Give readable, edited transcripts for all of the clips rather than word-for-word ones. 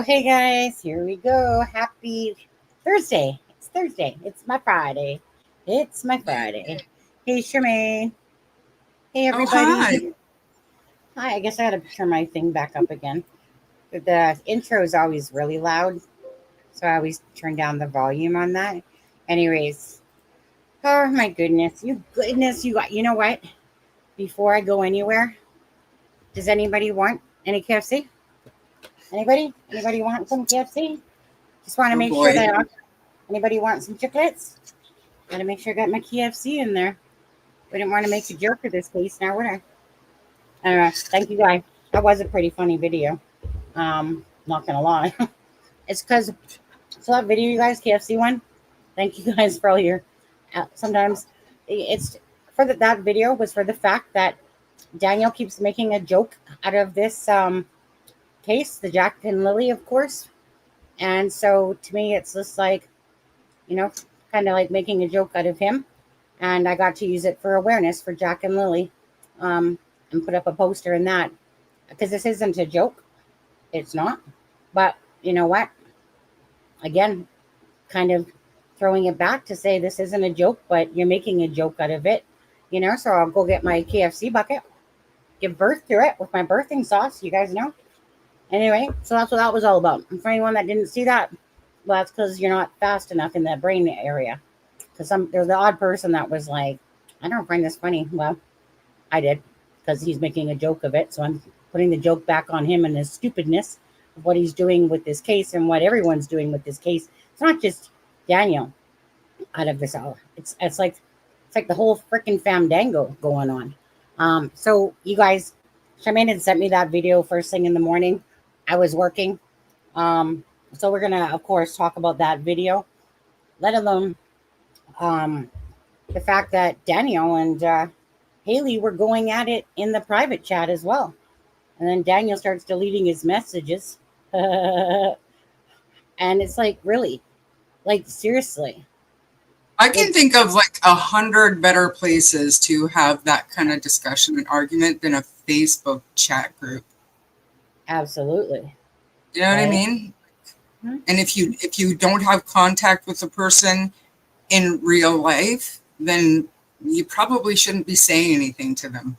hey guys, here we go. Happy Thursday. It's Thursday. It's my Friday. It's my Friday. Hey Charmaine. Hey Oh, hi. everybody. Hi, I guess I gotta turn my thing back up again. The intro is always really loud, so I always turn down the volume on that. Anyways, oh my goodness, you got, you know what? Before I go anywhere, does anybody want any KFC? Anybody? Anybody want some KFC? Just want to Oh, make sure boy. that anybody want some chiclets? Got to make sure I got my KFC in there. We didn't want to make a joke of this case now, would I? I don't know. Thank you, guys. That was a pretty funny video. Not gonna lie. It's because so that video, you guys, KFC one. Thank you guys for all your. Sometimes it's for that video was for the fact that Daniel keeps making a joke out of this case, the Jack and Lily, of course. And so to me, it's just like, you know, kind of like making a joke out of him. And I got to use it for awareness for Jack and Lily, and put up a poster in that because this isn't a joke. It's not. But you know what? Again, kind of throwing it back to say this isn't a joke, but you're making a joke out of it. So I'll go get my KFC bucket, give birth to it with my birthing sauce. You guys know. Anyway, so that's what that was all about. And for anyone that didn't see that, well, that's because you're not fast enough in the brain area. Because there's the odd person that was like, I don't find this funny. Well, I did because he's making a joke of it. So I'm putting the joke back on him and his stupidness of what he's doing with this case and what everyone's doing with this case. It's not just Daniel out of this all. It's like the whole freaking famdango going on. So you guys, Charmaine had sent me that video first thing in the morning. I was working. So we're gonna, of course, talk about that video, let alone the fact that Daniel and Haley were going at it in the private chat as well. And then Daniel starts deleting his messages. And it's like, really? Like, seriously? I can think of like 100 better places to have that kind of discussion and argument than a Facebook chat group. Absolutely. You know what I Right? mean? And if you don't have contact with the person in real life, then you probably shouldn't be saying anything to them.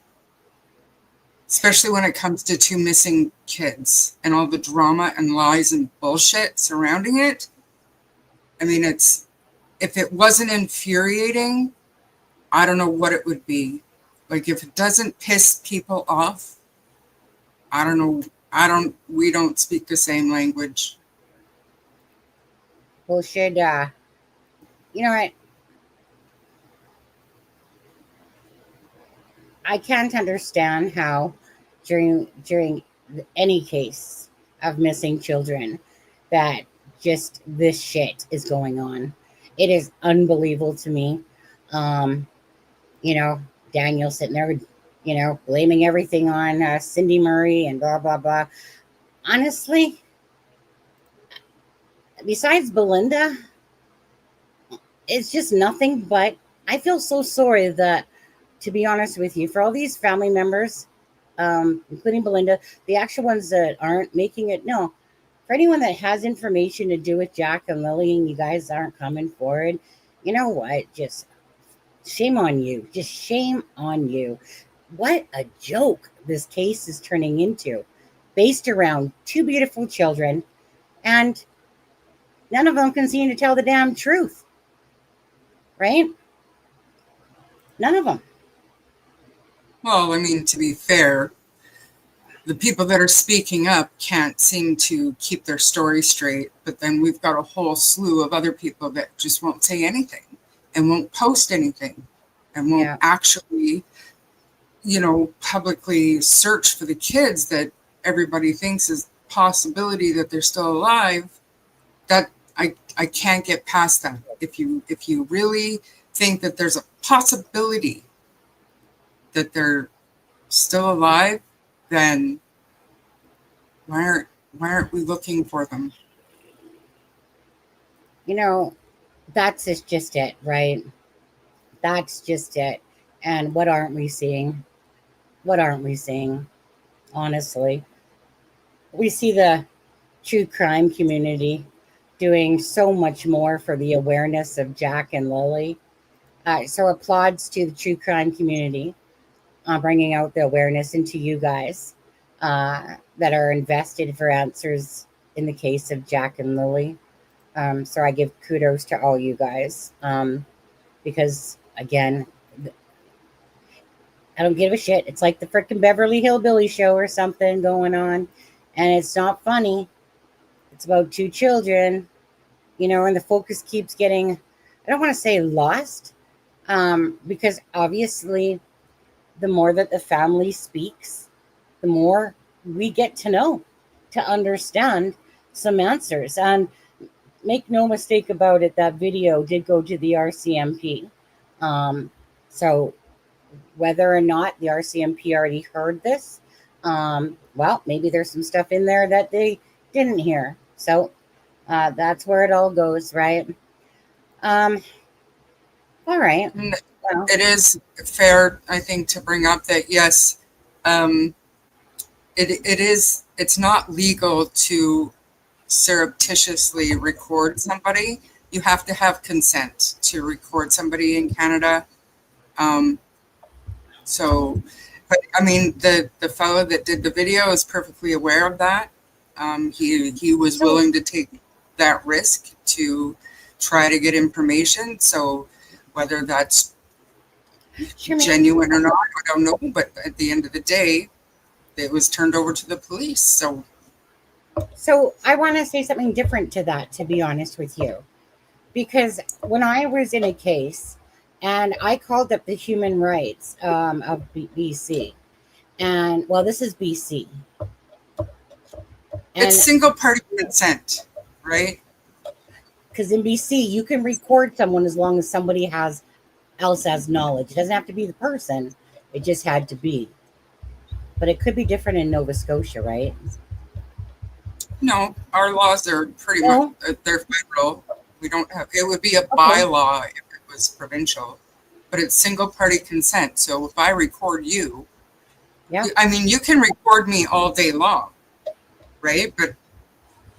Especially when it comes to two missing kids and all the drama and lies and bullshit surrounding it. I mean, if it wasn't infuriating, I don't know what it would be. Like, if it doesn't piss people off, I don't know. We don't speak the same language. Well, should, you know what? I can't understand how during any case of missing children that just this shit is going on. It is unbelievable to me. Um, Daniel sitting there, blaming everything on Cindy Murray and blah blah blah. Honestly, besides Belinda, it's just nothing but I feel so sorry that, to be honest with you, for all these family members, including Belinda, the actual ones that aren't making it, no, for anyone that has information to do with Jack and Lily and you guys aren't coming forward, you know what? Just shame on you. Just shame on you. What a joke this case is turning into, based around two beautiful children, and none of them can seem to tell the damn truth. Right? None of them. Well, I mean, to be fair, the people that are speaking up can't seem to keep their story straight, but then we've got a whole slew of other people that just won't say anything and won't post anything and won't actually, publicly search for the kids that everybody thinks is a possibility that they're still alive. That I can't get past that. If you really think that there's a possibility that they're still alive, then why aren't we looking for them? That's just it, right? That's just it. And what aren't we seeing? What aren't we seeing? Honestly, we see the true crime community doing so much more for the awareness of Jack and Lily. So applauds to the true crime community on bringing out the awareness into you guys that are invested for answers in the case of Jack and Lily. So I give kudos to all you guys because, again, I don't give a shit. It's like the frickin' Beverly Hillbilly show or something going on, and it's not funny. It's about two children, and the focus keeps getting, I don't want to say lost, because obviously the more that the family speaks, the more we get to know, to understand some answers. And make no mistake about it, that video did go to the RCMP. So whether or not the RCMP already heard this, well, maybe there's some stuff in there that they didn't hear. So that's where it all goes, right? All right. Well, it is fair, I think, to bring up that, yes, it's not legal to surreptitiously record somebody. You have to have consent to record somebody in Canada. But I mean, the fellow that did the video is perfectly aware of that. He was willing to take that risk to try to get information. So whether that's genuine or not, I don't know. But at the end of the day, it was turned over to the police. So I want to say something different to that, to be honest with you. Because when I was in a case and I called up the human rights of BC, and well, this is BC. And it's single party consent, right? Because in BC, you can record someone as long as somebody else has knowledge. It doesn't have to be the person. It just had to be. But it could be different in Nova Scotia, right? No, our laws are pretty much, they're federal. We don't have, it would be a bylaw if it was provincial, but it's single party consent. So if I record you, I mean, you can record me all day long, right? But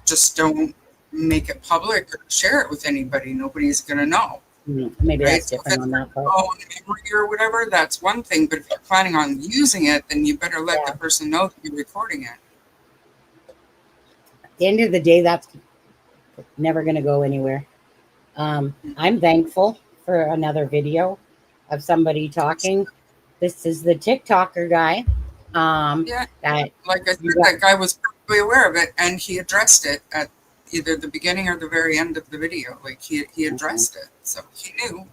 just don't make it public or share it with anybody. Nobody's going to know. Maybe right? that's different on that part. Memory or whatever, that's one thing. But if you're planning on using it, then you better let the person know that you're recording it. At the end of the day, that's never going to go anywhere. I'm thankful for another video of somebody talking. This is the TikToker guy. That, like I said, that guy was perfectly aware of it, and he addressed it at either the beginning or the very end of the video. Like he addressed it, so he knew.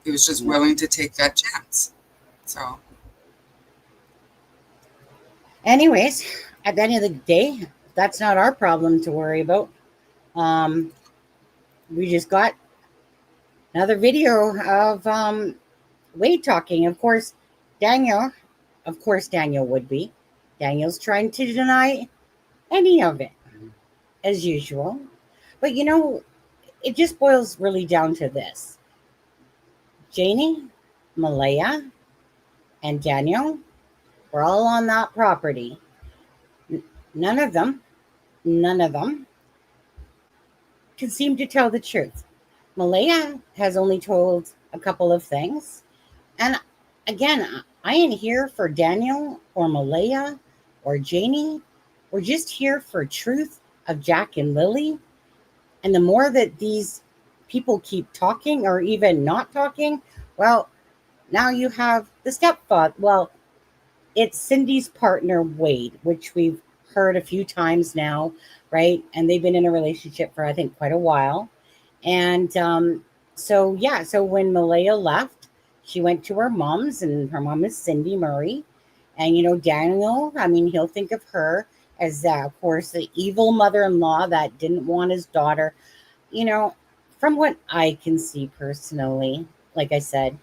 He was just willing to take that chance. So, anyways, at the end of the day, that's not our problem to worry about. We just got another video of Wade talking. Of course, Daniel would be. Daniel's trying to deny any of it, as usual. But it just boils really down to this. Janie, Malaya, and Daniel were all on that property. None of them can seem to tell the truth. Malaya has only told a couple of things. And again, I ain't here for Daniel or Malaya or Janie. We're just here for truth of Jack and Lily. And the more that these people keep talking or even not talking, well, now you have the stepfather. Well, it's Cindy's partner, Wade, which we've heard a few times now, right? And they've been in a relationship for, I think, quite a while. And so when Malaya left, she went to her mom's, and her mom is Cindy Murray. And, Daniel, I mean, he'll think of her as, of course, the evil mother-in-law that didn't want his daughter. From what I can see personally, like I said,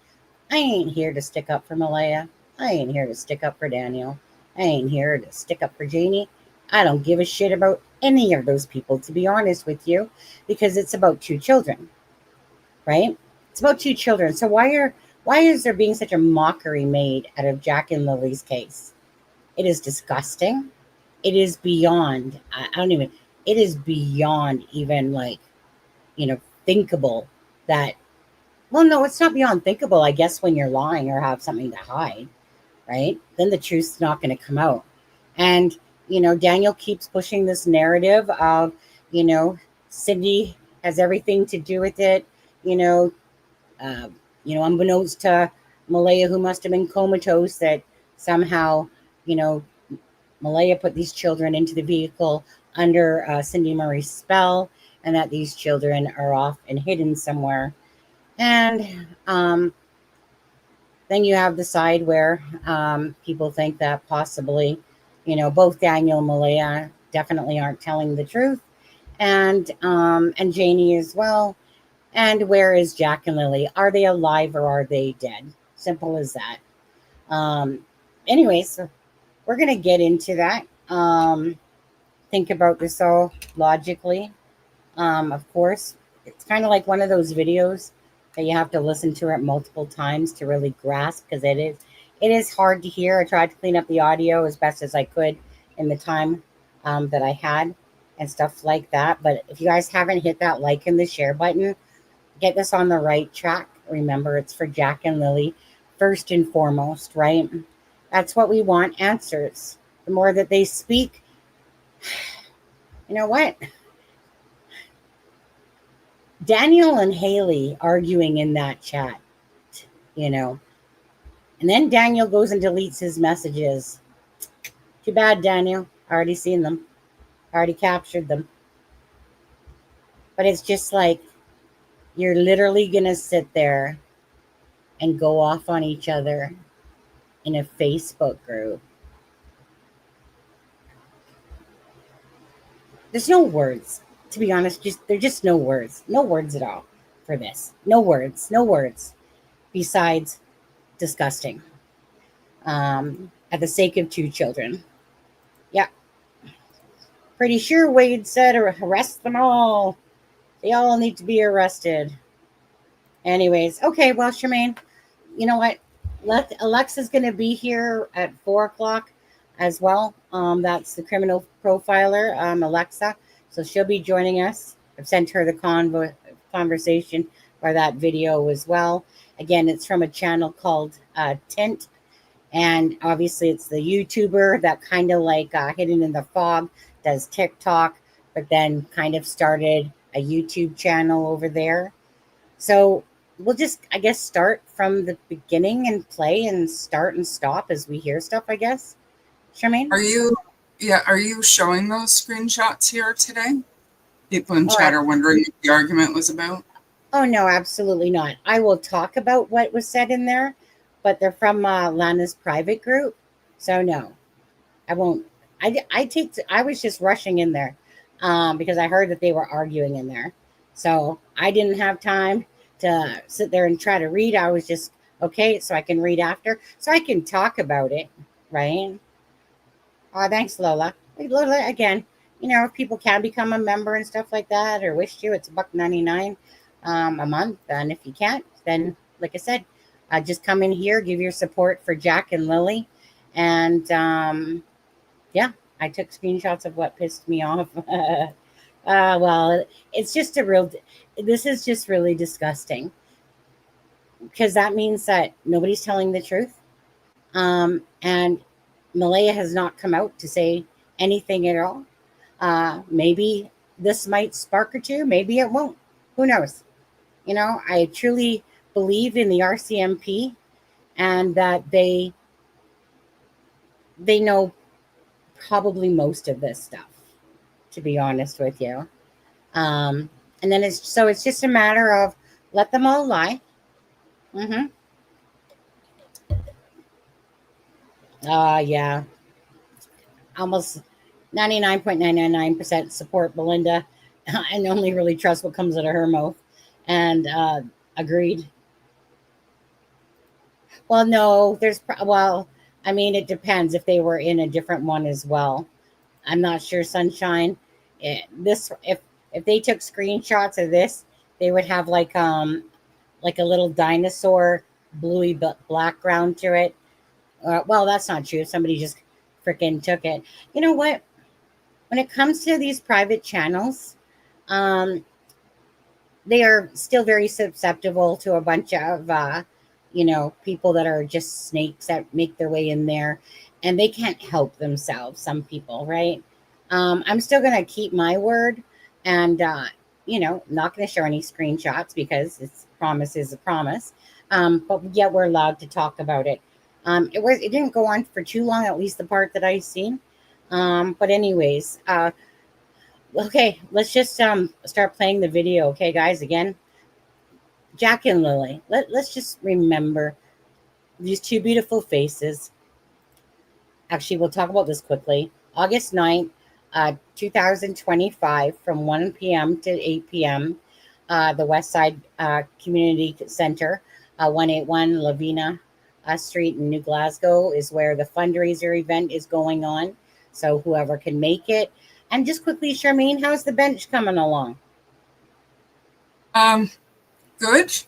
I ain't here to stick up for Malaya. I ain't here to stick up for Daniel. I ain't here to stick up for Janie. I don't give a shit about any of those people, to be honest with you, because it's about two children, right? It's about two children. So why is there being such a mockery made out of Jack and Lily's case? It is disgusting. it is beyond, I don't even, it is beyond even like, thinkable that, well, no, it's not beyond thinkable, I guess, when you're lying or have something to hide, right? Then the truth's not going to come out. And, Daniel keeps pushing this narrative of, Cindy has everything to do with it, uh, unbeknownst to Malaya, who must have been comatose, that somehow, you know, Malaya put these children into the vehicle under Cindy Murray's spell, and that these children are off and hidden somewhere. And then you have the side where people think that possibly, both Daniel and Malaya definitely aren't telling the truth, and Janie as well. And where is Jack and Lily? Are they alive or are they dead? Simple as that. Um, anyways, we're gonna get into that. Think about this all logically. Of course, it's kind of like one of those videos that you have to listen to it multiple times to really grasp, because it is hard to hear. I tried to clean up the audio as best as I could in the time that I had and stuff like that. But if you guys haven't hit that like and the share button, get this on the right track. Remember, it's for Jack and Lily first and foremost, right? That's what we want, answers. The more that they speak, you know what? Daniel and Haley arguing in that chat, and then Daniel goes and deletes his messages. Too bad, Daniel. Already seen them. Already captured them. But it's just like, you're literally going to sit there and go off on each other in a Facebook group. There's no words, to be honest. There's just no words. No words at all for this. No words. No words. Besides disgusting. At the sake of two children. Yeah. Pretty sure Wade said arrest them all. They all need to be arrested. Anyways, okay, well, Charmaine, you know what? Alexza's going to be here at 4 o'clock as well. That's the criminal profiler, Alexza. So she'll be joining us. I've sent her the conversation or that video as well. Again, it's from a channel called Tint. And obviously it's the YouTuber that kind of like hidden in the fog, does TikTok, but then kind of started a YouTube channel over there. So we'll just, I guess, start from the beginning and play and start and stop as we hear stuff, I guess. Charmaine? Are you showing those screenshots here today? People in chat are wondering what the argument was about. Oh, no, absolutely not. I will talk about what was said in there, but they're from Lana's private group. So no, I won't. I was just rushing in there because I heard that they were arguing in there. So I didn't have time to sit there and try to read. I was just, okay, so I can read after. So I can talk about it, right? Thanks, Lola. Lola, again, if people can become a member and stuff like that or wish to, it's $1.99 a month. And if you can't, then, like I said, just come in here, give your support for Jack and Lily. And, yeah, I took screenshots of what pissed me off. Well, it's just this is just really disgusting, because that means that nobody's telling the truth. And Malaya has not come out to say anything at all. Maybe this might spark or two. Maybe it won't. Who knows? I truly believe in the RCMP and that they know probably most of this stuff, to be honest with you. And then it's just a matter of let them all lie. Yeah. Almost 99.999% support Belinda and only really trust what comes out of her mouth. And agreed. Well, no, I mean, it depends if they were in a different one as well. I'm not sure, Sunshine. If they took screenshots of this, they would have like a little dinosaur bluey background to it. Well, that's not true. Somebody just freaking took it. You know what? when it comes to these private channels, they are still very susceptible to a bunch of, people that are just snakes that make their way in there, and they can't help themselves. Some people, right? I'm still going to keep my word and, not going to show any screenshots because it's promise is a promise. But yet we're allowed to talk about it. It didn't go on for too long, at least the part that I've seen. But anyways, okay, let's just start playing the video. Okay, guys, again, Jack and Lily. Let's just remember these two beautiful faces. Actually, we'll talk about this quickly. August 9th, 2025, from 1 p.m. to 8 p.m., the West Side Community Center, 181 Lavina Street in New Glasgow is where the fundraiser event is going on. So whoever can make it. And just quickly, Charmaine, how's the bench coming along? Good.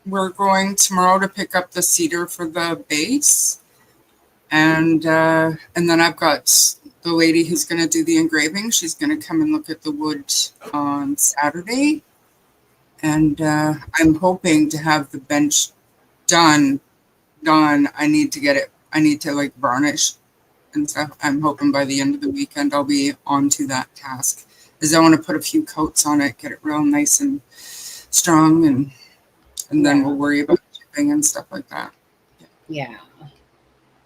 We're going tomorrow to pick up the cedar for the base. And then I've got the lady who's going to do the engraving. She's going to come and look at the wood on Saturday. And I'm hoping to have the bench done. I need to get it. I need to varnish and stuff. I'm hoping by the end of the weekend I'll be onto that task, as I want to put a few coats on it, get it real nice and strong, and then we'll worry about chipping and stuff like that. Yeah.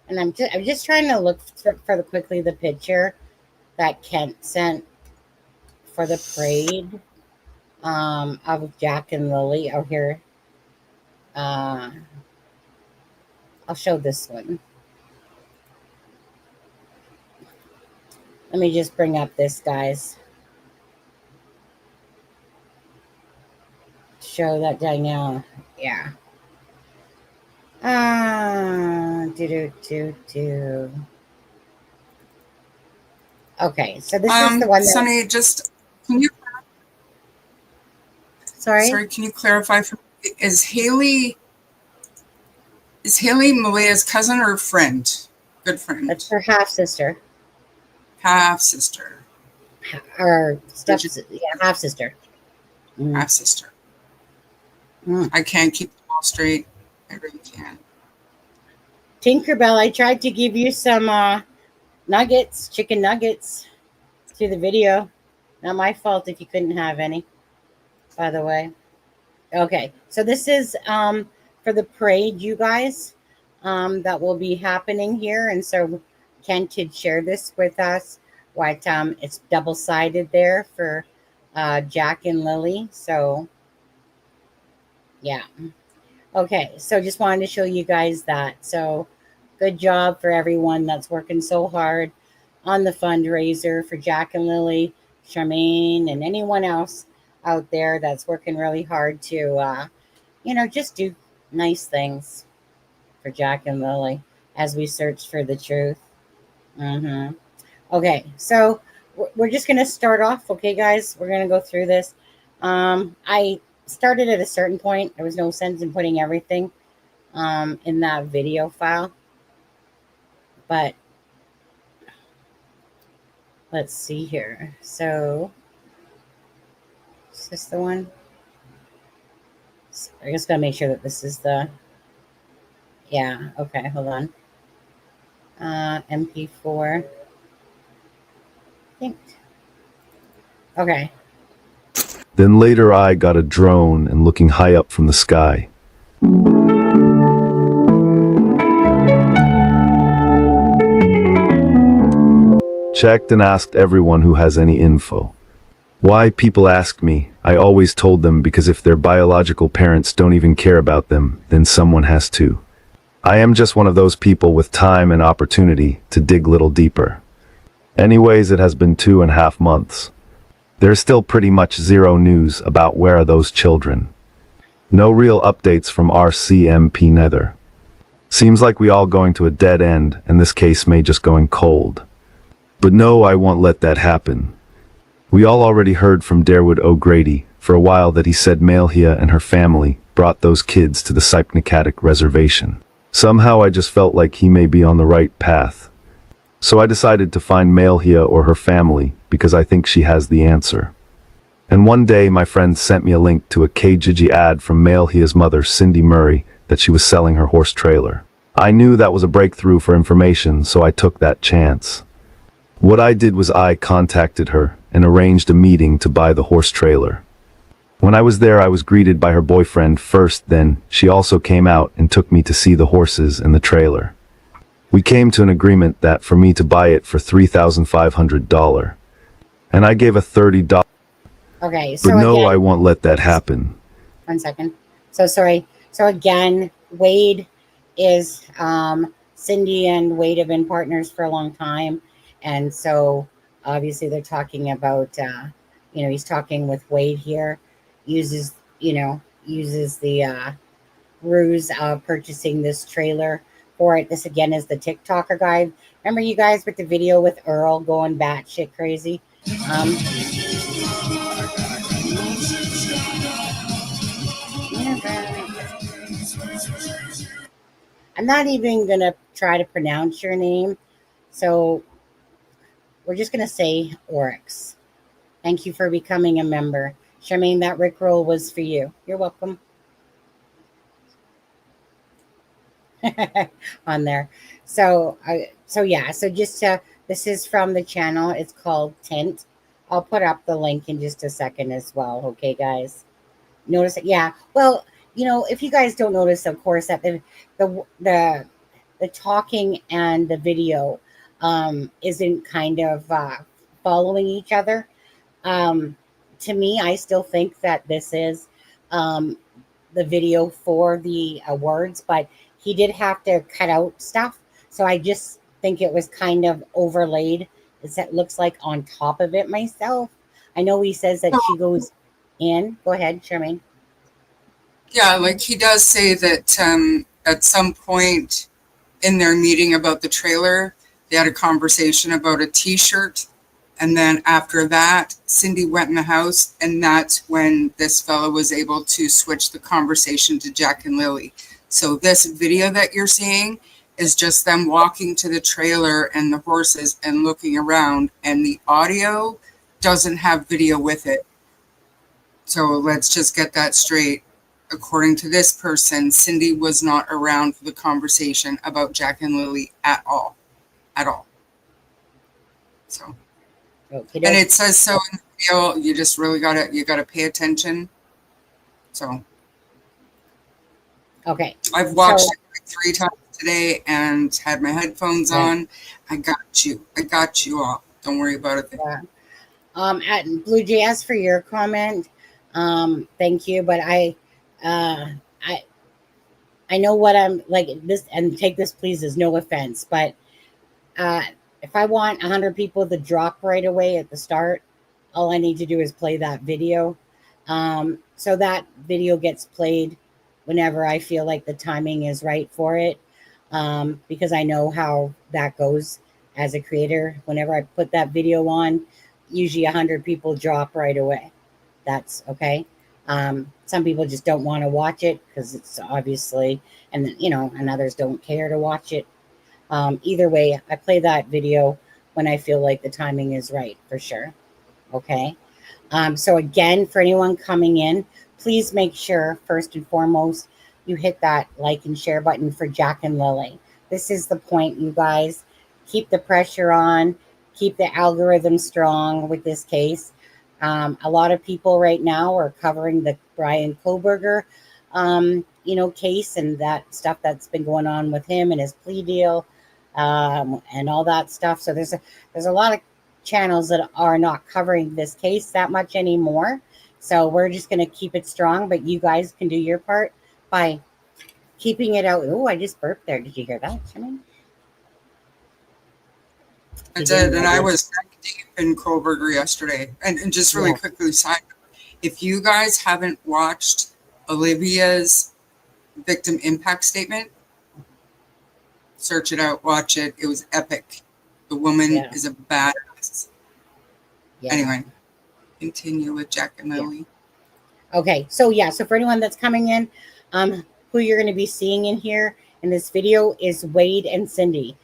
And I'm just trying to look for the picture that Kent sent for the parade of Jack and Lily out here. I'll show this one. Let me just bring up this, guys. Show that dynamic. Yeah. Okay, so this is the one that... Sunny, just can you... Sorry, can you clarify for me? Is Haley Malia's cousin or friend? Good friend. That's her half sister. Half sister. Or half sister. Half sister. I can't keep them all straight. I really can't. Tinkerbell, I tried to give you some nuggets, chicken nuggets, through the video. Not my fault if you couldn't have any, by the way. Okay, so this is for the parade, you guys, that will be happening here. And so Kent had shared this with us. What it's double-sided there for Jack and Lily. So, yeah. Okay, so just wanted to show you guys that. So good job for everyone that's working so hard on the fundraiser for Jack and Lily, Charmaine, and anyone else out there that's working really hard to, just do nice things for Jack and Lily as we search for the truth. Okay, so we're just going to start off. Okay, guys, we're going to go through this. I started at a certain point. There was no sense in putting everything in that video file. But let's see here. So is this the one? I just gotta make sure that this is the... Yeah, okay, hold on. MP4. I think. Okay. Then later I got a drone and looking high up from the sky. Checked and asked everyone who has any info. Why people ask me, I always told them because if their biological parents don't even care about them, then someone has to. I am just one of those people with time and opportunity to dig little deeper. Anyways, it has been 2.5 months. There's still pretty much zero news about where are those children. No real updates from RCMP neither. Seems like we all going to a dead end, and this case may just going cold. But no, I won't let that happen. We all already heard from Darewood O'Grady for a while that he said Malhia and her family brought those kids to the Cypnicatic reservation. Somehow I just felt like he may be on the right path. So I decided to find Malhia or her family because I think she has the answer. And one day my friend sent me a link to a Kijiji ad from Malhia's mother, Cindy Murray, that she was selling her horse trailer. I knew that was a breakthrough for information, so I took that chance. What I did was I contacted her and arranged a meeting to buy the horse trailer. When I was there, I was greeted by her boyfriend first, then she also came out and took me to see the horses and the trailer. We came to an agreement that for me to buy it for $3,500, and I gave a $30. Okay, so But no, again, I won't let that happen. 1 second. So sorry. So again, Wade is Cindy and Wade have been partners for a long time, and so obviously they're talking about he's talking with Wade here, uses the ruse of purchasing this trailer for it. This again is the TikToker guy. Remember you guys with the video with Earl going batshit crazy? I'm not even going to try to pronounce your name. So we're just going to say Oryx. Thank you for becoming a member. Charmaine, that Rickroll was for you. You're welcome. On there. So just this is from the channel. It's called Tint. I'll put up the link in just a second as well. Okay, guys. Notice it. Yeah. Well, if you guys don't notice, of course, that the talking and the video isn't kind of following each other. To me, I still think that this is the video for the words, but he did have to cut out stuff. So I just think it was kind of overlaid. It looks like on top of it myself. I know he says that she goes in. Go ahead, Charmaine. Yeah, like he does say that at some point in their meeting about the trailer, they had a conversation about a t-shirt. And then after that, Cindy went in the house, and that's when this fellow was able to switch the conversation to Jack and Lily. So this video that you're seeing is just them walking to the trailer and the horses and looking around, and the audio doesn't have video with it. So let's just get that straight. According to this person, Cindy was not around for the conversation about Jack and Lily at all. So, Okay, and it says so in the video. You just really gotta pay attention. So, okay, I've watched it like 3 times today and had my headphones on. I got you all. Don't worry about it. Yeah. At Blue JS for your comment. Thank you, but I know what I'm like this, and take this please as no offense, but if I want 100 people to drop right away at the start, all I need to do is play that video. So that video gets played whenever I feel like the timing is right for it, because I know how that goes as a creator. Whenever I put that video on, usually 100 people drop right away. That's okay. Some people just don't want to watch it because it's obviously, and others don't care to watch it. Either way, I play that video when I feel like the timing is right, for sure. Okay. So again, for anyone coming in, please make sure, first and foremost, you hit that like and share button for Jack and Lily. This is the point, you guys. Keep the pressure on. Keep the algorithm strong with this case. A lot of people right now are covering the Brian Koberger, case and that stuff that's been going on with him and his plea deal, and all that stuff. So there's a lot of channels that are not covering this case that much anymore. So we're just going to keep it strong, but you guys can do your part by keeping it out. Oh, I just burped there. Did you hear that, Shimon? I did, and I was deep in Kohlberger yesterday. And just really quickly, side note, if you guys haven't watched Olivia's victim impact statement, search it out, watch it. It was epic. The woman is a badass. Yeah. Anyway, continue with Jack and Lily. Okay, so for anyone that's coming in, who you're going to be seeing in here in this video is Wade and Cindy.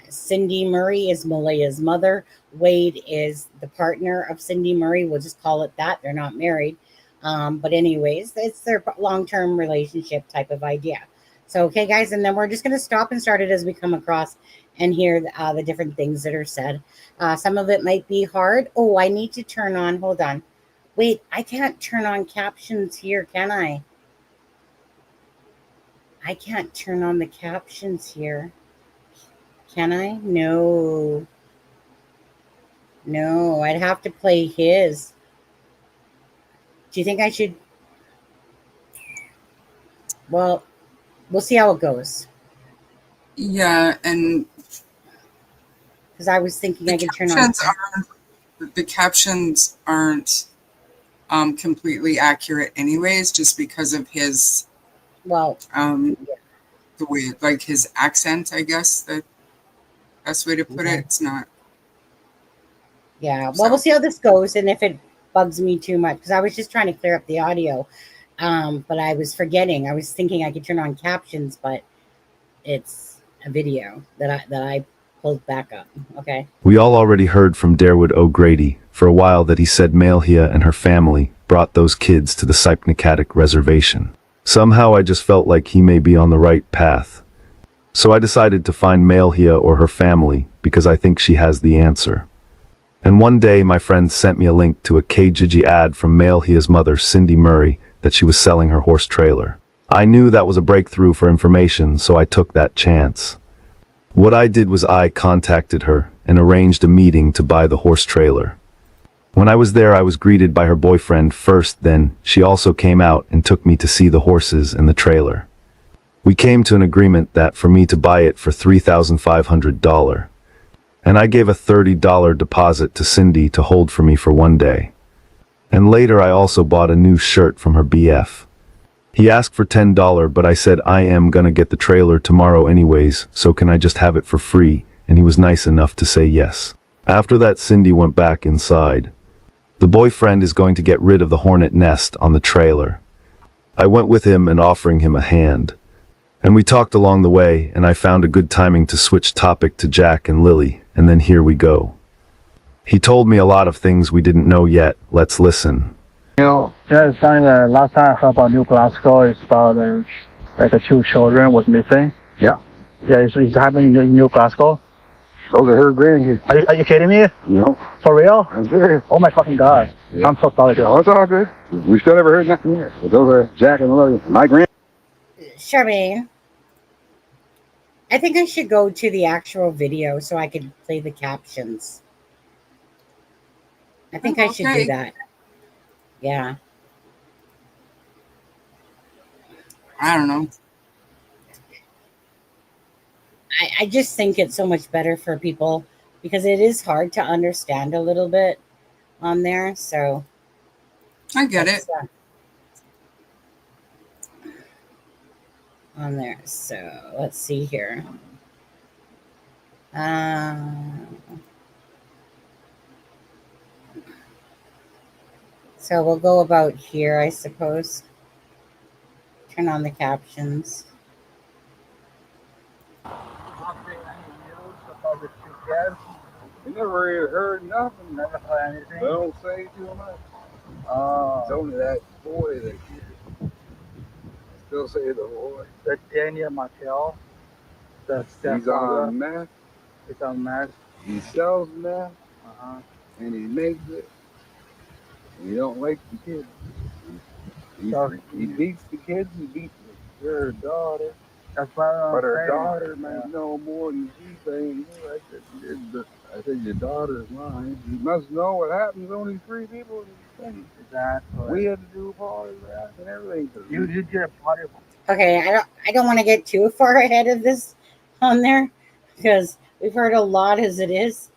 Cindy Murray is Malia's mother. Wade is the partner of Cindy Murray. We'll just call it that. They're not married. But anyways, it's their long-term relationship type of idea. So, okay, guys, and then we're just going to stop and start it as we come across and hear the different things that are said. Some of it might be hard. Oh, I need to turn on. Hold on. Wait, I can't turn on captions here, can I? I can't turn on the captions here. Can I? No. No, I'd have to play his. Do you think I should? Well, we'll see how it goes. Yeah, and Because I was thinking I could turn on. the captions aren't completely accurate anyways, just because of his Well, the way, like his accent, I guess the best way to put it. It's not. Yeah, well, we'll see how this goes, and if it bugs me too much, because I was just trying to clear up the audio, but I was forgetting. I was thinking I could turn on captions, but it's a video that I pulled back up. Okay. We all already heard from Darewood O'Grady for a while that he said Malhia and her family brought those kids to the Sipnicattic reservation. Somehow I just felt like he may be on the right path. So I decided to find Malhia or her family because I think she has the answer. And one day my friend sent me a link to a Kijiji ad from Malhia's mother, Cindy Murray, that she was selling her horse trailer. I knew that was a breakthrough for information, so I took that chance. What I did was I contacted her and arranged a meeting to buy the horse trailer. When I was there, I was greeted by her boyfriend first, then she also came out and took me to see the horses and the trailer. We came to an agreement that for me to buy it for $3,500. And I gave a $30 deposit to Cindy to hold for me for one day. And later I also bought a new shirt from her BF. He asked for $10, but I said I am gonna get the trailer tomorrow anyways, so can I just have it for free? And he was nice enough to say yes. After that, Cindy went back inside. The boyfriend is going to get rid of the hornet nest on the trailer. I went with him and offering him a hand. And we talked along the way, and I found a good timing to switch topic to Jack and Lily, and then here we go. He told me a lot of things we didn't know yet. Let's listen. Yeah, it's kind of last time I heard about New Glasgow is about like the two children was missing. Yeah. Yeah, it's happening in New Glasgow. Those are her grandkids. Are you kidding me? No. For real? I'm serious. Oh my fucking god. Yeah. I'm so sorry. Oh, it's all good. We still never heard nothing yet. But those are Jack and Lily. My grand. Charmaine, I think I should go to the actual video so I can play the captions. I think I should do that. Yeah. I don't know. I just think it's so much better for people because it is hard to understand a little bit on there. So I get it. On there. So let's see here. So we'll go about here, I suppose. Turn on the captions. We never really heard nothing. Never heard anything. They don't say too much. It's only that boy that still say the boy. The Daniel Martell. The He's stepfather. on meth. He's on meth. He sells meth. Uh-huh. And he makes it. He don't like the kids. He beats the kids. He beats her daughter. That's what I'm But her saying. daughter may know more than she's saying. I said, your daughter's mine. You must know what happens. Only 3 people in the city. Exactly. We had to do polygraph and everything. You did get a party. Okay, I don't want to get too far ahead of this on there because we've heard a lot as it is.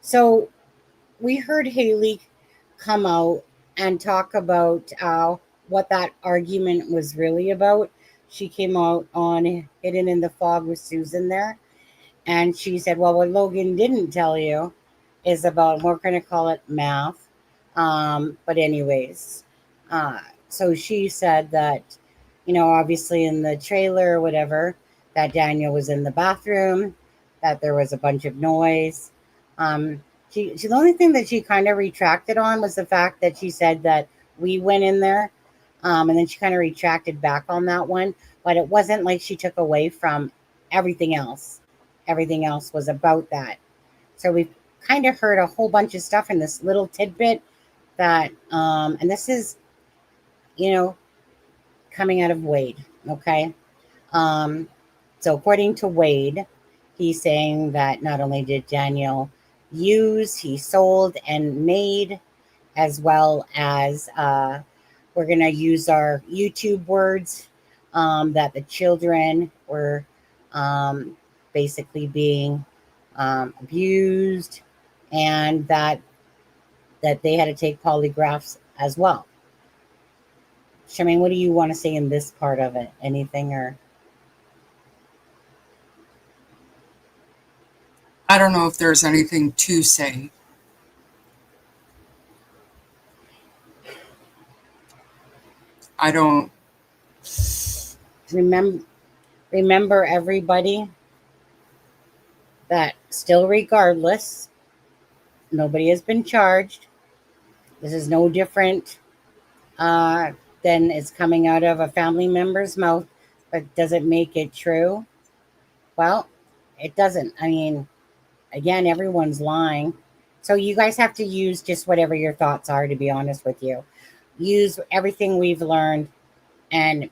So we heard Haley come out and talk about what that argument was really about. She came out on Hidden in the Fog with Susan there. And she said, well, what Logan didn't tell you is about, we're going to call it math. But anyways, so she said that, you know, obviously in the trailer or whatever, that Daniel was in the bathroom, that there was a bunch of noise. The only thing that she kind of retracted on was the fact that she said that we went in there, and then she kind of retracted back on that one. But it wasn't like she took away from everything else. Everything else was about that. So we've kind of heard a whole bunch of stuff in this little tidbit that, and this is, coming out of Wade. Okay. So according to Wade, he's saying that not only did Daniel use, he sold and made, as well as we're going to use our YouTube words, that the children were basically being abused, and that they had to take polygraphs as well. Charmaine, what do you want to say in this part of it? Anything or? I don't know if there's anything to say. I don't remember everybody that still, regardless, nobody has been charged. This is no different than it's coming out of a family member's mouth, but does it make it true? Well, it doesn't. I mean, again, everyone's lying. So you guys have to use just whatever your thoughts are, to be honest with you. Use everything we've learned and,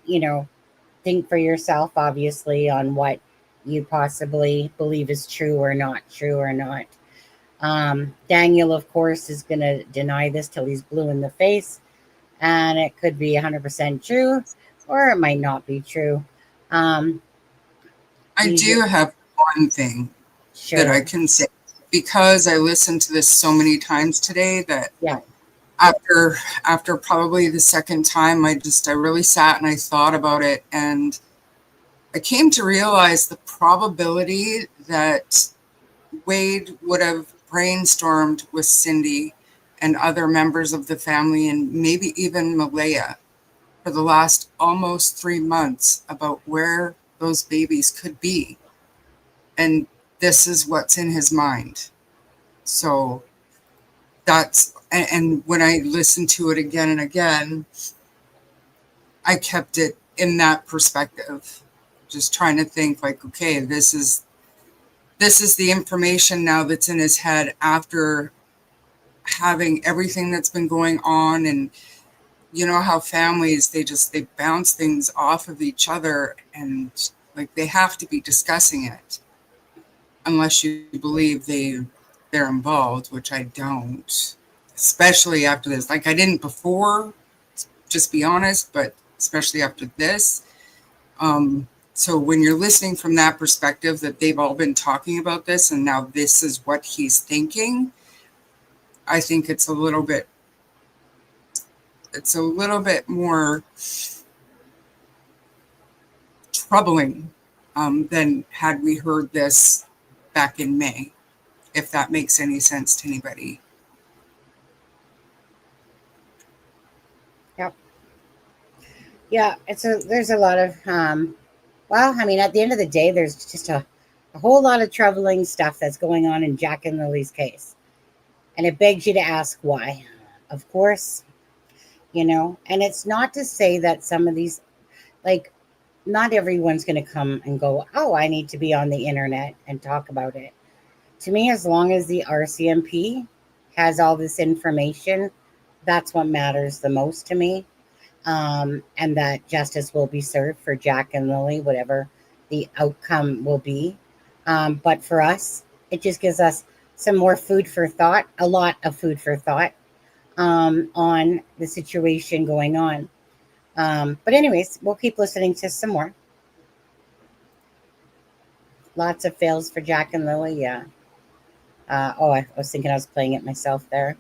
think for yourself, obviously, on what you possibly believe is true or not. Daniel, of course, is going to deny this till he's blue in the face. And it could be 100% true, or it might not be true. I do have one thing that I can say, because I listened to this so many times today that after probably the second time, I really sat and I thought about it, and I came to realize the probability that Wade would have brainstormed with Cindy and other members of the family, and maybe even Malaya, for the last almost 3 months about where those babies could be. And this is what's in his mind. So that's, and when I listened to it again and again, I kept it in that perspective, just trying to think like, okay, this is the information now that's in his head after having everything that's been going on. And you know how families, they bounce things off of each other, and like they have to be discussing it unless you believe they're involved, which I don't, especially after this. Like I didn't before, just be honest, but especially after this. So when you're listening from that perspective, that they've all been talking about this and now this is what he's thinking, I think it's a little bit more troubling than had we heard this back in May, if that makes any sense to anybody. Yep. Yeah, there's a lot of well, I mean, at the end of the day, there's just a whole lot of troubling stuff that's going on in Jack and Lily's case. And it begs you to ask why. Of course, and it's not to say that some of these, like, not everyone's going to come and go, oh, I need to be on the internet and talk about it. To me, as long as the RCMP has all this information, that's what matters the most to me. And that justice will be served for Jack and Lily, whatever the outcome will be. But for us, it just gives us some more food for thought, a lot of food for thought on the situation going on. But anyways, we'll keep listening to some more. Lots of fails for Jack and Lily, yeah. I was thinking I was playing it myself there.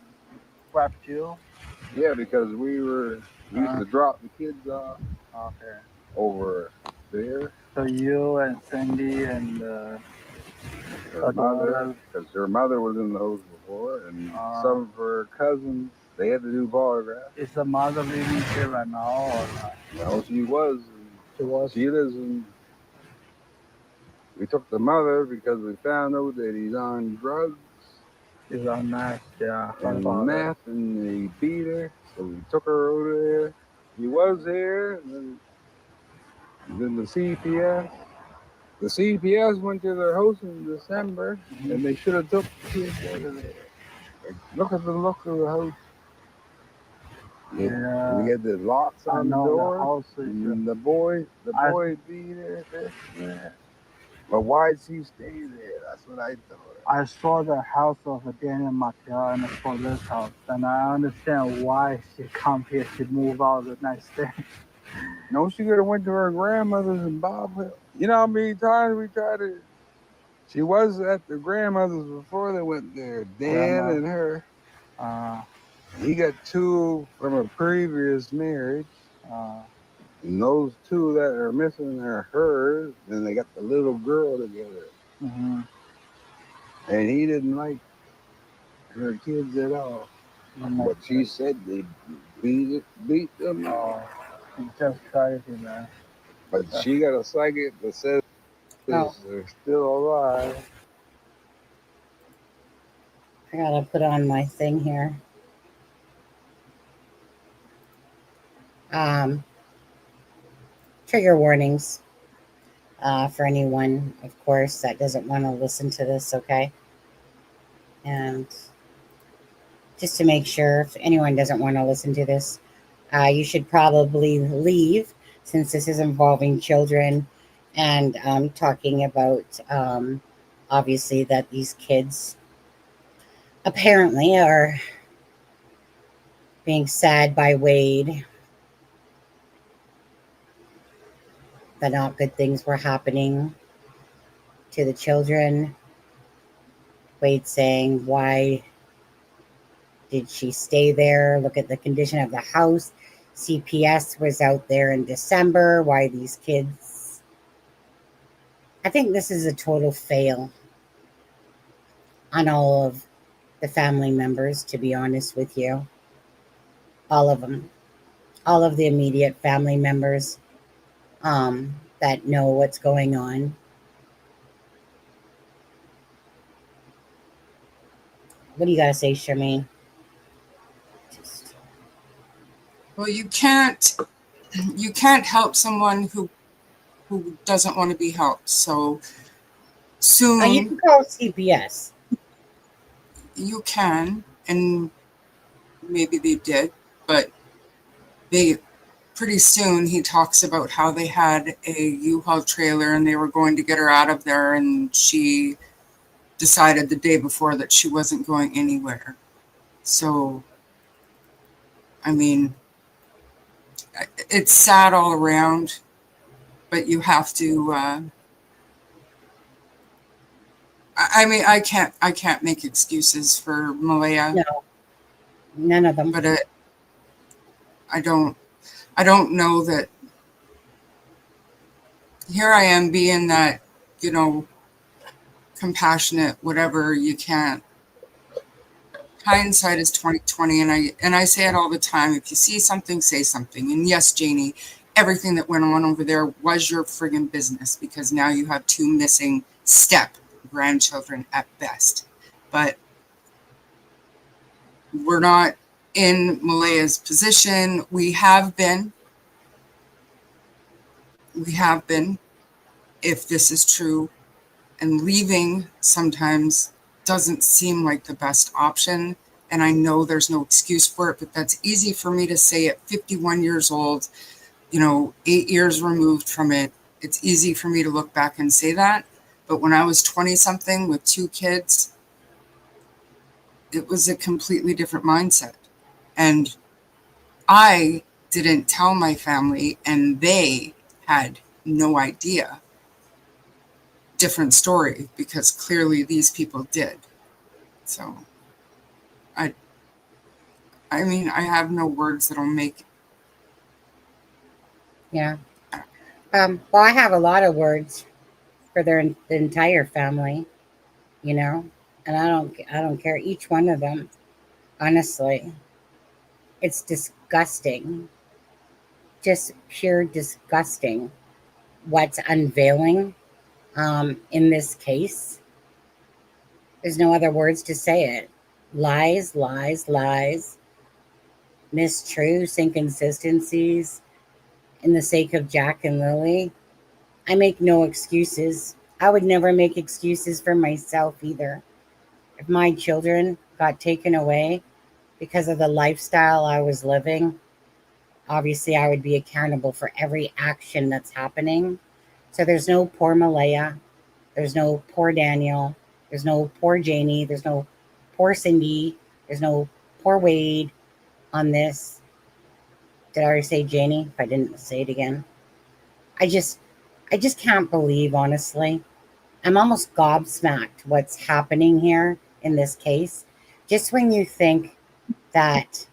Grabbed you? Yeah, because we used to drop the kids off over there. So you and Cindy and her mother, because her mother was in those before, and some of her cousins, they had to do polygraph. Is the mother living here right now or not? Well, she was. She was. She lives in We took the mother because we found out that he's on drugs He's on meth, yeah. and Father. meth, and he beat her. So we took her out of there. He was here, and then the CPS. The CPS went to their house in December, and they should have took the kids out of there. Like, look at the look of the house. Yeah. We had the locks I on the know the door. house is And the boy beat her. Yeah. But why'd she stay there? That's what I thought. I saw the house of Daniel Martell and I saw this house, and I understand why she come here. She moved out the next day. No, she could have went to her grandmother's in Bob Hill. You know how many times we tried to... She was at the grandmother's before they went there. Dan and her. He got 2 from a previous marriage. And those 2 that are missing are hers. And they got the little girl together. Mm-hmm. And he didn't like her kids at all. But she said they beat them. It's just crazy, man. But she got a psychic that says they're still alive. I gotta put on my thing here. Trigger warnings for anyone, of course, that doesn't want to listen to this, okay? And just to make sure, if anyone doesn't want to listen to this, you should probably leave, since this is involving children and talking about, obviously, that these kids apparently are being sad by Wade, that not good things were happening to the children. Wade saying, why did she stay there? Look at the condition of the house. CPS was out there in December. Why these kids? I think this is a total fail on all of the family members, to be honest with you. All of them. All of the immediate family members that know what's going on. What do you got to say, Charmaine? Well, you can't help someone who doesn't want to be helped. So soon You can call CPS. You can, and maybe they did, but they pretty soon he talks about how they had a U-Haul trailer and they were going to get her out of there, and she decided the day before that she wasn't going anywhere. So, I mean, it's sad all around, but you have to, I can't make excuses for Malaya. No, none of them. But I don't know that. Here I am being that, compassionate, whatever. You can't. Hindsight is 20/20, and I say it all the time. If you see something, say something. And yes, Janie, everything that went on over there was your friggin' business, because now you have 2 missing step grandchildren at best. But we're not in Malaya's position. We have been, if this is true, and leaving sometimes doesn't seem like the best option. And I know there's no excuse for it, but that's easy for me to say at 51 years old, 8 years removed from it. It's easy for me to look back and say that. But when I was 20 something with 2 kids, it was a completely different mindset. And I didn't tell my family, and they had no idea. Different story, because clearly these people did. So I mean, I have no words that'll make. Yeah. Well, I have a lot of words for the entire family, and I don't care, each one of them. Honestly, it's disgusting, just pure disgusting. What's unveiling in this case. There's no other words to say it. Lies, lies, lies, mistruths, inconsistencies, in the sake of Jack and Lily. I make no excuses. I would never make excuses for myself either. If my children got taken away because of the lifestyle I was living, obviously I would be accountable for every action that's happening. So there's no poor Malaya. There's no poor Daniel. There's no poor Janie. There's no poor Cindy. There's no poor Wade on this. Did I already say Janie? If I didn't, say it again. I just can't believe, honestly. I'm almost gobsmacked what's happening here in this case. Just when you think that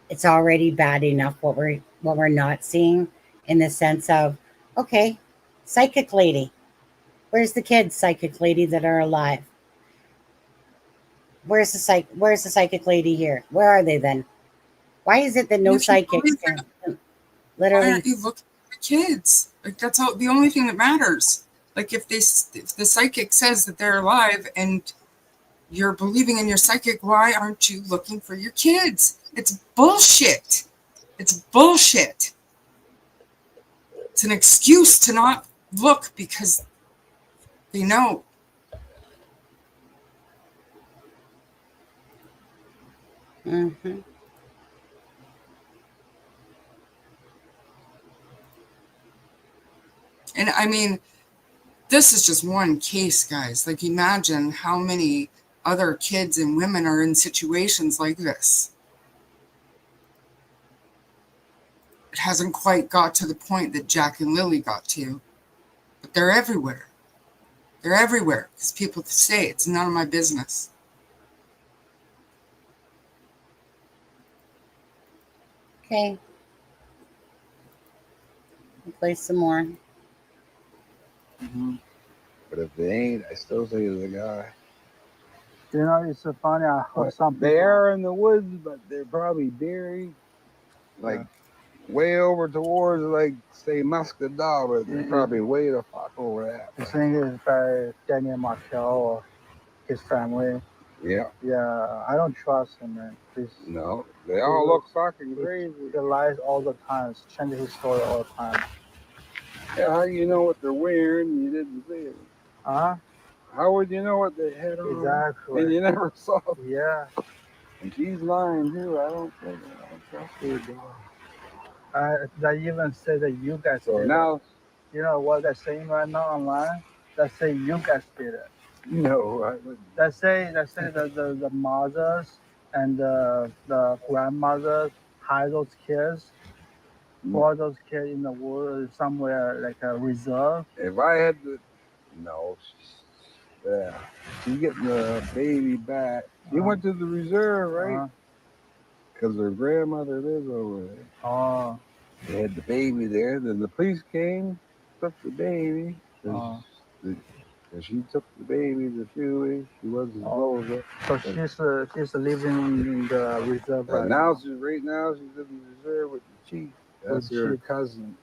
it's already bad enough what we're not seeing, in the sense of, okay, psychic lady. Where's the kids, psychic lady, that are alive? Where's the psychic lady here? Where are they then? Why is it that no psychics can Why literally? aren't you looking for kids? Like, that's all, the only thing that matters. Like, if the psychic says that they're alive and you're believing in your psychic, why aren't you looking for your kids? It's bullshit. It's bullshit. It's an excuse to not look because they know. Mm-hmm. And I mean, this is just one case, guys. Like, imagine how many other kids and women are in situations like this. It hasn't quite got to the point that Jack and Lily got to, but they're everywhere. They're everywhere because people say it's none of my business. Okay. We'll play some more. Mm-hmm. But if they ain't, I still say it's a guy. You know, it's so funny. I heard something. They are in the woods, but they're probably buried, like way over towards, like, say, Muscadal, but they're probably way the fuck over that. The thing is by Daniel Martell or his family. Yeah. Yeah, I don't trust him, man. No, they all look fucking crazy. He lies all the time. He's changing his story all the time. Yeah, how do you know what they're wearing? You didn't see it. Huh? How would you know what they had on? Exactly. And you never saw it. Yeah. And she's lying too. I don't trust her, dog. They even say that you guys So did now, it. You know what they're saying right now online? They say you guys did it. no, I wouldn't. They say the mothers and the grandmothers hide those kids, pour those kids in the woods somewhere like a reserve. If I had to, no, yeah, she's getting the baby back. She went to the reserve, right? Because her grandmother lives over there. Oh. They had the baby there. Then the police came, took the baby. She took the baby the few weeks. She wasn't supposed to. So she's living in the reserve right now. She's in the reserve with the chief. That's her cousin.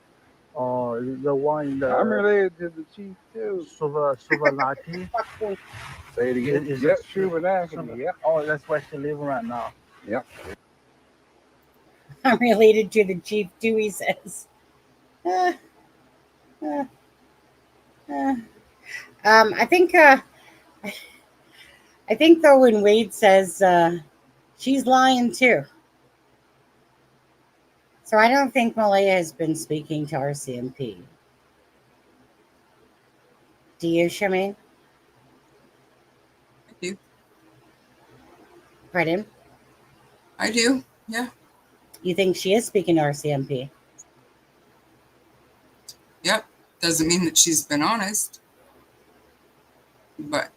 Oh, the one in the. I'm related to the chief too. Suvanaki. Say it again. Yep, Suvanaki. Yep. Oh, that's where she's living right now. Yep. I'm related to the chief too, he says. I think though when Wade says she's lying too. So I don't think Malaya has been speaking to RCMP. Do you, Charmaine? I do. Pardon? I do, yeah. You think she is speaking to RCMP? Yep. Doesn't mean that she's been honest. But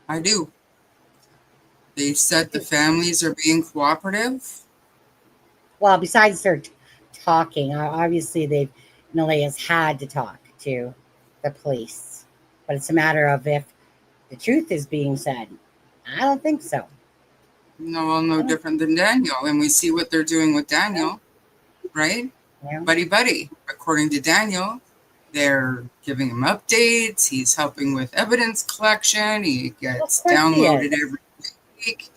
I do. They said the families are being cooperative. Well, besides their talking, obviously Malaya's had to talk to the police. But it's a matter of if the truth is being said. I don't think so. No, well, no different than Daniel. And we see what they're doing with Daniel, right? Yeah. Buddy. According to Daniel, they're giving him updates. He's helping with evidence collection. He gets downloaded every week.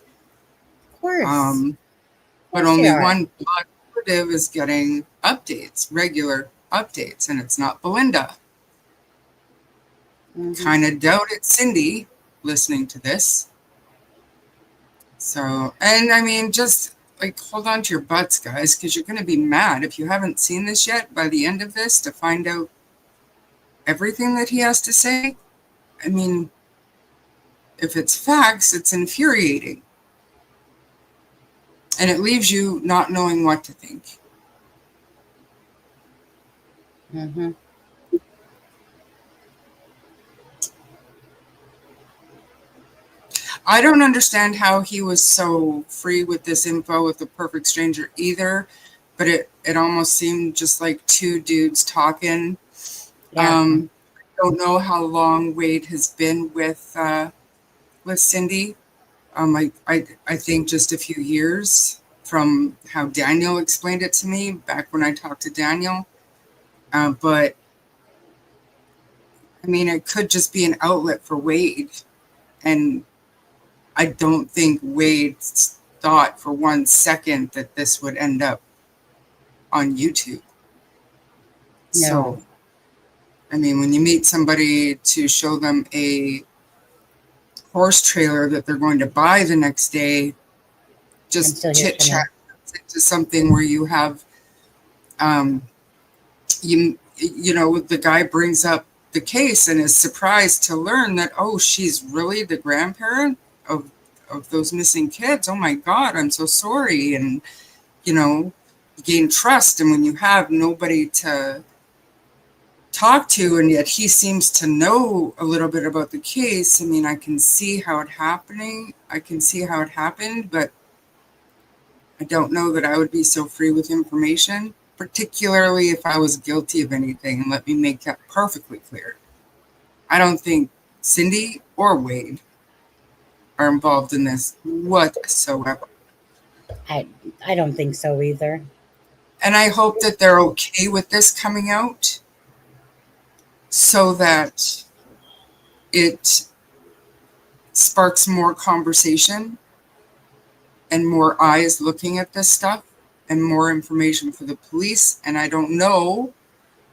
Of course. But only one blood relative is getting updates, regular updates, and it's not Belinda. Kind of doubt it's Cindy listening to this. So, and I mean, just like hold on to your butts, guys, because you're going to be mad if you haven't seen this yet by the end of this to find out everything that he has to say. I mean, if it's facts, it's infuriating. And it leaves you not knowing what to think. Mm-hmm. I don't understand how he was so free with this info with the perfect stranger either, but it almost seemed just like two dudes talking. Yeah. I don't know how long Wade has been with Cindy. I think just a few years from how Daniel explained it to me back when I talked to Daniel. But I mean, it could just be an outlet for Wade. And I don't think Wade thought for 1 second that this would end up on YouTube. No. So, I mean, when you meet somebody to show them a horse trailer that they're going to buy the next day, just chit chat into something where you have, you know, the guy brings up the case and is surprised to learn that, oh, she's really the grandparent of those missing kids. Oh my God, I'm so sorry. And, you know, you gain trust. And when you have nobody to talk to, and yet he seems to know a little bit about the case, I mean, I can see how it happened, but I don't know that I would be so free with information, particularly if I was guilty of anything. And let me make that perfectly clear. I don't think Cindy or Wade are involved in this whatsoever. I don't think so either. And I hope that they're okay with this coming out so that it sparks more conversation and more eyes looking at this stuff and more information for the police. And I don't know,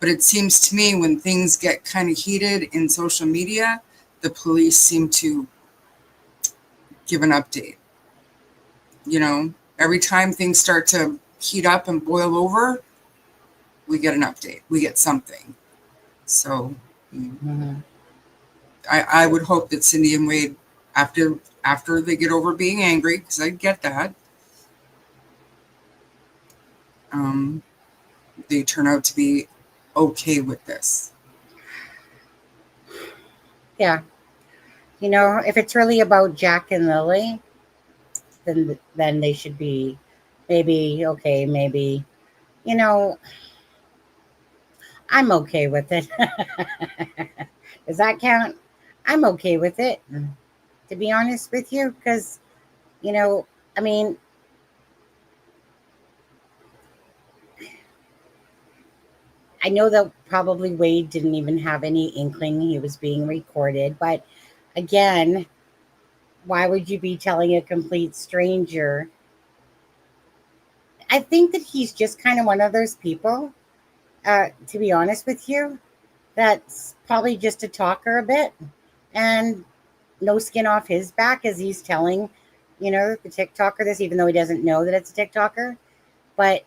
but it seems to me when things get kind of heated in social media, the police seem to give an update. You know, every time things start to heat up and boil over, we get an update. We get something. So I would hope that Cindy and Wade, after they get over being angry, because I get that, they turn out to be okay with this. Yeah. You know, if it's really about Jack and Lily, then they should be maybe, you know, I'm okay with it. Does that count? I'm okay with it, to be honest with you, because, you know, I mean, I know that probably Wade didn't even have any inkling he was being recorded, but again, why would you be telling a complete stranger? I think that he's just kind of one of those people, to be honest with you, that's probably just a talker a bit and no skin off his back as he's telling, you know, the TikToker this, even though he doesn't know that it's a TikToker. But,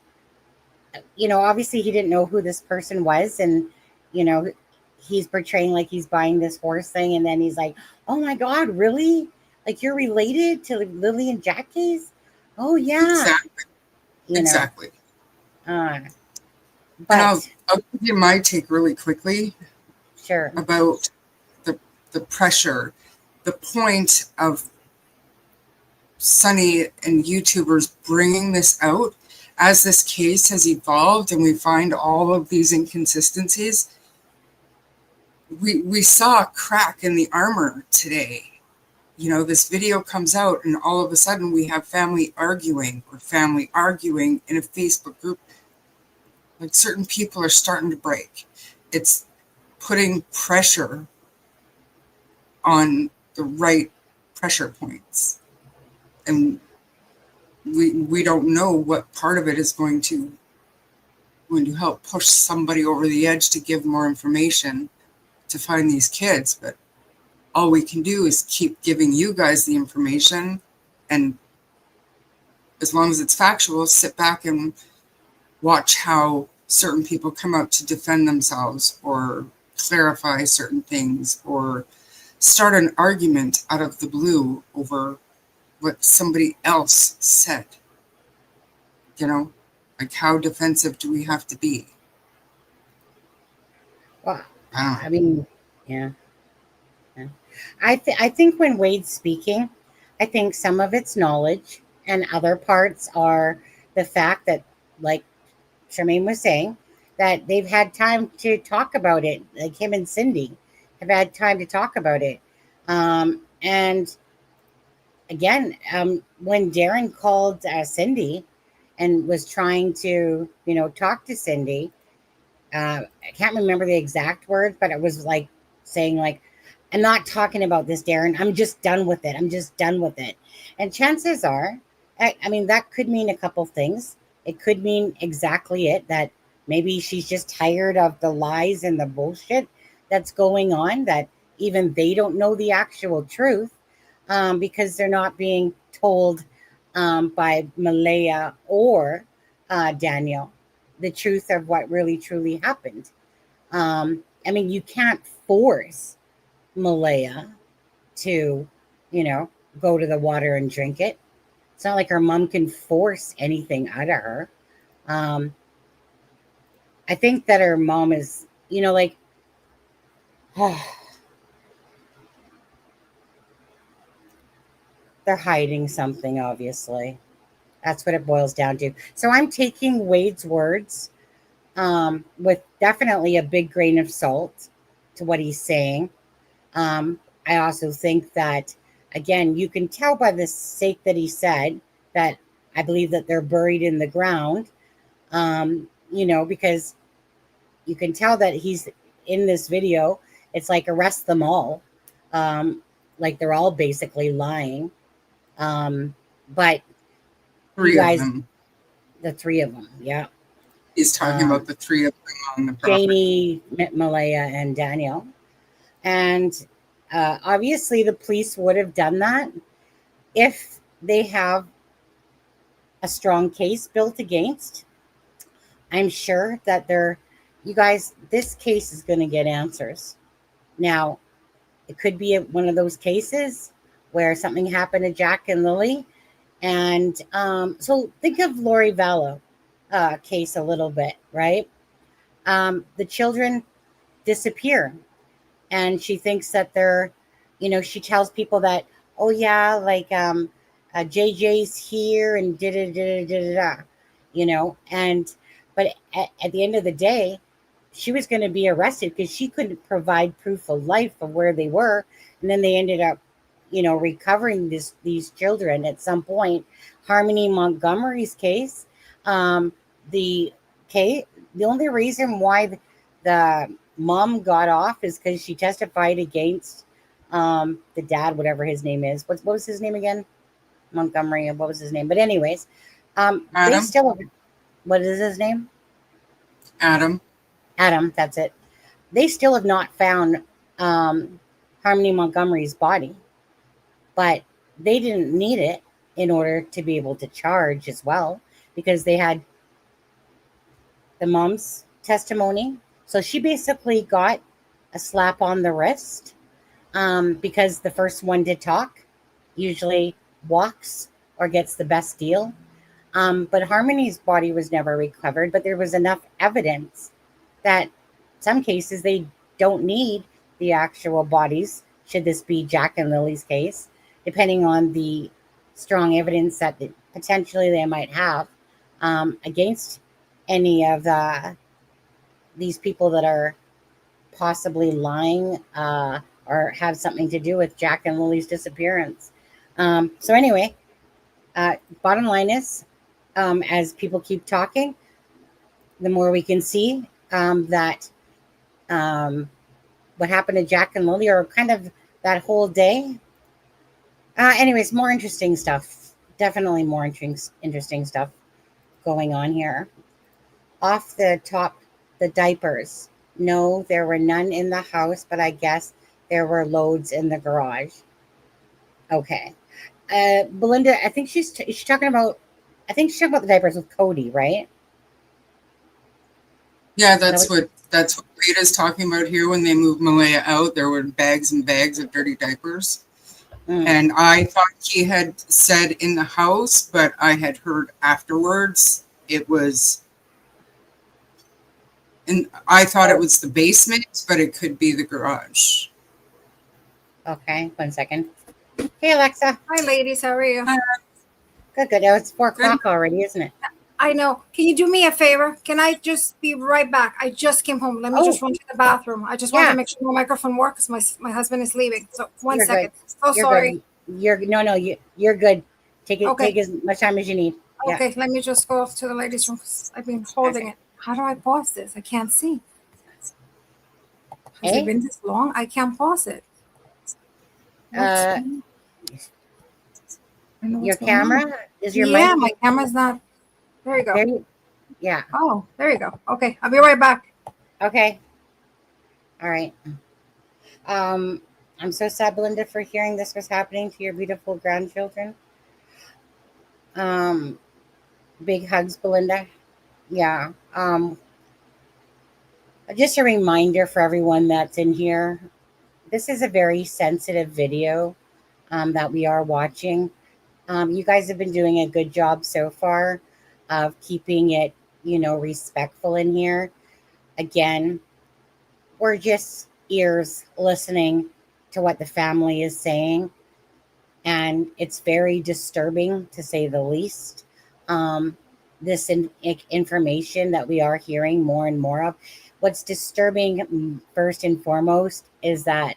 you know, obviously he didn't know who this person was. And, you know, he's portraying like he's buying this horse thing. And then he's like, oh my God, really? Like you're related to Lily and Jack case? Oh, yeah. Exactly. But and I'll give you my take really quickly. Sure. About the pressure, the point of Sunny and YouTubers bringing this out as this case has evolved and we find all of these inconsistencies. we saw a crack in the armor today. You know, this video comes out and all of a sudden we have family arguing in a Facebook group. Like, certain people are starting to break. It's putting pressure on the right pressure points. And we don't know what part of it is going to help push somebody over the edge to give more information to find these kids. But all we can do is keep giving you guys the information, and as long as it's factual, sit back and watch how certain people come out to defend themselves or clarify certain things or start an argument out of the blue over what somebody else said. You know, like, how defensive do we have to be? Well, I I mean, yeah. I think when Wade's speaking, I think some of it's knowledge and other parts are the fact that, like Charmaine was saying, that they've had time to talk about it. Like, him and Cindy have had time to talk about it. And again, when Darren called Cindy and was trying to, talk to Cindy, I can't remember the exact words, but it was like saying, like, I'm not talking about this, Darren. I'm just done with it. I'm just done with it. And chances are, I mean, that could mean a couple things. It could mean exactly it, that maybe she's just tired of the lies and the bullshit that's going on, that even they don't know the actual truth, because they're not being told by Malaya or Daniel the truth of what really truly happened. I mean, you can't force Malaya to, go to the water and drink it. It's not like her mom can force anything out of her. I think that her mom is, like, they're hiding something, obviously. That's what it boils down to. So I'm taking Wade's words with definitely a big grain of salt to what he's saying. I also think that, again, you can tell by the sake that he said that I believe that they're buried in the ground, because you can tell that he's in this video. It's like, arrest them all. Like, they're all basically lying. But Three you guys, of them. the three of them, yeah. He's talking about the three of them on the property. Janie, Malaya, and Daniel. And obviously the police would have done that if they have a strong case built against. I'm sure that you guys, this case is going to get answers. Now, it could be one of those cases where something happened to Jack and Lily. And so think of Lori Vallow case a little bit, right? The children disappear, and she thinks that they're, she tells people that, oh yeah, like JJ's here and and but at the end of the day, she was going to be arrested because she couldn't provide proof of life of where they were. And then they ended up, recovering these children at some point. Harmony Montgomery's case, the only reason why the mom got off is because she testified against the dad, whatever his name is. What was his name again? Montgomery. What was his name? But anyways, they still. What is his name? Adam, that's it. They still have not found Harmony Montgomery's body, but they didn't need it in order to be able to charge as well, because they had the mom's testimony. So she basically got a slap on the wrist, because the first one to talk usually walks or gets the best deal. But Harmony's body was never recovered, but there was enough evidence that some cases they don't need the actual bodies, should this be Jack and Lily's case, depending on the strong evidence that potentially they might have against any of these people that are possibly lying or have something to do with Jack and Lily's disappearance. So anyway, bottom line is, as people keep talking, the more we can see that what happened to Jack and Lily, or kind of that whole day. Anyways, more interesting stuff. Definitely more interesting stuff going on here. Off the top, the diapers. No, there were none in the house, but I guess there were loads in the garage. Okay. Belinda, I think she's talking about. I think she's talking about the diapers with Cody, right? Yeah, that's what Rita's talking about here. When they moved Malaya out, there were bags and bags of dirty diapers. And I thought he had said in the house, but I had heard afterwards it was, and I thought it was the basement, but it could be the garage. Okay, 1 second. Hey, Alexa. Hi, ladies. How are you? Good, good. Oh, it's 4 o'clock already, isn't it? I know. Can you do me a favor? Can I just be right back? I just came home. Let me just run to the bathroom. I just want to make sure my microphone works. My husband is leaving. So one second. Good. So sorry. Good. You're good. Take as much time as you need. Okay, let me just go off to the ladies' room because I've been holding it. How do I pause this? I can't see. Has it been this long? I can't pause it. Your camera? Is your mic? Yeah, my camera's not. There you go. Yeah. Oh, there you go. Okay, I'll be right back. Okay. All right. I'm so sad, Belinda, for hearing this was happening to your beautiful grandchildren. Big hugs, Belinda. Yeah. Just a reminder for everyone that's in here. This is a very sensitive video that we are watching. You guys have been doing a good job so far of keeping it, respectful in here. Again, we're just ears listening to what the family is saying. And it's very disturbing, to say the least. This information that we are hearing more and more of. What's disturbing, first and foremost, is that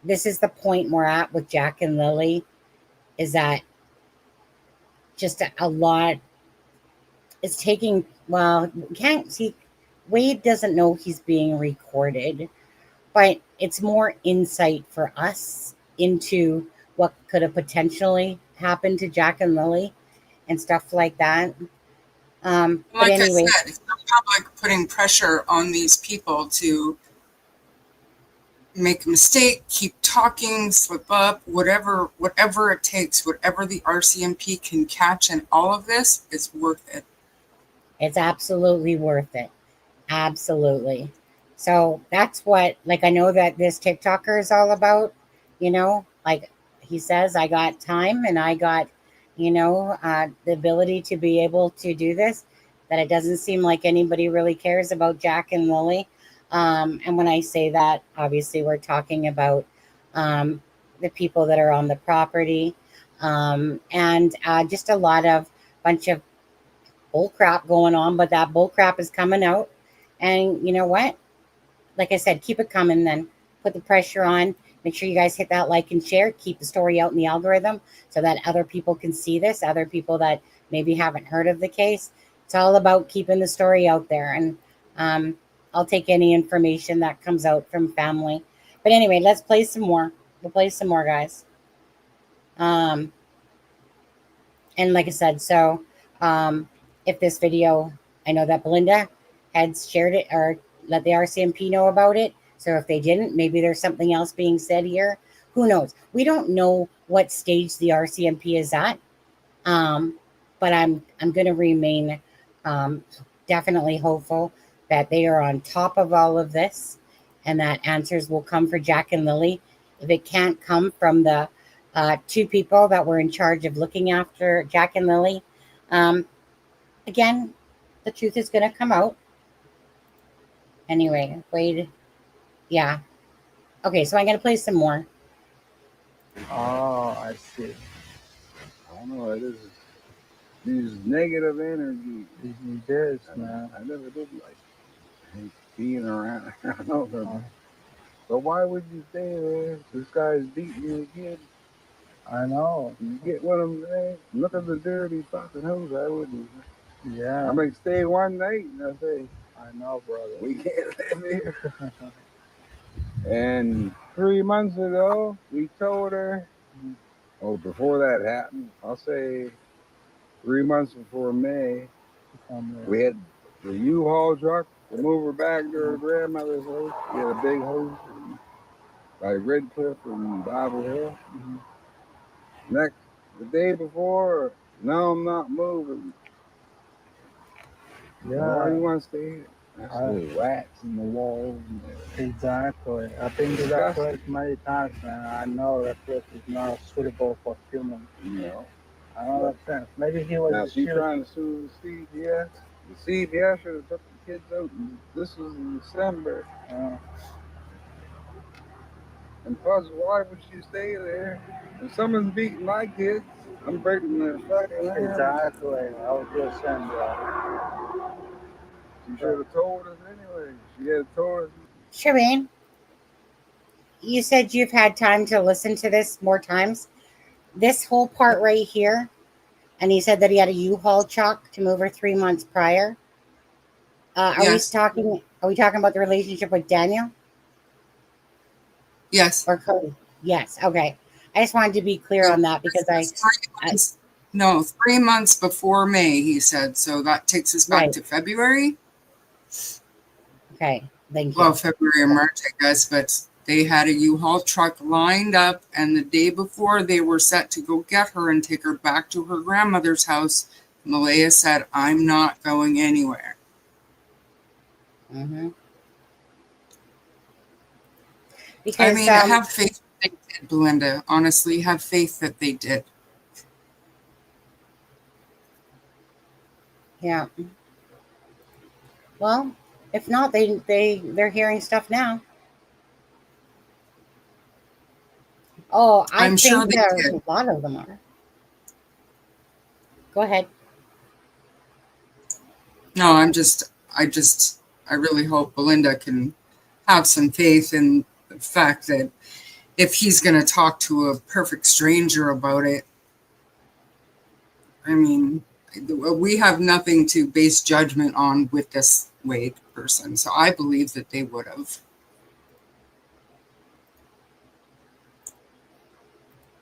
this is the point we're at with Jack and Lily, is that just a lot is taking, can't see, Wade doesn't know he's being recorded, but it's more insight for us into what could have potentially happened to Jack and Lily and stuff like that. But anyway, I said, it's the public putting pressure on these people to make a mistake, keep talking, slip up, whatever it takes, whatever the RCMP can catch, and all of this is worth it. It's absolutely worth it. Absolutely. So that's what, I know that this TikToker is all about, like he says, I got time and I got, the ability to be able to do this, that it doesn't seem like anybody really cares about Jack and Lily. And when I say that, obviously we're talking about the people that are on the property, and just a bunch of bull crap going on, but that bull crap is coming out. And you know what? Like I said, keep it coming then. Put the pressure on. Make sure you guys hit that like and share. Keep the story out in the algorithm so that other people can see this, other people that maybe haven't heard of the case. It's all about keeping the story out there. And I'll take any information that comes out from family. But anyway, let's play some more. We'll play some more, guys. And like I said, so if this video, I know that Belinda had shared it or let the RCMP know about it. So if they didn't, maybe there's something else being said here. Who knows? We don't know what stage the RCMP is at. But I'm going to remain definitely hopeful that they are on top of all of this and that answers will come for Jack and Lily. If it can't come from the 2 people that were in charge of looking after Jack and Lily, again, the truth is going to come out. Anyway, Wade, yeah. Okay, so I'm going to play some more. Oh, I see. I don't know. It is these negative energy. It is, man. I never did like it. peeing around. I don't know. But why would you stay there? This guy's beating your kid. I know. You get one of them things. Look at the dirty fucking hose. I wouldn't. Yeah. I may stay one night and I say, I know, brother. we can't live here. And 3 months ago, we told her, oh, before that happened, I'll say 3 months before May, we had the U-Haul truck to move her back to her grandmother's house. We had a big house by Red Cliff and Bible Hill. The day before, no, I'm not moving. Yeah. Why do you want to stay here? There's rats in the walls. Exactly. I've been to that place many times, man. I know that place is not suitable for humans. No. I don't understand. Maybe he was. Now she's trying to sue the CBS. The CBS should have took the kids out. This was in December. And plus, why would she stay there? If someone's beating my kids, I'm breaking their fucking hand. Exactly. I was just saying that. She should have told us anyway. She had told us. Shireen, you said you've had time to listen to this more times. This whole part right here, and he said that he had a U-Haul truck to move her 3 months prior. Yes. Are we talking about the relationship with Daniel? Yes. Or Cody? Yes. Okay. I just wanted to be clear on that because No, 3 months before May, he said. So that takes us back to February. Okay. Thank you. Well, February or March, I guess, but they had a U-Haul truck lined up, and the day before they were set to go get her and take her back to her grandmother's house, Malaya said, I'm not going anywhere. Mm-hmm. Because, I mean, have faith that they did, Belinda. Honestly, have faith that they did. Yeah. Well, if not, they're hearing stuff now. Oh, I'm sure there's a lot of them are. Go ahead. No, I really hope Belinda can have some faith in the fact that if he's going to talk to a perfect stranger about it, I mean, we have nothing to base judgment on with this Wade person. So I believe that they would have.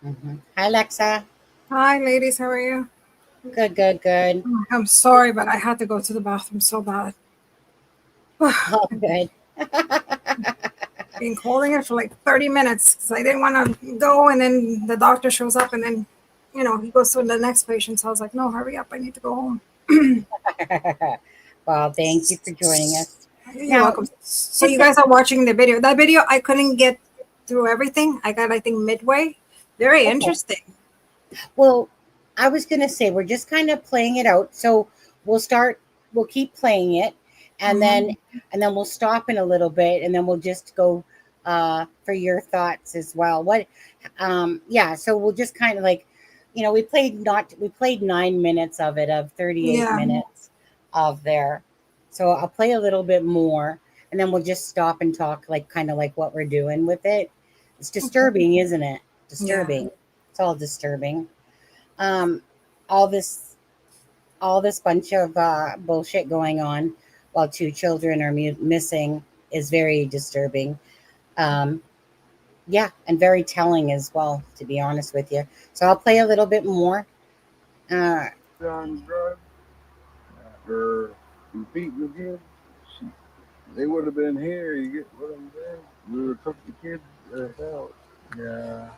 Mm-hmm. Hi, Alexa. Hi, ladies. How are you? Good. I'm sorry, but I had to go to the bathroom so bad. Oh, good. Been holding it for like 30 minutes because I didn't want to go, and then the doctor shows up, and then, he goes to the next patient. So I was like, no, hurry up. I need to go home. Well, thank you for joining us. You're welcome. So you guys are watching the video. That video, I couldn't get through everything. I got, I think, midway. Very interesting. Well, I was going to say, we're just kind of playing it out. So we'll keep playing it. And then we'll stop in a little bit, and then we'll just go for your thoughts as well. So we'll just kind of like, we played 9 minutes of it, of 38 minutes of there. So I'll play a little bit more, and then we'll just stop and talk, like kind of like what we're doing with it. It's disturbing, isn't it? Disturbing. Yeah. It's all disturbing. All this bunch of bullshit going on while 2 children are missing is very disturbing. And very telling as well, to be honest with you. So I'll play a little bit more. On drugs or beating the kids, they would have been here. You get what I'm saying? We would have took the kids out. Yeah.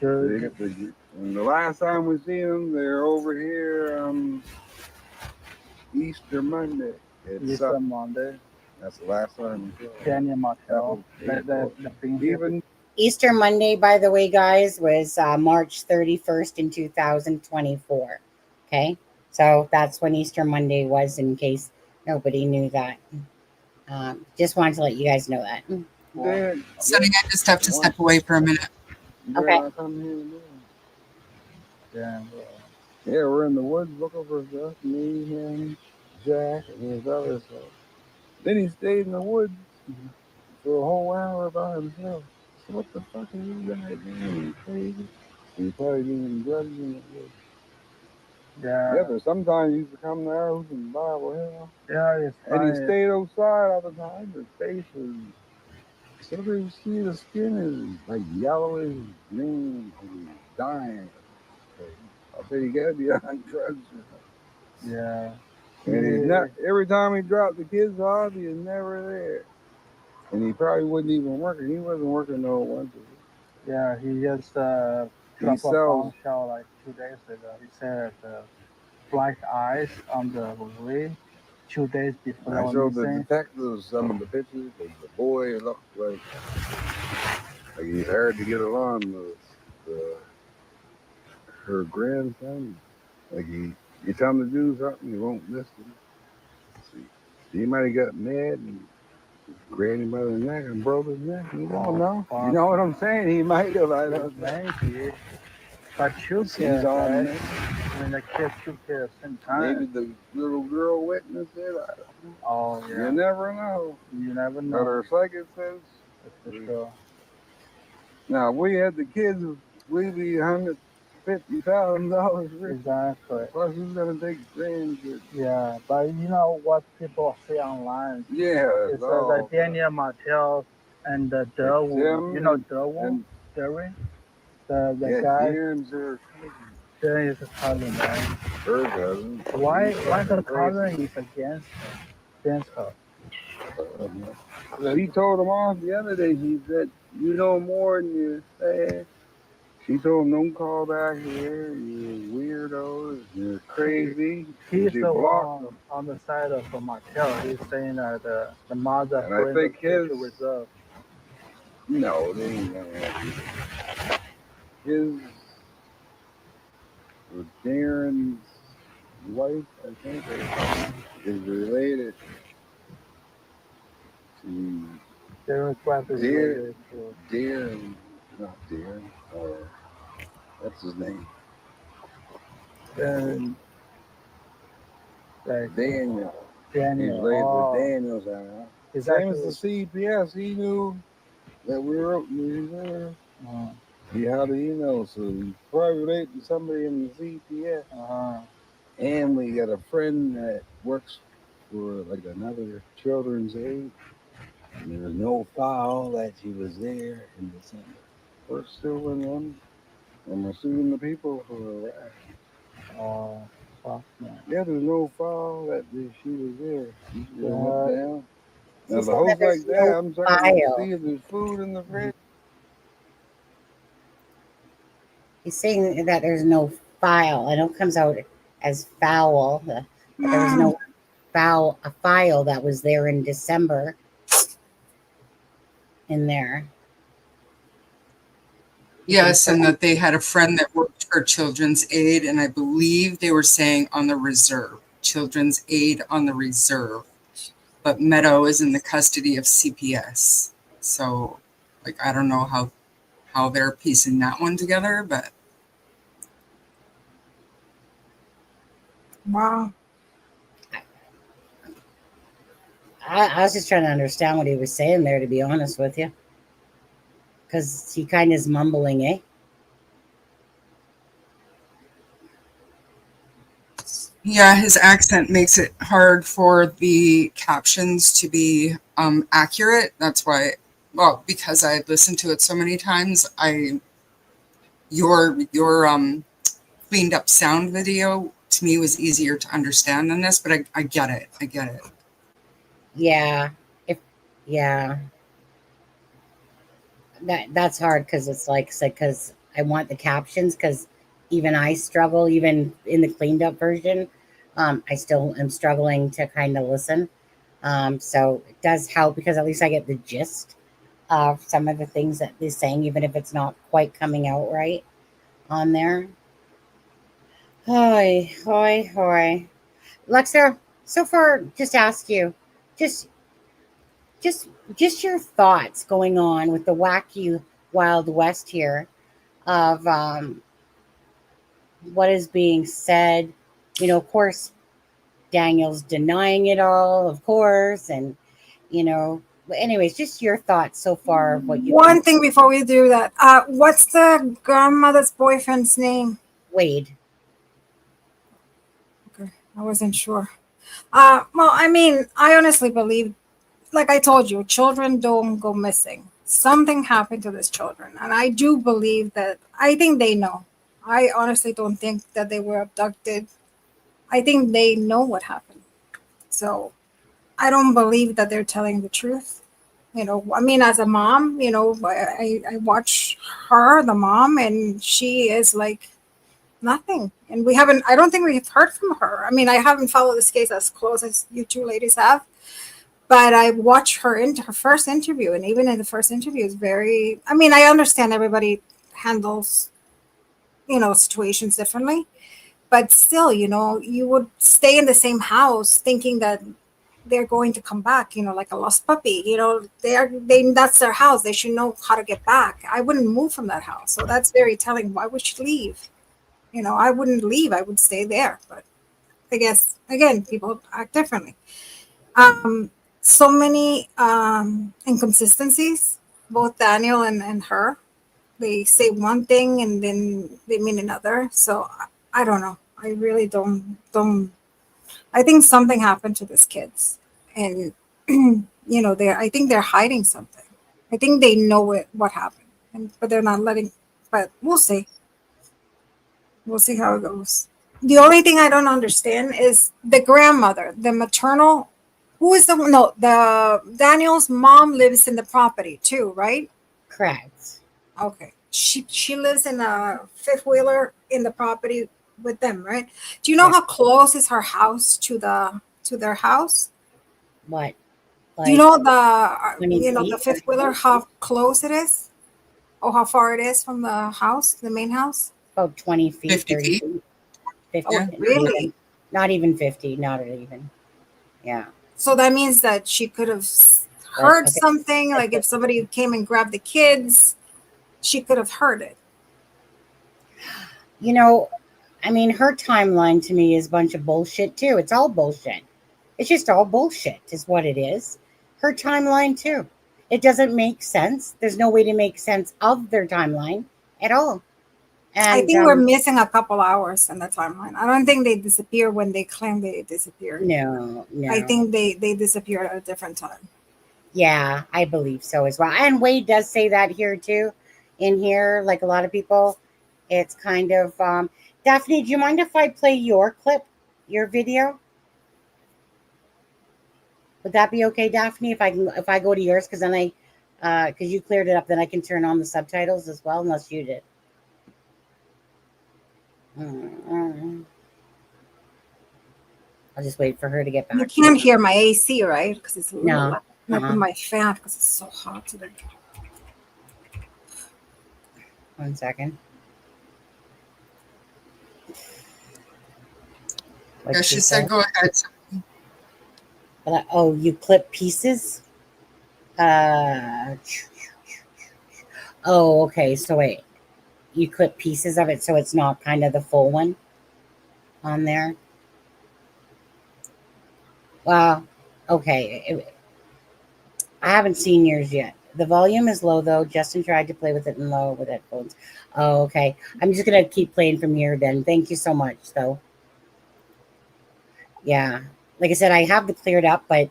And the last time we seen them, they're over here Easter Monday. Easter Monday. That's the last time we saw them. Daniel Martell. Easter Monday, by the way, guys, was March 31st in 2024. Okay? So that's when Easter Monday was, in case nobody knew that. Just wanted to let you guys know that. Sonny, I just have to step away for a minute. Okay. Yeah, we're in the woods looking for stuff. Me, him, Jack, and his other stuff. Then he stayed in the woods for a whole hour by himself. So what the fuck are you guys doing? You crazy? He probably doing drugs in the woods. Yeah, but sometimes he used to come to our house and Bible hell. Yeah, it's And he funny. stayed outside all the time. His face was, so you see the skin is like yellowish green and he's dying. I bet he gotta be on drugs or something. Yeah. And he's not, every time he dropped the kids off, he was never there. And he probably wasn't even working. He wasn't working no once. Yeah, he just dropped a sells- bombshell like 2 days ago. He said black eyes on the way 2 days before I they were showed the missing. detectives some of the pictures. The boy looked like he's hard to get along with her grandson. Like you tell him to do something, he won't listen. See, he might have got mad and grabbed him by the neck and broke his neck. You don't know. You know what I'm saying? He might have. I don't know. Maybe. But you He's kids, on right? I mean, the kids shoot kids at the same time. Maybe the little girl witnessed it. I don't know. Oh, yeah. You never know. You never know. But her psychic says. That's for sure. Now, we had the kids, we'd be $150,000 rich. Exactly. Plus, who's going to take grandkids? Yeah, but you know what people say online? Yeah. It's like Daniel Martell and the Derwin. You know Derwin? Derwin? The guy. Darren is a cousin, right? Her cousin. Why the cousin is against her? He told him off the other day. He said, "You know more than you say." She told him, "Don't call back here. You weirdos. You're crazy." He's the one on the side of Martell. He's saying that the mother and I think his reserve. No, they ain't gonna have his Darren's wife, I think, is related to Darren's wife is related to Darren, not Darren, what's his name? Darren. Daniel. Daniel. He's related to Daniel's house. Same as the CPS. He knew that we were opening there. How do you know? So he's probably related to somebody in the CPS. And we got a friend that works for like another children's aid. And there was no file that she was there in December. We're still in them. And we're suing the people for harassment. Fuck, man. Yeah, there's no file that she was there. She just went down. Now, She the host like that, no I'm trying to file. see if there's food in the fridge. He's saying that there's no file. I know it comes out as foul. But there was no a file that was there in December in there. Yes, and that they had a friend that worked for Children's Aid, and I believe they were saying on the reserve, Children's Aid on the reserve. But Meadow is in the custody of CPS. So, like, I don't know how they're piecing that one together, but. Wow. I was just trying to understand what he was saying there, to be honest with you. Because he kind of is mumbling, eh? Yeah, his accent makes it hard for the captions to be accurate. That's why, well, because I listened to it so many times, your cleaned up sound video to me was easier to understand than this, but I get it. I get it. Yeah. That's hard because it's like because I want the captions because even I struggle, even in the cleaned up version. I still am struggling to kind of listen. So it does help because at least I get the gist of some of the things that they're saying, even if it's not quite coming out right on there. Hoy. Lexa, so far, just ask you, just your thoughts going on with the wacky Wild West here of what is being said. You know, of course, Daniel's denying it all, of course, and you know. But anyways, just your thoughts so far of what you One think. thing before we do that, what's the grandmother's boyfriend's name? Wade. Okay, I wasn't sure. Well, I mean, I honestly believe, like I told you, children don't go missing. Something happened to these children, and I do believe that. I think they know. I honestly don't think that they were abducted. I think they know what happened. So I don't believe that they're telling the truth. You know, I mean, as a mom, you know, I watch her, the mom, and she is like nothing. And we haven't, I don't think we've heard from her. I mean, I haven't followed this case as close as you two ladies have, but I watched her into her first interview. And even in the first interview, is very, I mean, I understand everybody handles, you know, situations differently, but still, you know, you would stay in the same house thinking that they're going to come back, you know, like a lost puppy. You know, they that's their house. They should know how to get back. I wouldn't move from that house. So that's very telling. Why would she leave? You know, I wouldn't leave. I would stay there. But I guess again, people act differently. So many inconsistencies, both Daniel and her. They say one thing and then they mean another. So I don't know. I really don't. I think something happened to these kids, and you know, I think they're hiding something. I think they know what happened, but they're not letting. But we'll see. We'll see how it goes. The only thing I don't understand is the grandmother, the maternal. Who is the no? The Daniel's mom lives in the property too, right? Correct. Okay. She lives in a fifth wheeler in the property with them, right? Do you know how close is her house to their house? What? Do you know the 20 you know feet the or fifth wheeler how close it is, or how far it is from the house, the main house? about 20 feet, 50 30 feet. feet. 50, Oh, really? not even 50, not even. Yeah. So that means that she could have Like, heard okay. something. Like if somebody came and grabbed the kids, she could have heard it. You know, I mean, her timeline to me is a bunch of bullshit too. It's all bullshit. It's just all bullshit, is what it is. Her timeline too. It doesn't make sense. There's no way to make sense of their timeline at all. I And think we're missing a couple hours in the timeline. I don't think they disappear when they claim they disappeared. no. I think they disappeared at a different time. Yeah, I believe so as well. And Wade does say that here too. In here, like a lot of people, it's kind of Daphne, do you mind if I play your clip, your video? Would that be okay, Daphne? If I go to yours, because then because you cleared it up, then I can turn on the subtitles as well, unless you did. I'll just wait for her to get back. You can't hear my AC, right? Because it's a little No. loud. I put my fan because it's so hot today. 1 second. Yeah, she said go ahead. Oh, you clip pieces? Oh, okay. So wait. You clip pieces of it so it's not kind of the full one on there? Wow. Okay. I haven't seen yours yet. The volume is low, though. Justin tried to play with it in low with headphones. Oh, okay. I'm just going to keep playing from here then. Thank you so much, though. Yeah. Like I said, I have the cleared up, but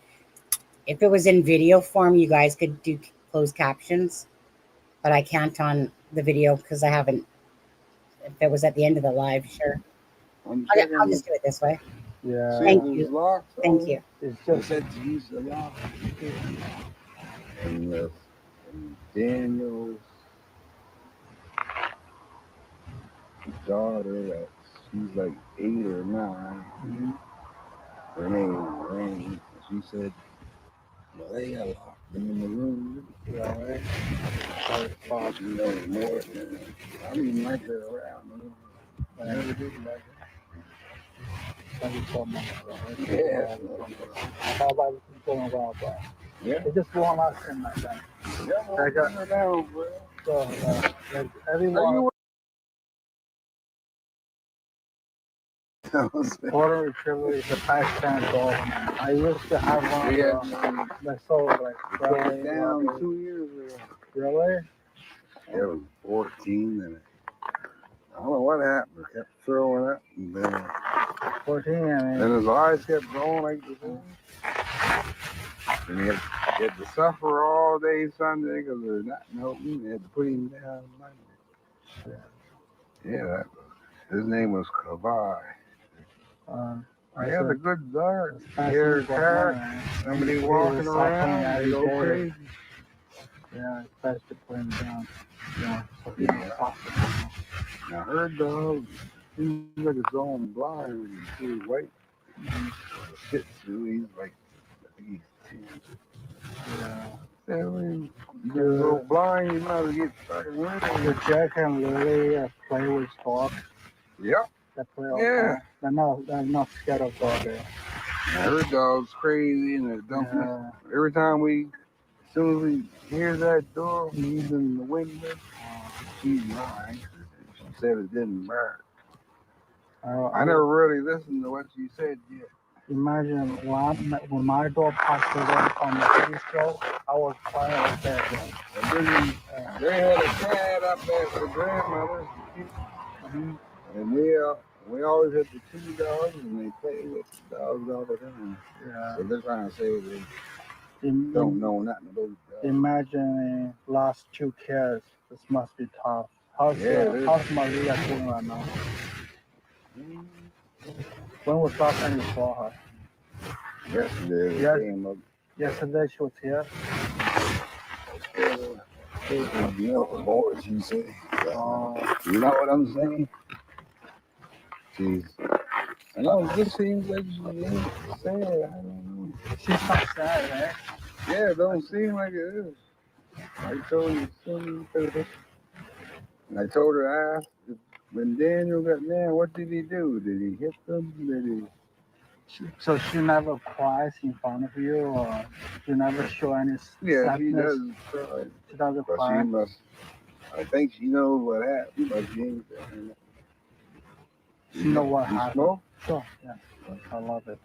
if it was in video form, you guys could do closed captions. But I can't on the video because I haven't. If it was at the end of the live, sure. I'll just do it this way. Yeah. Thank you. Locked, Thank you. It's Just just had to use the lock. And Daniel's daughter, she's like 8 or 9. Her name Rain. She said, well, they got locked them in the room. You all right? You know more than I mean, like they're around. I never did like it. Yeah. how about going about that? Yeah. It just won't last in like that. Yeah, I got- her down, bro. So like Are everyone. you Golden Retriever is a Pakistan dog, man. I used to have one that sold like Put down 2 years ago. Really? It was 14 and I don't know what happened. It kept throwing up and then 14, I mean. his eyes kept going like this. And he had to suffer all day Sunday because there's nothing helping. They had to put him down Monday. Yeah, his name was Kavar. He had a good dog. Here, cat. Somebody walking around. They go crazy. Yeah, it's best to put him down. Yeah, so he Yeah. talk to him. Now her dog seems like it's going blind when you see white. Shih Tzu, he's like he's 10. Yeah. So when you get a little blind, you might as well get fucking rid of The it. Jack and Lily play with dogs. Yep. They play all Yeah. the time. They're not scared of dogs. Now her dog's crazy and it don't Yeah. every time as soon as we hear that door, he's in the window. She's lying. She said it didn't bark. I never really listened to what she said yet. Imagine when my dog passed away on the TV show, I was crying like that. And then they had a cat up at the grandmother's. And we always had the 2 dogs and they play with the dogs all the time. Yeah. So they're trying to say they Im- don't know nothing about dogs. Imagine last 2 kids. This must be tough. How's Maria doing right now? When was last time you saw her? Yesterday they Yes. came up. Yesterday she was here. You know the boys, you say. Oh, You know what I'm saying? I know it just seems like she ain't sad. I don't know. she's not sad, eh? Yeah, it don't seem like it is. I told you, and I told her, I asked when Daniel got down, what did he do? Did he hit them? Did So she never cries in front of you, or you never show any he? Yeah, sadness? she does cry. She doesn't But cry. she must, I think she knows what happened, but she ain't saying it. She know what You happened. smoke? Sure, yeah. I love it.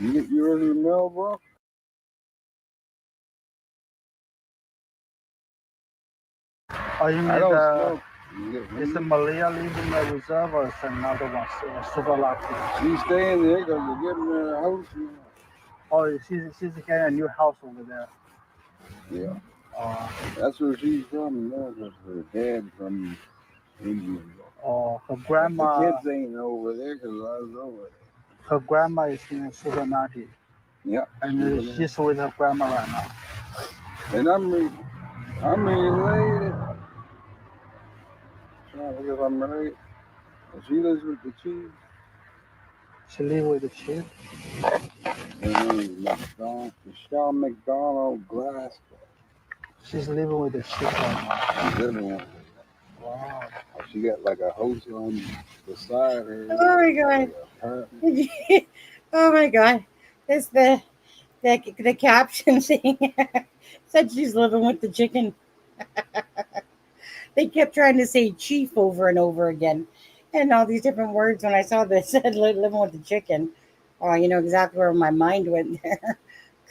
You get yours in the mailbox? Oh, you mean I don't smoke. You get is weed? it Malia leaving the reserve, or is it another one? Super lucky. She's staying there because they're getting her house. Oh, she's getting a new house over there. Yeah, Oh, that's where she's from. That's her dad from India. oh, her The grandma. kids ain't over there because I was over there. Her grandma is in Suvanati, Yeah, and she's with her grandma right now. and I'm related. Trying to think if I'm related. She lives with the chief. She live with the chief. Her name is McDonald. Michelle McDonald Glasgow. She's living with the chief right now. She's living with her. Wow. She got like a house on the side of her. Oh my god. Apartment. Oh my god. That's the caption thing. Said she's living with the chicken. They kept trying to say chief over and over again. And all these different words when I saw this said living with the chicken. Oh, you know exactly where my mind went there.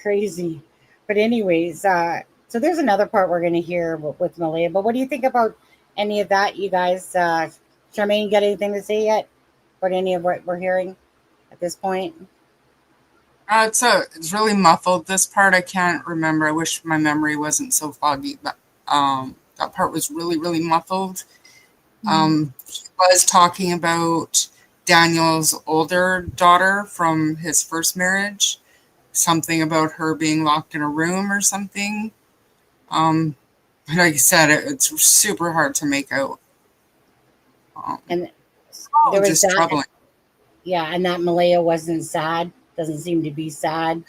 Crazy. But anyways, so there's another part we're gonna hear with Malia. But what do you think about any of that, you guys? Charmaine, got anything to say yet about any of what we're hearing at this point? It's really muffled. This part I can't remember. I wish my memory wasn't so foggy, but that part was really, really muffled. He was talking about Daniel's older daughter from his first marriage, something about her being locked in a room or something. Like I said, it's super hard to make out. And there was Just that. troubling. Yeah, and that Malaya wasn't sad. Doesn't seem to be sad.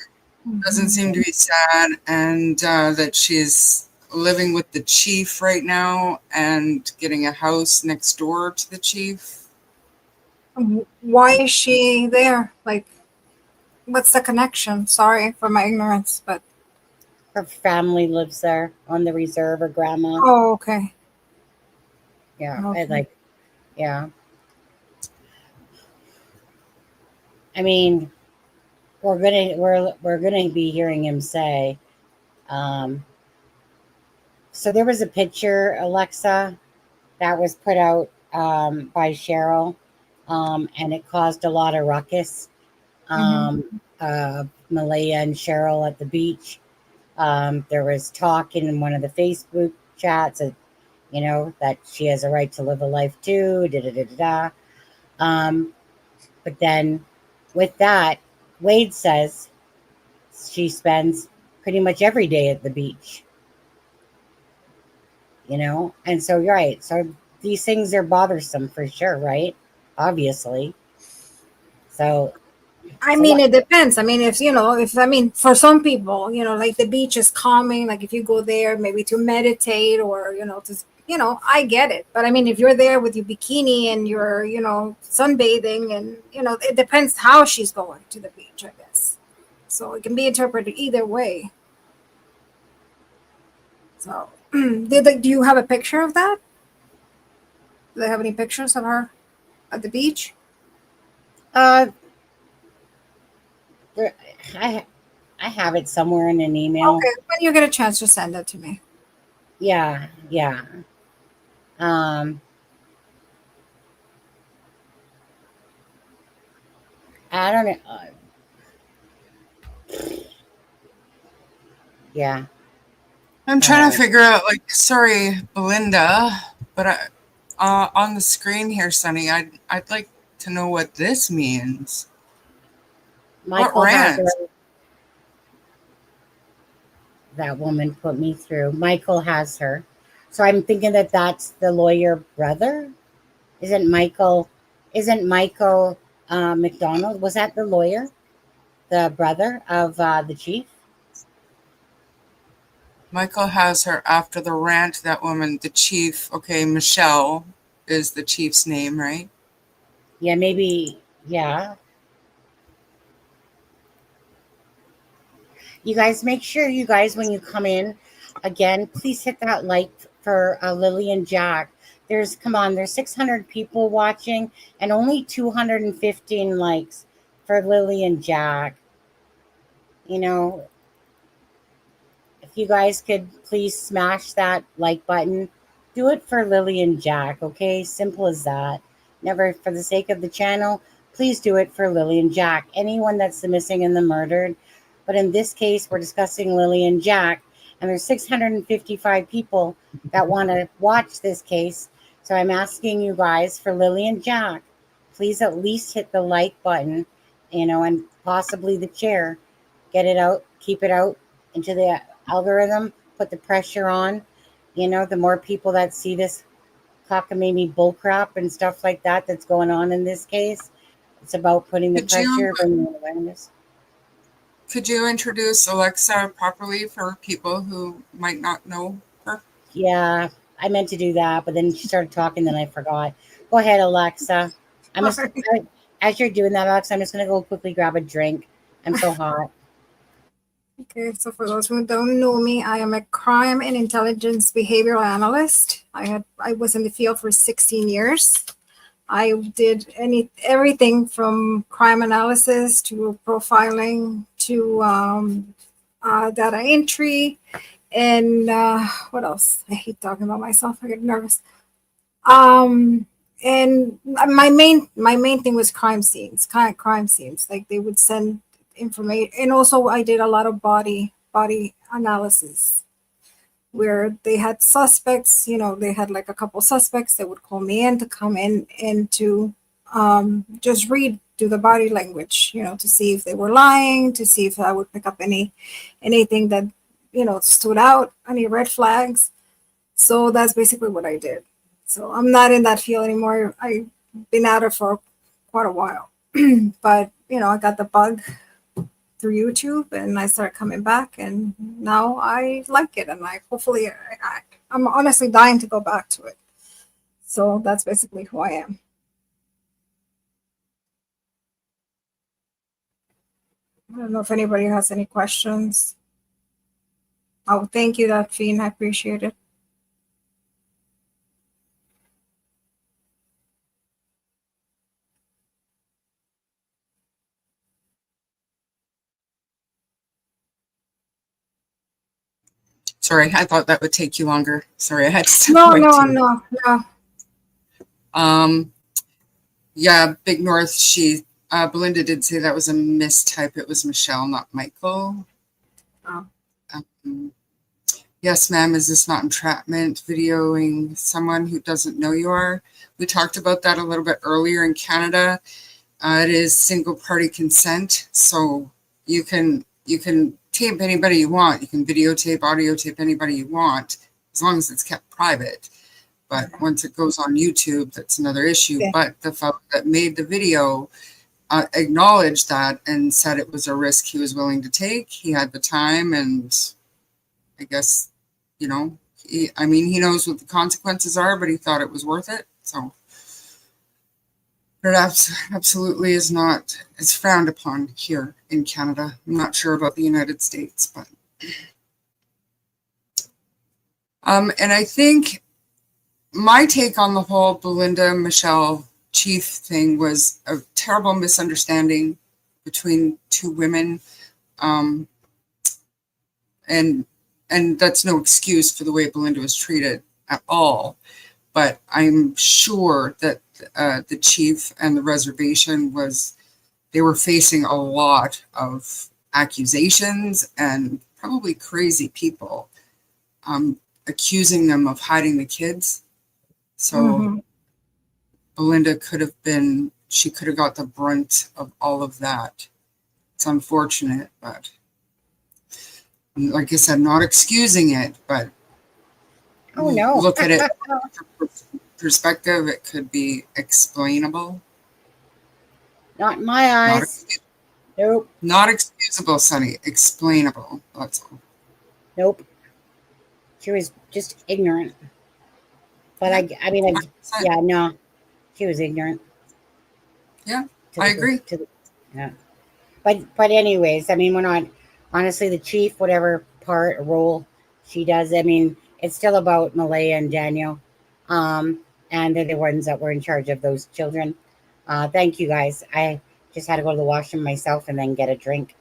Doesn't seem to be sad, and that she's living with the chief right now and getting a house next door to the chief. Why is she there? Like, what's the connection? Sorry for my ignorance, but Her family lives there on the reserve. Her grandma. oh, okay. Yeah, Okay. yeah. I mean, we're gonna be hearing him say. Um, so there was a picture, Alexza, that was put out by Cheryl, and it caused a lot of ruckus. Malaya and Cheryl at the beach. There was talk in one of the Facebook chats that, that she has a right to live a life too. Da da da da da. But then, with that, Wade says she spends pretty much every day at the beach. And so you're right. So these things are bothersome for sure, right? Obviously. So I mean, it depends. I mean, for some people, like the beach is calming. Like if you go there, maybe to meditate or, I get it. But I mean, if you're there with your bikini and you're, sunbathing and, it depends how she's going to the beach, I guess. So it can be interpreted either way. So do you have a picture of that? Do they have any pictures of her at the beach? I have it somewhere in an email. Okay, when you get a chance, just send it to me. Yeah. I don't know. Yeah. I'm trying to figure out, sorry, Belinda, but on the screen here, Sonny, I'd like to know what this means. Michael what has rant? That woman put me through. Michael has her. So I'm thinking that that's the lawyer brother. Isn't Michael McDonald? Was that the lawyer? The brother of the chief? Michael has her after the rant, that woman, the chief. Okay, Michelle is the chief's name, right? Yeah, maybe. Yeah. You guys, make sure when you come in, again, please hit that like for Lily and Jack. There's 600 people watching and only 215 likes for Lily and Jack. If you guys could please smash that like button, do it for Lily and Jack, okay? Simple as that. Never for the sake of the channel, please do it for Lily and Jack. Anyone that's the missing and the murdered. But in this case, we're discussing Lily and Jack, and there's 655 people that want to watch this case. So I'm asking you guys for Lily and Jack, please at least hit the like button, and possibly the chair. Get it out, keep it out into the algorithm, put the pressure on. The more people that see this cockamamie bullcrap and stuff like that that's going on in this case, it's about putting the pressure, bringing awareness. Could you introduce Alexza properly for people who might not know her? Yeah, I meant to do that, but then she started talking, then I forgot. Go ahead, Alexza. As you're doing that, Alexa, I'm just going to go quickly grab a drink. I'm so hot. Okay, so for those who don't know me, I am a crime and intelligence behavioral analyst. I was in the field for 16 years. I did everything from crime analysis to profiling to data entry, and what else? I hate talking about myself. I get nervous. And my main thing was crime scenes. Like they would send information, and also I did a lot of body analysis where they had suspects. They had like a couple suspects. They would call me in to come in and to just do the body language, to see if they were lying, to see if I would pick up anything that stood out, any red flags. So that's basically what I did. So I'm not in that field anymore. I've been out of it for quite a while, but I got the bug through YouTube, and I started coming back, and now I like it, and I'm honestly dying to go back to it. So that's basically who I am. I don't know if anybody has any questions. Oh, thank you, Daphne. I appreciate it. Sorry, I thought that would take you longer. Sorry, I had to step No, away no, too. no. Yeah, Big North, Belinda did say that was a mistype. It was Michelle, not Michael. Oh. Yes, ma'am, is this not entrapment, videoing someone who doesn't know you are? We talked about that a little bit earlier in Canada. It is single party consent, so you can tape anybody you want. You can videotape, audio tape anybody you want, as long as it's kept private. But once it goes on YouTube, that's another issue. Yeah. But the fellow that made the video acknowledged that and said it was a risk he was willing to take. He had the time, and I guess, he knows what the consequences are, but he thought it was worth it. So it absolutely is not, it's frowned upon here in Canada. I'm not sure about the United States, but and I think my take on the whole Belinda Michelle Chief thing was a terrible misunderstanding between two women, and that's no excuse for the way Belinda was treated at all. But I'm sure that the chief and the reservation they were facing a lot of accusations and probably crazy people accusing them of hiding the kids. So Belinda could have got the brunt of all of that. It's unfortunate, but like I said, not excusing it, but Oh no. look at it from perspective, it could be explainable. Not in my eyes. Nope. Not excusable, Sonny. Explainable. That's all. Nope. She was just ignorant. But no, she was ignorant. Yeah, I agree. Yeah. But anyways, I mean, we're not, honestly, the chief, whatever part or role she does, I mean, it's still about Malaya and Daniel. And they're the ones that were in charge of those children. Thank you guys. I just had to go to the washroom myself and then get a drink.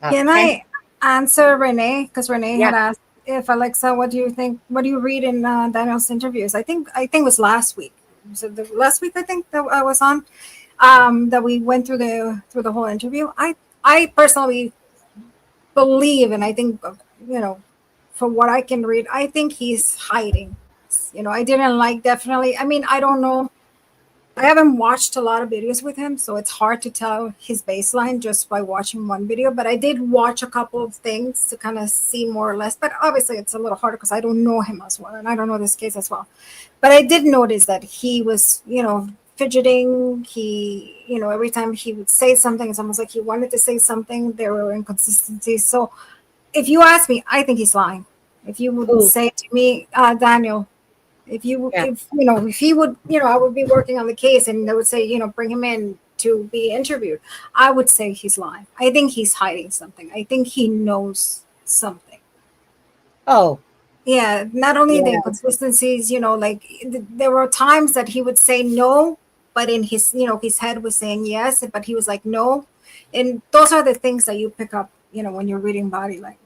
Can I answer Renee? Because Renee Yeah. had asked if Alexza, what do you think? What do you read in Daniel's interviews? I think it was last week. So the last week I think that I was on, that we went through the whole interview. I personally believe, and I think, from what I can read, I think he's hiding. I didn't like, definitely. I mean, I don't know. I haven't watched a lot of videos with him, so it's hard to tell his baseline just by watching one video. But I did watch a couple of things to kind of see more or less. But obviously, it's a little harder because I don't know him as well, and I don't know this case as well. But I did notice that he was, fidgeting. He, every time he would say something, it's almost like he wanted to say something. There were inconsistencies. So if you ask me, I think he's lying. If you would say to me, Daniel, if he would, I would be working on the case and they would say, bring him in to be interviewed. I would say he's lying. I think he's hiding something. I think he knows something. Oh. Yeah, not only the inconsistencies, there were times that he would say no, but in his, his head was saying yes, but he was like, no. And those are the things that you pick up, when you're reading body language.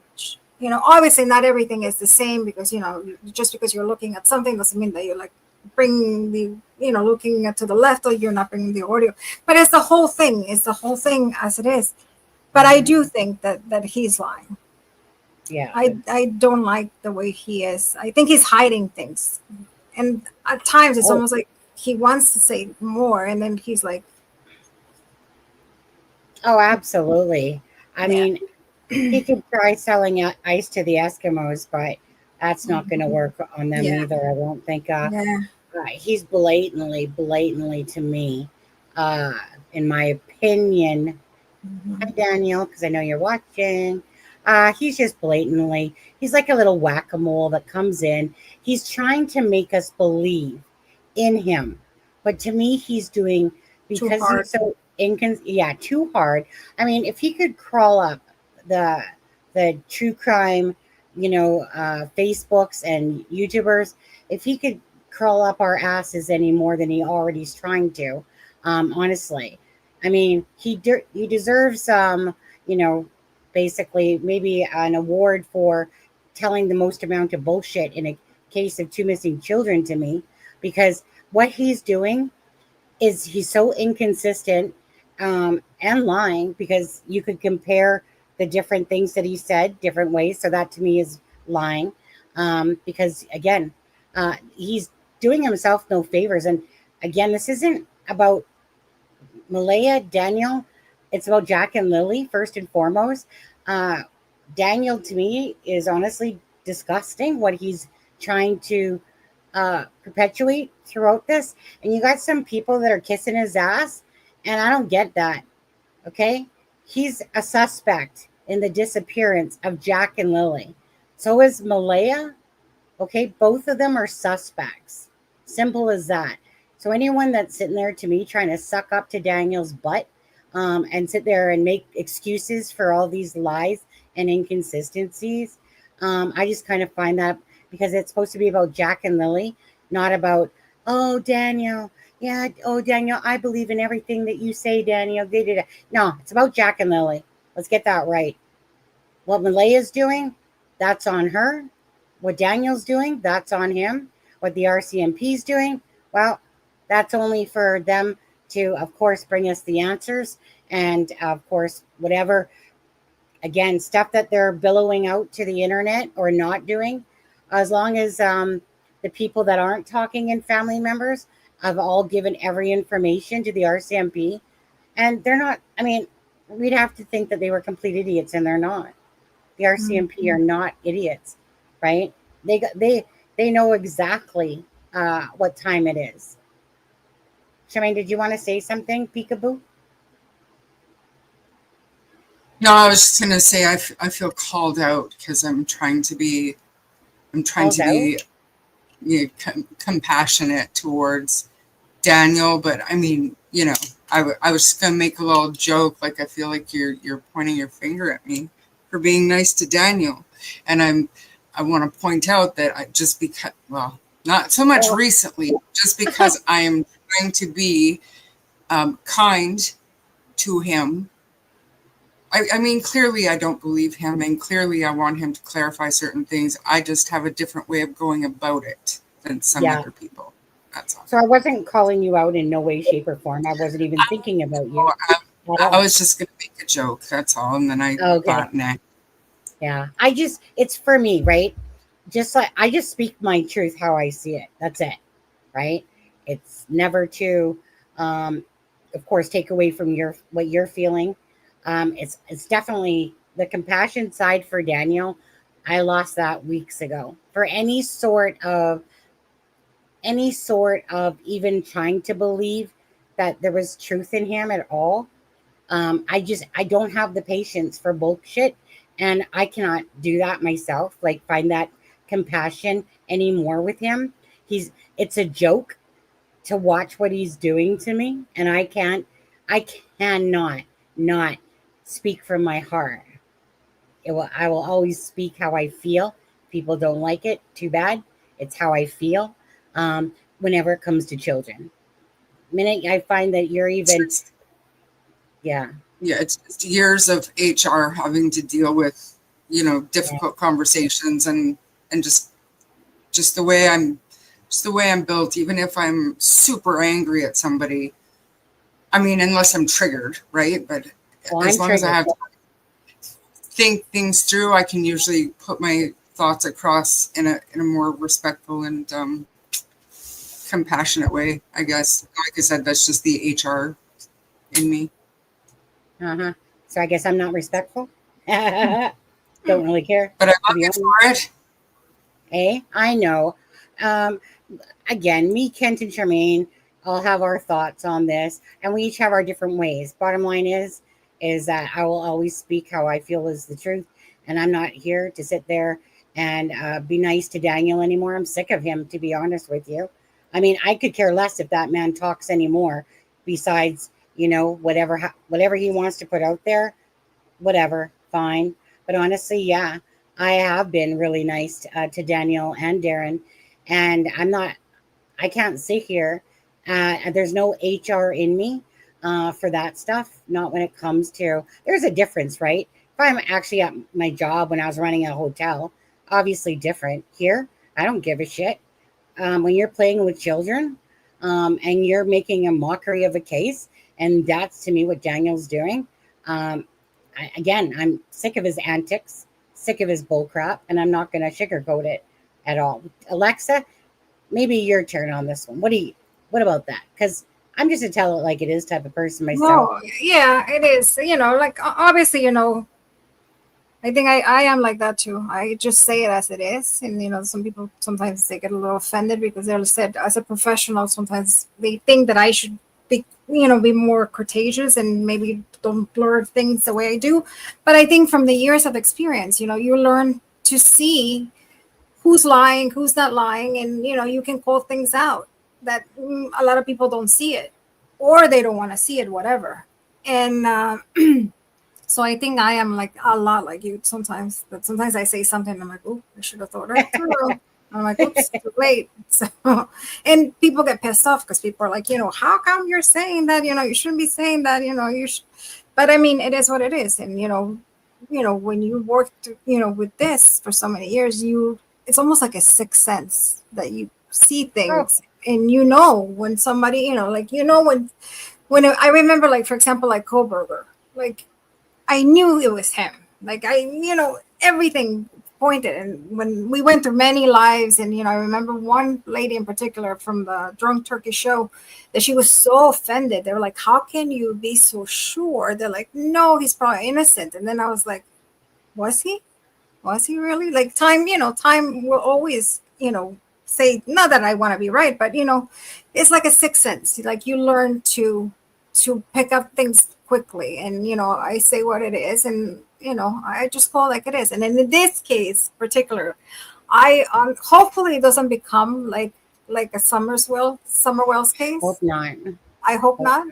Obviously not everything is the same because, just because you're looking at something doesn't mean that you're like bringing the, looking at to the left or you're not bringing the audio. But it's the whole thing. It's the whole thing as it is. But I do think that he's lying. Yeah. I don't like the way he is. I think he's hiding things. And at times it's almost like he wants to say more and then he's like. Oh, absolutely. I mean, he could try selling ice to the Eskimos, but that's not going to work on them either. I won't think. He's blatantly to me, in my opinion. Hi, Daniel, because I know you're watching. He's just blatantly. He's like a little whack-a-mole that comes in. He's trying to make us believe in him, but to me, he's doing because he's so too hard. I mean, if he could crawl up the true crime, Facebooks and YouTubers, if he could crawl up our asses any more than he already is trying to, honestly, I mean, he deserves basically maybe an award for telling the most amount of bullshit in a case of 2 missing children to me, because what he's doing is he's so inconsistent and lying, because you could compare the different things that he said different ways. So that to me is lying, because again, he's doing himself no favors. And again, this isn't about Malaya, Daniel. It's about Jack and Lily first and foremost. Daniel to me is honestly disgusting what he's trying to perpetuate throughout this. And you got some people that are kissing his ass, and I don't get that. Okay, he's a suspect in the disappearance of Jack and Lily. So is Malaya. Okay, both of them are suspects. Simple as that. So anyone that's sitting there to me trying to suck up to Daniel's butt and sit there and make excuses for all these lies and inconsistencies, I just kind of find that, because it's supposed to be about Jack and Lily, not about, oh, Daniel. Yeah, oh, Daniel, I believe in everything that you say, Daniel. They did it. No, it's about Jack and Lily. Let's get that right. What Malaya's doing, that's on her. What Daniel's doing, that's on him. What the RCMP's doing, well, that's only for them to, of course, bring us the answers. And, of course, whatever, again, stuff that they're billowing out to the internet or not doing, as long as the people that aren't talking and family members have all given every information to the RCMP. And they're not, I mean, we'd have to think that they were complete idiots, and they're not. The RCMP are not idiots, right? They know exactly what time it is. Charmaine, did you want to say something, peekaboo? No, I was just gonna say I feel called out because I'm trying to be compassionate towards Daniel, but I mean, you know, I was just gonna make a little joke, like I feel like you're pointing your finger at me for being nice to Daniel, and I want to point out that just because, well, not so much recently, just because I am trying to be kind to him. I mean, clearly I don't believe him, and clearly I want him to clarify certain things. I just have a different way of going about it than some other people. That's all. So I wasn't calling you out in no way, shape, or form. I wasn't even thinking about you. I was just going to make a joke. That's all. And then I thought, nah. Yeah. It's for me, right? Just like I just speak my truth how I see it. That's it. Right? It's never to, of course, take away from what you're feeling. It's definitely the compassion side for Daniel. I lost that weeks ago. For any sort of even trying to believe that there was truth in him at all. I don't have the patience for bullshit, and I cannot do that myself. Like, find that compassion anymore with him. It's a joke to watch what he's doing to me, and I cannot not speak from my heart. I will always speak how I feel. People don't like it, too bad. It's how I feel. Whenever it comes to children, the minute I find that you're even, it's just years of HR having to deal with, difficult conversations and just the way I'm built. Even if I'm super angry at somebody, I mean, unless I'm triggered, right? But as long as I have to think things through, I can usually put my thoughts across in a more respectful and compassionate way, I guess. Like I said, that's just the HR in me. So I guess I'm not respectful. Don't really care. But I love you for it. I know. Again, me, Kent, and Charmaine all have our thoughts on this, and we each have our different ways. Bottom line is that I will always speak how I feel is the truth, and I'm not here to sit there and be nice to Daniel anymore. I'm sick of him, to be honest with you. I mean, I could care less if that man talks anymore, besides, whatever he wants to put out there, whatever, fine. But honestly, I have been really nice to Daniel and Darren, and I can't sit here. There's no HR in me for that stuff, not when it comes to, there's a difference, right? If I'm actually at my job when I was running a hotel, obviously different. Here, I don't give a shit. When you're playing with children, and you're making a mockery of a case, and that's to me what Daniel's doing. Again, I'm sick of his antics, sick of his bullcrap, and I'm not going to sugarcoat it at all. Alexza, maybe your turn on this one. What about that? Because I'm just a tell it like it is type of person myself. No, yeah, it is. Like obviously, I think I am like that too. I just say it as it is. And, some people sometimes they get a little offended because they're said as a professional, sometimes they think that I should be more courteous and maybe don't blur things the way I do. But I think from the years of experience, you learn to see who's lying, who's not lying. And, you can call things out that a lot of people don't see it or they don't want to see it, whatever. And, so I think I am like a lot like you sometimes. But sometimes I say something and I'm like, oh, I should have thought it through. I'm like, oops, too late. So, and people get pissed off because people are like, how come you're saying that? You shouldn't be saying that. You should. But I mean, it is what it is. And when you worked, with this for so many years, it's almost like a sixth sense that you see things, and when somebody, when I remember, like for example, like Kohlberger, like. I knew it was him. Like everything pointed. And when we went through many lives, and I remember one lady in particular from the Drunk Turkey show that she was so offended. They were like, "How can you be so sure?" They're like, "No, he's probably innocent." And then I was like, "Was he? Was he really?" Like time will always say, not that I want to be right, but it's like a sixth sense. Like you learn to pick up things quickly, and I say what it is, and I just call it like it is. And in this case particular, I hopefully it doesn't become like a Summerwell's case. Hope not. I hope not,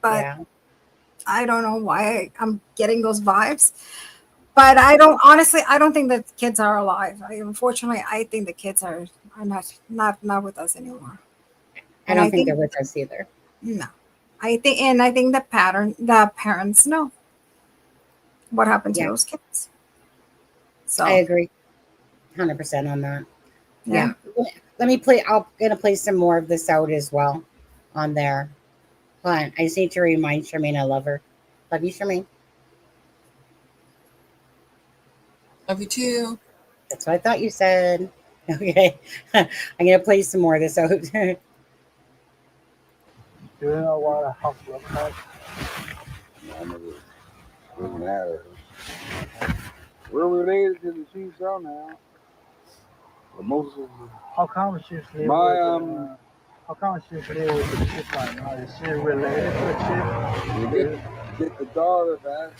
but Yeah. I don't know why I'm getting those vibes. But I don't think that kids are alive. Unfortunately, I think the kids are not with us anymore. I don't think they're with us either. No. I think the parents know what happened to those kids. So I agree 100% on that. Yeah. Let me play. I'm going to play some more of this out as well on there. Hold on. I just need to remind Charmaine I love her. Love you, Charmaine. Love you too. That's what I thought you said. Okay. I'm going to play some more of this out. Do you know what a house looks like? I never doesn't matter. We're related to the chief somehow. But most of How come she's living my how come she's living with the chief right now? Is she related to the chief? you get the daughter back.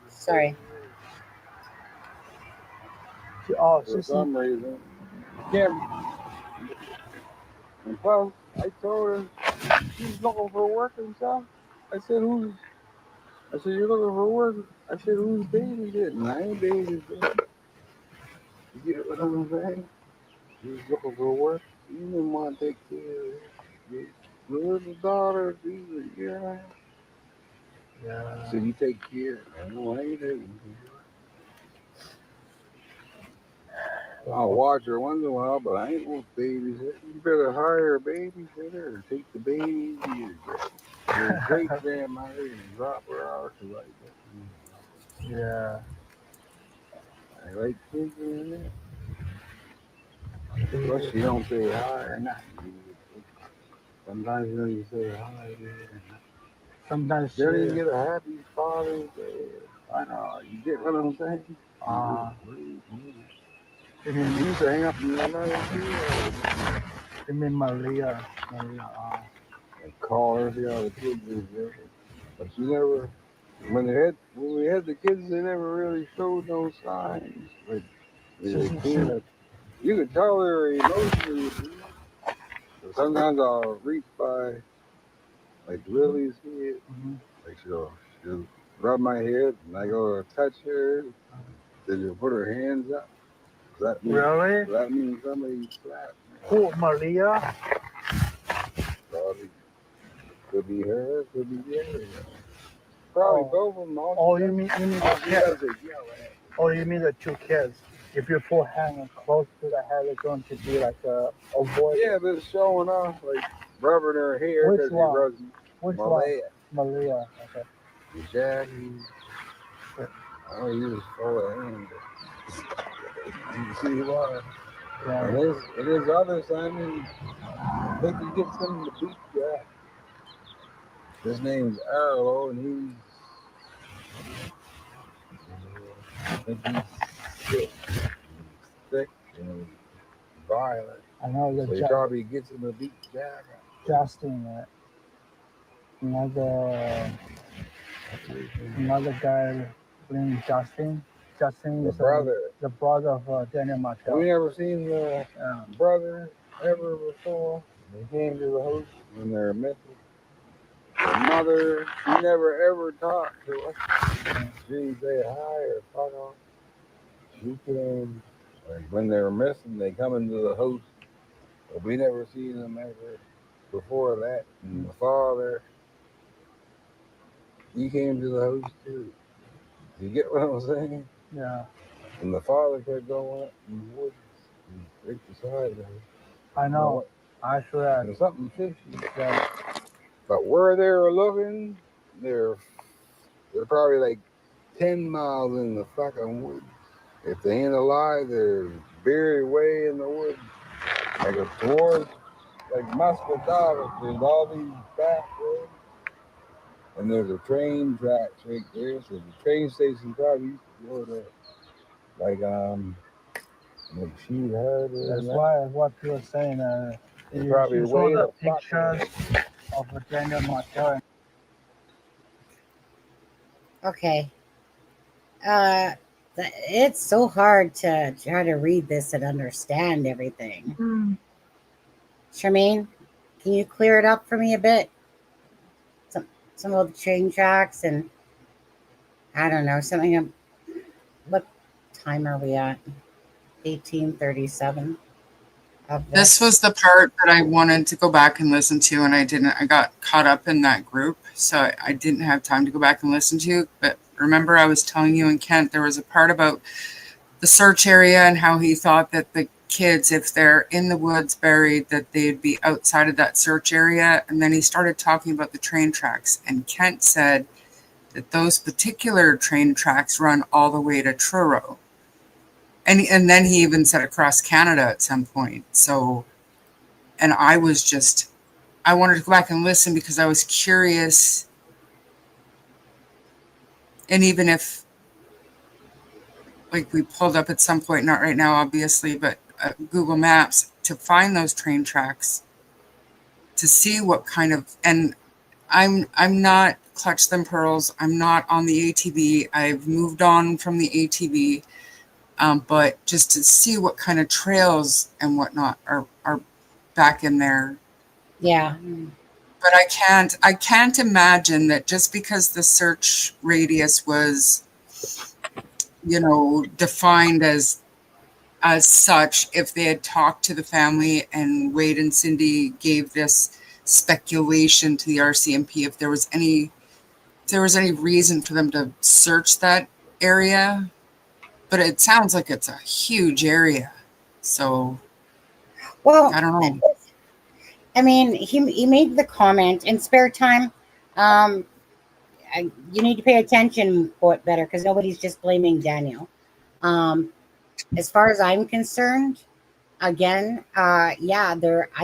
Sorry. For She's some reason. Can't. And plus, I told her she's looking for work and stuff. I said, you're looking for work? I said, whose baby is it? And I ain't baby's baby. You get what I'm saying? She's looking for work. You didn't want to take care of your little daughter. She's a year and a half. Yeah. So you take care. I know I ain't taking care. I'll watch her once in a while, but I ain't gonna babysit. You better hire a babysitter or take the baby to your great grandmother and drop her off to like that. Yeah. I like kids in there. Plus, you don't say hi or nothing. Sometimes you don't even say hi. Sometimes You don't even get a happy Father's Day. I know. You get what I'm saying? You used to hang up in the night. You mean Maria? And call her, see how the kids is there. But you never, when we had the kids, they never really showed no signs. Like, you could tell their emotions. So sometimes I'll reach by, like Lily's head, like she'll rub my head, and I go to touch her, then she'll put her hands up. Really? That means somebody slapped me. Who, Maria? Probably could be her, could be the other. Probably both of them. You mean the kids? Oh, you mean the two kids? if you put hand close to the head, it's going to be like a voice. Yeah, but it's showing off, like rubbing her hair Which because he one? rubs Which Malaya. one? Malia. Okay. Jack, oh, he was full of him. You see why? Yeah. And his other son, I think he gets him to beat Jack. His name's Arlo, and I think he's sick and violent. I know So he probably gets him to beat Jack. Justin, another guy named Justin. Justin The is brother. the brother of Daniel Martell. We never seen the brother ever before. They came to the house when they're missing. The mother, she never ever talked to us. She say hi or fuck off. She came, like when they were missing, they come into the house. But we never seen them ever before that. And the father, he came to the house too. You get what I'm saying? Yeah. And the father kept going up in the woods, right beside them. I know. Actually, there's something fishy. Yeah. But where they were looking, they're probably like 10 miles in the fucking woods. If they ain't alive, they're buried way in the woods. Like towards like Muscatava, there's all these back roads. And there's a train tracks right there. So the train station probably used to go to like Sheet Harbor. That's why what you were saying. You probably saw way the the pictures of Daniel Martell. Okay. It's so hard to try to read this and understand everything. Charmaine, can you clear it up for me a bit? Some of the train tracks and I don't know, something. What time are we at? 1837. This was the part that I wanted to go back and listen to, and I didn't. I got caught up in that group, so I didn't have time to go back and listen to. But remember, I was telling you in Kent, there was a part about the search area and how he thought that the kids, if they're in the woods buried, that they'd be outside of that search area. And then he started talking about the train tracks, and Kent said that those particular train tracks run all the way to Truro. And then he even said across Canada at some point. So, and I wanted to go back and listen because I was curious. And even if, like we pulled up at some point, not right now, obviously, but Google Maps to find those train tracks to see what kind of, and I'm not Clutch Them Pearls. I'm not on the ATV. I've moved on from the ATV. But just to see what kind of trails and whatnot are back in there. Yeah. But I can't imagine that just because the search radius was, defined as such, if they had talked to the family and Wade and Cindy gave this speculation to the RCMP, if there was any reason for them to search that area. But it sounds like it's a huge area. So, well, I don't know. I mean, he made the comment in spare time. You need to pay attention better because nobody's just blaming Daniel. As far as I'm concerned, again, I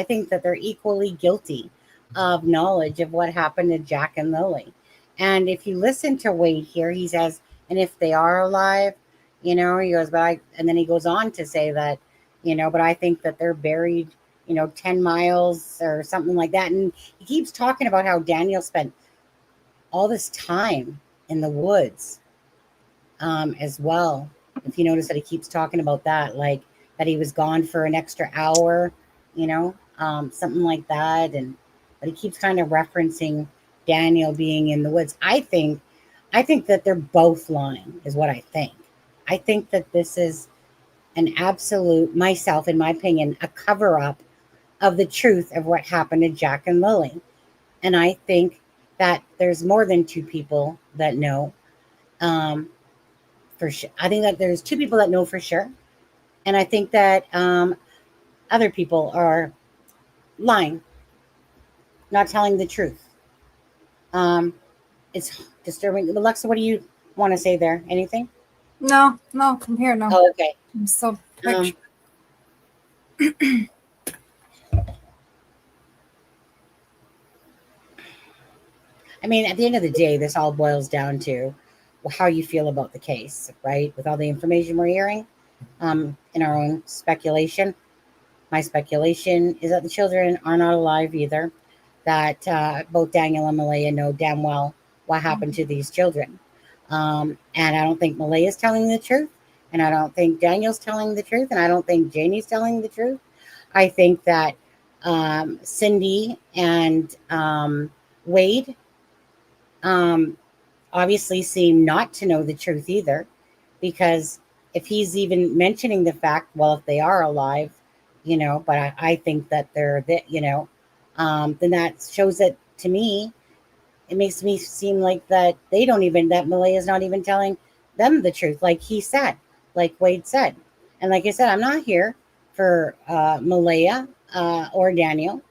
think that they're equally guilty of knowledge of what happened to Jack and Lily. And if you listen to Wade here, he says, and if they are alive, he goes, and then he goes on to say that, but I think that they're buried, 10 miles or something like that. And he keeps talking about how Daniel spent all this time in the woods as well. If you notice that he keeps talking about that, like that he was gone for an extra hour, something like that. But he keeps kind of referencing Daniel being in the woods. I think that they're both lying is what I think. I think that this is an absolute, myself, in my opinion, a cover-up of the truth of what happened to Jack and Lily. And I think that there's more than two people that know for sure. I think that there's two people that know for sure. And I think that other people are lying, not telling the truth. It's disturbing. Alexa, what do you want to say there? Anything? No, I'm here now. Oh, okay. I'm still Um, I mean, at the end of the day, this all boils down to how you feel about the case, right? With all the information we're hearing, in our own speculation. My speculation is that the children are not alive either. That both Daniel and Malaya know damn well what happened to these children. And I don't think Malaya's telling the truth. And I don't think Daniel's telling the truth. And I don't think Janie's telling the truth. I think that Cindy and Wade obviously seem not to know the truth either, because if he's even mentioning the fact, well, if they are alive, but I think that they're that, then that shows that to me, it makes me seem like that that Malaya's not even telling them the truth, like he said, like Wade said. And like I said, I'm not here for Malaya or Daniel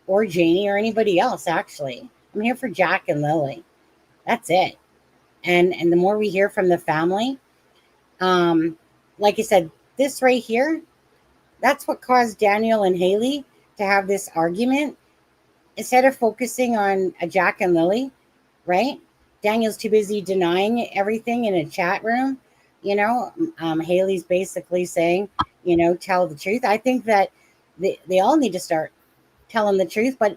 or Janie or anybody else, actually. I'm here for Jack and Lily. That's it. And the more we hear from the family, like I said, this right here, that's what caused Daniel and Haley to have this argument. Instead of focusing on Jack and Lily, right? Daniel's too busy denying everything in a chat room. Haley's basically saying, tell the truth. I think that they all need to start telling the truth. But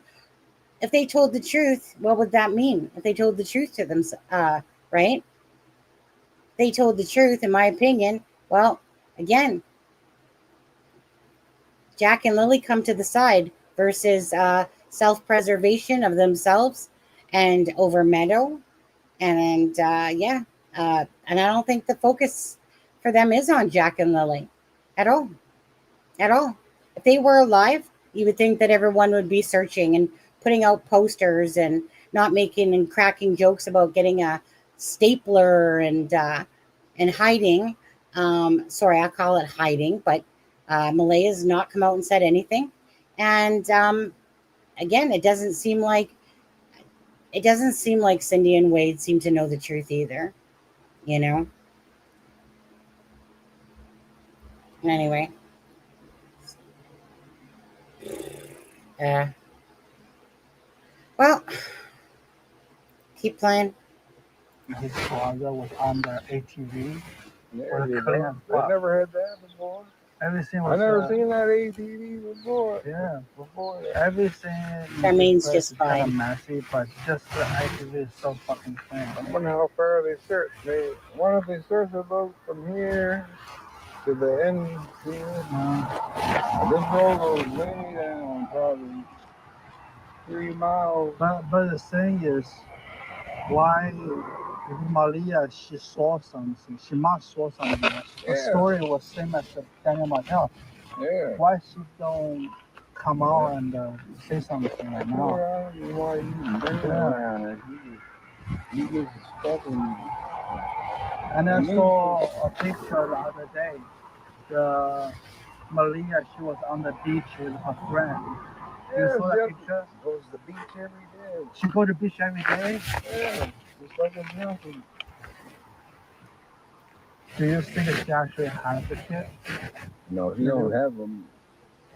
if they told the truth, what would that mean? If they told the truth to them, right? They told the truth, in my opinion. Well, again, Jack and Lily come to the side versus self-preservation of themselves and over Meadow. And and I don't think the focus for them is on Jack and Lily at all. At all. If they were alive, you would think that everyone would be searching and putting out posters and not making and cracking jokes about getting a stapler and hiding. Sorry, I call it hiding, but Malaya's not come out and said anything. And again, it doesn't seem like Cindy and Wade seem to know the truth either. Anyway, well, keep playing. His father was on the ATV. There you cutting go. up I block. never had that before. Everything I was. never seen that ATV before. Yeah, Before that. everything. That means is just kind of fine. messy, but just the ATV is so fucking clean. I wonder how far they search. Why don't they search the boat from here to the end here? This road goes way down, probably 3 miles. But the thing is, why Malia, she saw something. She must saw something. The Yeah. story was same as the Daniel Martell. Yeah. Why she don't come out and say something right now? Well, I don't know why you bring him around. He gets fucking. And I saw a picture the other day. Malia, she was on the beach with her friend. You saw that picture? Goes to the beach every day. She go to the beach every day? Yeah. Just like a mountain. Do you think she actually has the kid? No, he don't have them.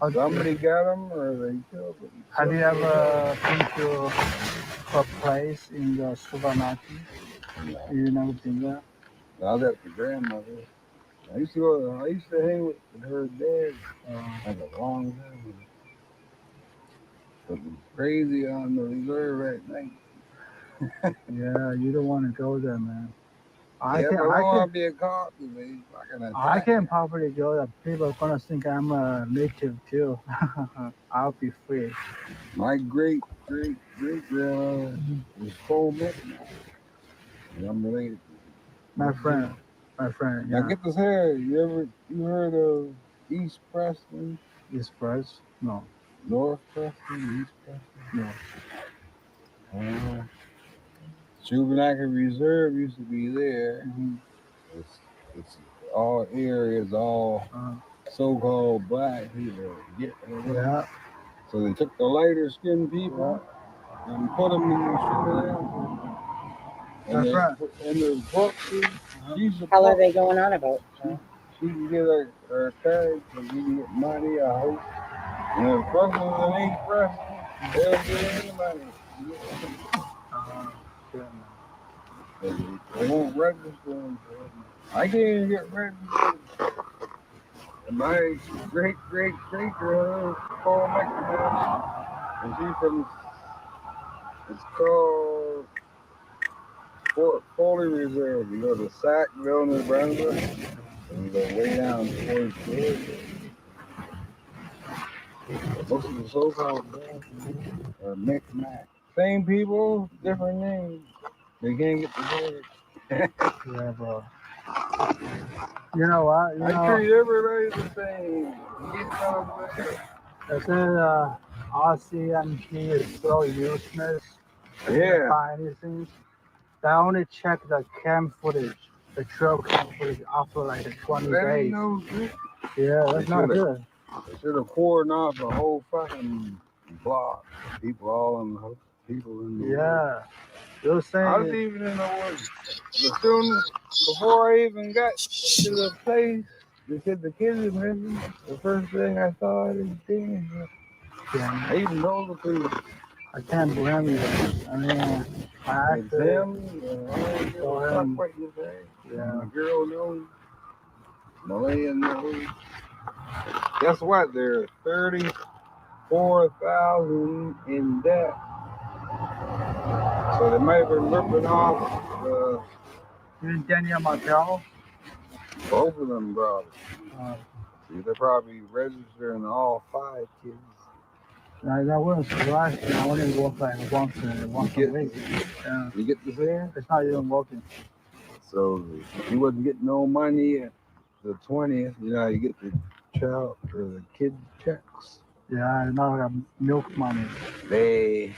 Somebody got them or they killed them. Have you ever been to her place in the supermarket? No. You never been there? I was at the grandmother. I used to hang with her dad like a long time. It was crazy on the reserve at night. Yeah, you don't want to go there, man. I don't want to be a cop. I can probably go there. People are gonna think I'm a native too. I'll be free. My great grandmother was full Michigan. And I'm related to My friend. Now get this here. You heard of East Preston? East Preston? No. North Preston? East Preston? No. Juvenile Reserve used to be there. Mm-hmm. It's all areas, all so-called black people get. Yeah. So they took the lighter skinned people and put them in the street. That's right. And the book, she's the How are book. they going on about? She can get her card, so you can get money, I hope. And if the person that ain't president, they'll get any money. They won't register them. I can't even get registered. And my great-great-great-grandmother called Mexican, and she's from, it's called Fort Foley Reserve. You go to Sackville, New Brunswick, and you go way down towards Georgia. Most of the so-called black people are Micmac. Same people, different names. They can't get together. Yeah, bro. You know what? I treat everybody the same. Get out there. They said RCMP is so useless. They Yeah. can't find anything. They only check the cam footage, the trail cam footage after like the 20 That ain't days. no good. Yeah, that's They not should've- good. They should have poured off the whole fucking block. People all in the people in the Yeah. You're woods. I was saying even in the woods. As soon before I even got to the place, they said the kids are missing. The first thing I thought is damn. I even told the police. I can't blame you. I mean, I It's actually, him. Fuck what you say. yeah. The girl knows. Malaya knows. Guess what? They're 34,000 in debt. So they might have been ripping off You and Daniel Martell? both of them brothers. Uh, See, they're probably registering all 5 kids. that wouldn't surprise me. I only work like once a week. Yeah. You get the same? It's not even working. So he wasn't getting no money at the 20th. You know, you get the child or the kid checks. Yeah, it's not like milk money. They're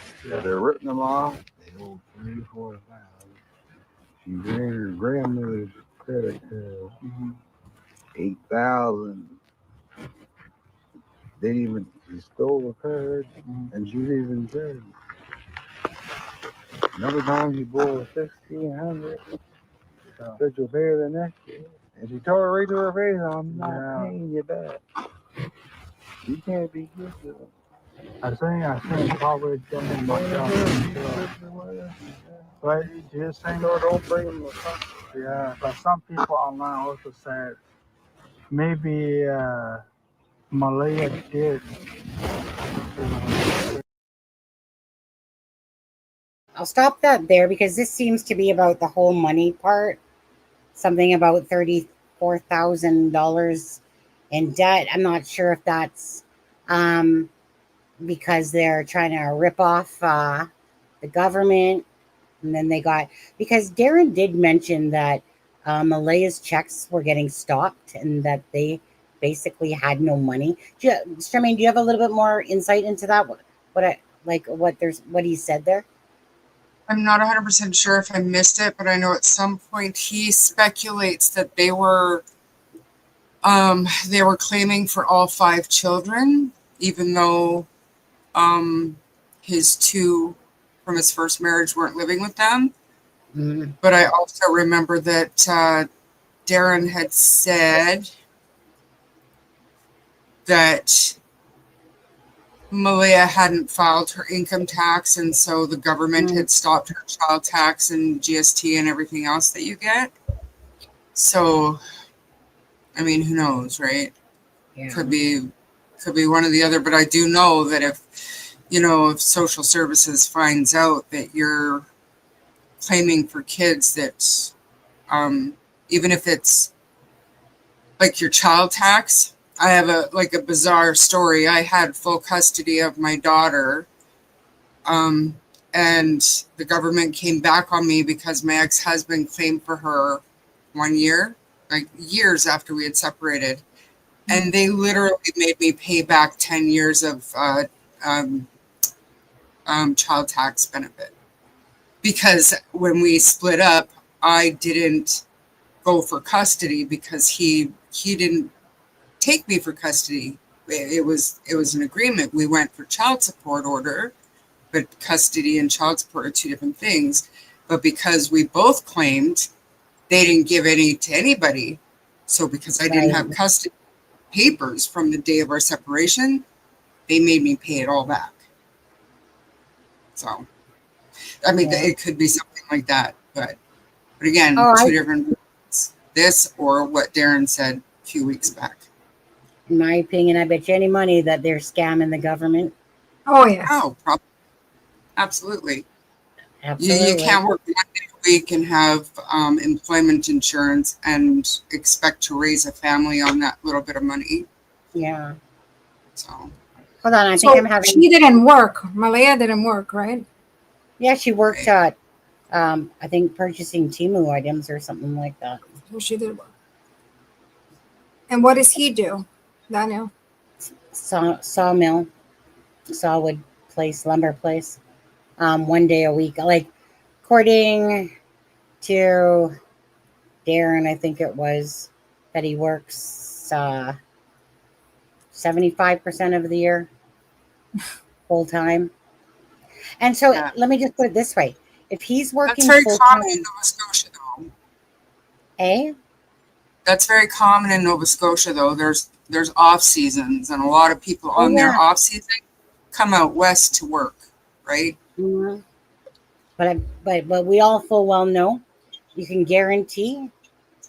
ripping them off. They owe 34,000. She ran her grandmother's credit card. 8,000. He stole the card, and she's even dead. Another time he bought 1,600. Said you'll pay her the next year. And she told her right to her face, I'm not paying you back. You can't be good to them. I think probably Daniel Martell. But you're saying, No, don't bring them to come. yeah, but some people online also said maybe Malaya did. I'll stop that there because this seems to be about the whole money part. Something about $34,000 in debt. I'm not sure if that's because they're trying to rip off the government. And then they got, because Darren did mention that Malaya's checks were getting stopped and that they basically had no money. Charmaine, do you have a little bit more insight into that? What he said there? I'm not 100% sure if I missed it, but I know at some point he speculates that they were claiming for all 5 children, even though his 2 from his first marriage weren't living with them. Mm-hmm. But I also remember that Darren had said that Malaya hadn't filed her income tax, and so the government had stopped her child tax and GST and everything else that you get. So, I mean, who knows, right? Yeah. Could be one or the other, but I do know that if social services finds out that you're claiming for kids that, even if it's like your child tax, I have a bizarre story. I had full custody of my daughter, and the government came back on me because my ex-husband claimed for her 1 year, like years after we had separated. And they literally made me pay back 10 years of child tax benefit. Because when we split up, I didn't go for custody because he didn't take me for custody. It was an agreement. We went for child support order, but custody and child support are two different things. But because we both claimed they didn't give any to anybody, so because I didn't have custody papers from the day of our separation, they made me pay it all back. So, I mean, it could be something like that, but again, two different words. This or what Darren said a few weeks back. In my opinion, I bet you any money that they're scamming the government. Oh, yeah. Oh, probably. Absolutely. Absolutely. You can't work 1 day a week and have employment insurance and expect to raise a family on that little bit of money. Yeah. So. Hold on, I think I'm having. She didn't work. Malaya didn't work, right? Yeah, she worked at, I think, purchasing Temu items or something like that. So she did work. And what does he do, Daniel? Sawmill, sawwood place, lumber place. 1 day a week. Like, according to Darren, I think it was that he works 75% of the year full time. And so let me just put it this way. If he's working that's very full common time, in Nova Scotia, though. Eh? That's very common in Nova Scotia, though. There's off seasons, and a lot of people on their off season come out west to work, right? Mm-hmm. But we all full well know, you can guarantee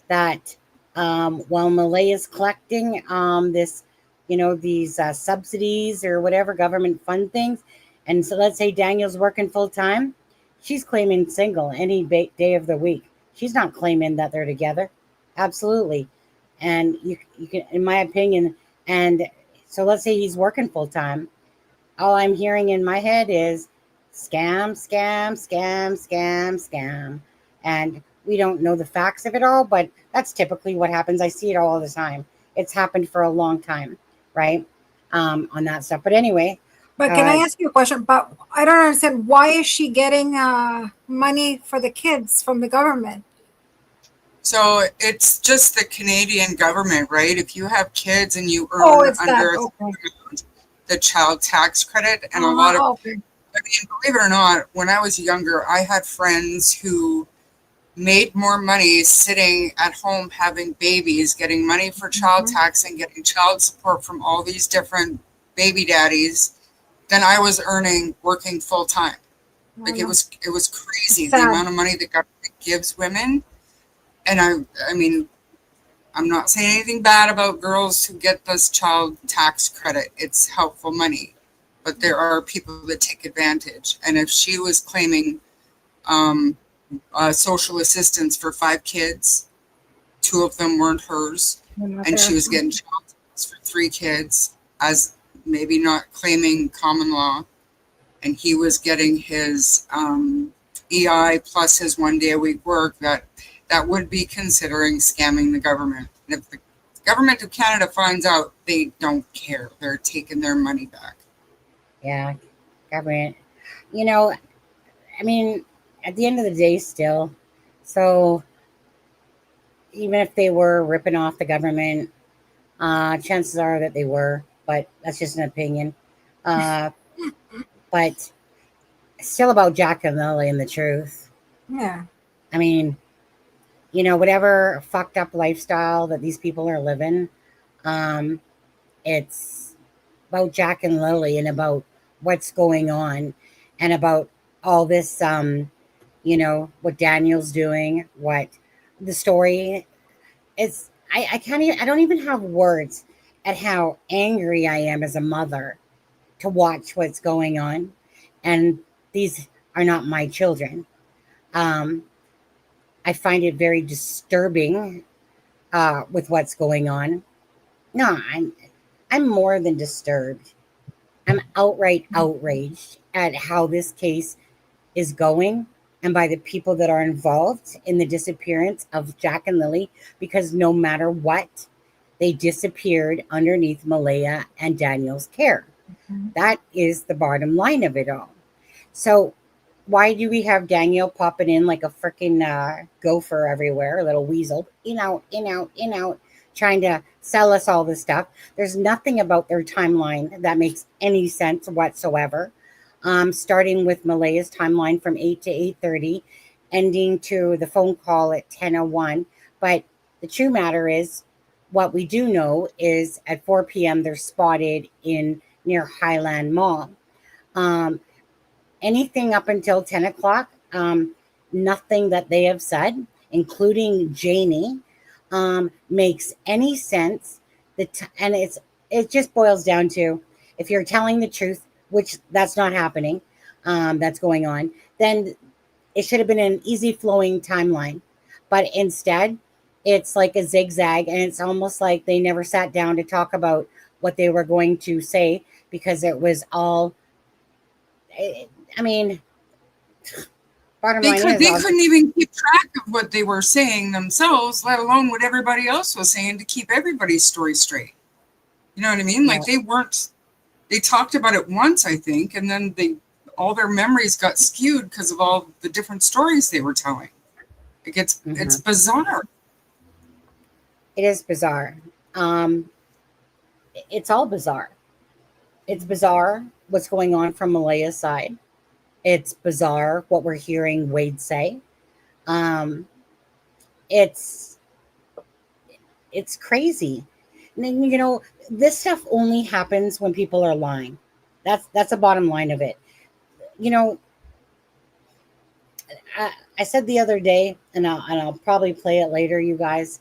that while Malay is collecting this, these subsidies or whatever government fund things, and so let's say Daniel's working full time, she's claiming single any day of the week. She's not claiming that they're together. Absolutely. And you can, in my opinion, and so let's say he's working full time. All I'm hearing in my head is scam, scam, scam, scam, scam. And we don't know the facts of it all, but that's typically what happens. I see it all the time. It's happened for a long time, right? On that stuff. But anyway. But can I ask you a question? But I don't understand. Why is she getting money for the kids from the government? So it's just the Canadian government, right? If you have kids and you earn under the child tax credit, and a lot of, I mean, believe it or not, when I was younger, I had friends who made more money sitting at home having babies, getting money for child tax and getting child support from all these different baby daddies than I was earning working full time. Like it was crazy the amount of money the government gives women. And I mean, I'm not saying anything bad about girls who get this child tax credit. It's helpful money, but there are people that take advantage. And if she was claiming social assistance for 5 kids, 2 of them weren't hers, and she was getting child tax for 3 kids, as maybe not claiming common law, and he was getting his EI plus his 1 day a week work, that would be considering scamming the government. And if the government of Canada finds out, they don't care. They're taking their money back. Yeah, government. I mean, at the end of the day, still. So even if they were ripping off the government, chances are that they were, but that's just an opinion. But still about Jack and Lily and the truth. Yeah. I mean, whatever fucked up lifestyle that these people are living, it's about Jack and Lily and about what's going on and about all this, what Daniel's doing, what the story is. I don't even have words at how angry I am as a mother to watch what's going on. And these are not my children. I find it very disturbing with what's going on. No, I'm more than disturbed. I'm outright outraged at how this case is going and by the people that are involved in the disappearance of Jack and Lily, because no matter what, they disappeared underneath Malaya and Daniel's care. That is the bottom line of it all. So why do we have Daniel popping in like a freaking gopher everywhere, a little weasel, in, out, trying to sell us all this stuff. There's nothing about their timeline that makes any sense whatsoever. Starting with Malaya's timeline from 8 to 8:30, ending to the phone call at 10:01. But the true matter is, what we do know is at 4 p.m. they're spotted in near Highland Mall. Anything up until 10 o'clock, nothing that they have said, including Janie, makes any sense. And it just boils down to, if you're telling the truth, which that's not happening, that's going on, then it should have been an easy flowing timeline. But instead, it's like a zigzag, and it's almost like they never sat down to talk about what they were going to say, because it was all, I mean, bottom line is, They couldn't even keep track of what they were saying themselves, let alone what everybody else was saying, to keep everybody's story straight. You know what I mean? Like, they talked about it once, I think, and then all their memories got skewed because of all the different stories they were telling. Like, it's bizarre. It is bizarre. It's all bizarre. It's bizarre what's going on from Malaya's side. It's bizarre what we're hearing Wade say. It's crazy. And, you know, this stuff only happens when people are lying. That's the bottom line of it. You know, I said the other day, and I'll probably play it later, you guys.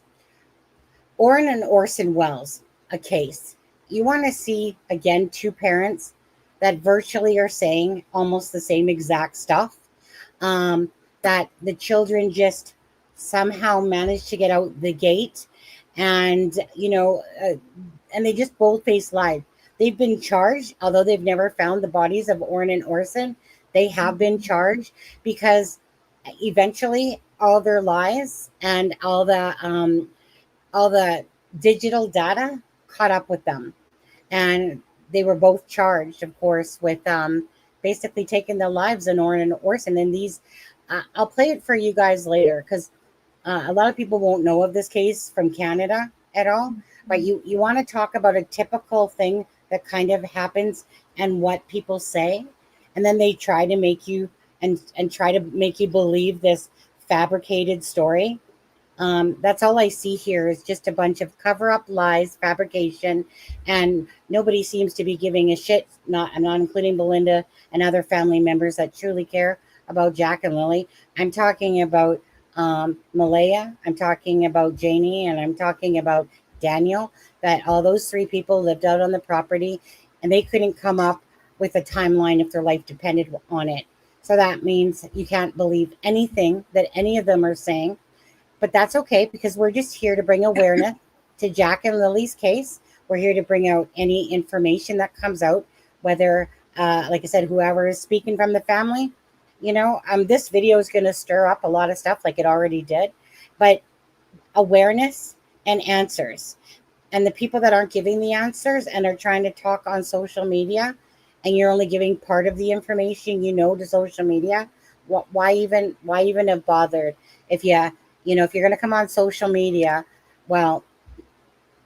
Orin and Orson Wells, a case. You want to see, again, two parents that virtually are saying almost the same exact stuff, that the children just somehow managed to get out the gate, and, you know, and they just bold-faced lied. They've been charged, although they've never found the bodies of Orin and Orson. They have been charged because eventually all their lies and all the digital data caught up with them. And they were both charged, of course, with basically taking the lives of Orin and Orson. And these, I'll play it for you guys later, because a lot of people won't know of this case from Canada at all. But you want to talk about a typical thing that kind of happens and what people say. And then they try to make you and try to make you believe this fabricated story. That's all I see here is just a bunch of cover-up lies, fabrication, and nobody seems to be giving a shit. I'm not including Belinda and other family members that truly care about Jack and Lily. I'm talking about Malaya, I'm talking about Janie, and I'm talking about Daniel, that all those three people lived out on the property, and they couldn't come up with a timeline if their life depended on it. So that means you can't believe anything that any of them are saying. But that's okay, because we're just here to bring awareness to Jack and Lily's case. We're here to bring out any information that comes out, whether, like I said, whoever is speaking from the family. You know, this video is going to stir up a lot of stuff like it already did. But awareness and answers. And the people that aren't giving the answers and are trying to talk on social media, and you're only giving part of the information you know to social media, why even have bothered? If you're going to come on social media, well,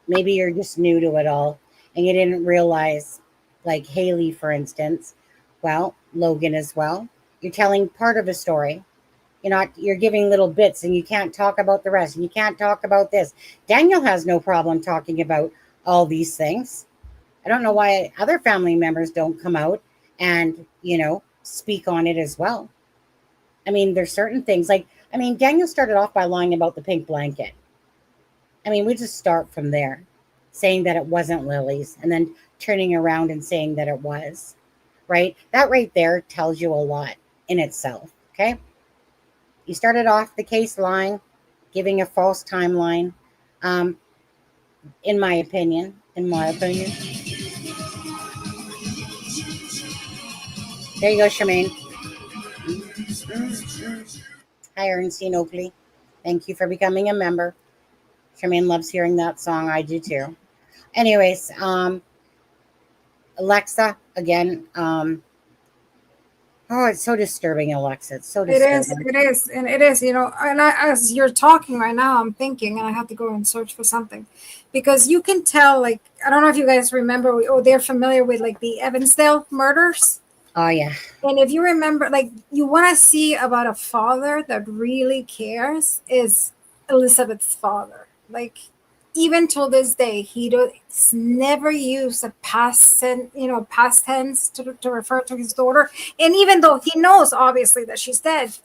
maybe you're just new to it all and you didn't realize, like Haley, for instance, well, Logan as well, you're telling part of a story. You're giving little bits, and you can't talk about the rest, and you can't talk about this. Daniel has no problem talking about all these things. I don't know why other family members don't come out and, speak on it as well. I mean, there's certain things Daniel started off by lying about the pink blanket. I mean, we just start from there, saying that it wasn't Lily's, and then turning around and saying that it was, right? That right there tells you a lot in itself, okay? You started off the case lying, giving a false timeline, in my opinion. There you go, Charmaine. Hi, Ernestine Oakley. Thank you for becoming a member. Charmaine loves hearing that song. I do too. Anyways, Alexza, again, Oh, it's so disturbing, Alexa. It's so It is, disturbing. it is, and it is, and as you're talking right now, I'm thinking, and I have to go and search for something, because you can tell, like, I don't know if you guys remember, they're familiar with, like, the Evansdale murders. Oh, yeah. And if you remember, like, you want to see about a father that really cares is Elizabeth's father. Like, even till this day, he's never used a past tense to refer to his daughter. And even though he knows obviously that she's dead,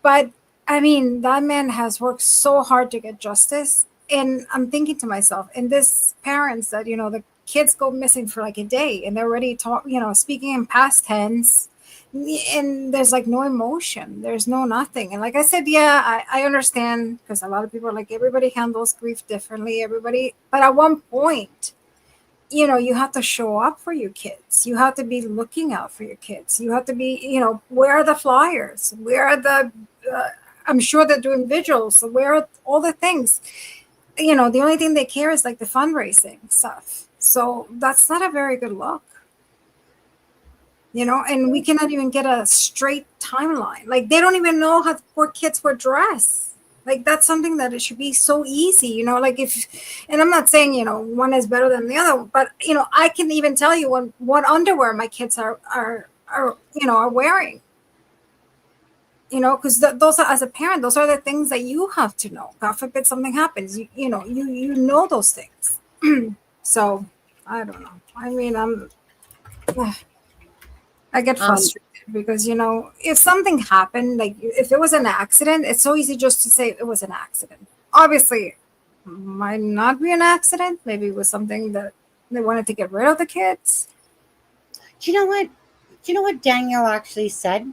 but I mean, that man has worked so hard to get justice. And I'm thinking to myself, and this parents that, the kids go missing for like a day and they're already speaking in past tense, and there's like no emotion, there's no nothing. And like I said, yeah, I understand, because a lot of people are like, everybody handles grief differently, but at one point, you have to show up for your kids. You have to be looking out for your kids. You have to be, where are the flyers? Where are I'm sure they're doing vigils. Where are all the things? The only thing they care is like the fundraising stuff. So that's not a very good look. And we cannot even get a straight timeline. Like, they don't even know how poor kids were dressed. Like, that's something that it should be so easy, like and I'm not saying, one is better than the other, but, I can even tell you what underwear my kids are wearing, because those are, as a parent, those are the things that you have to know. God forbid something happens, you know those things. So I don't know. I mean, I get frustrated because, if something happened, like if it was an accident, it's so easy just to say it was an accident. Obviously, might not be an accident. Maybe it was something that they wanted to get rid of the kids. Do you know what? Daniel actually said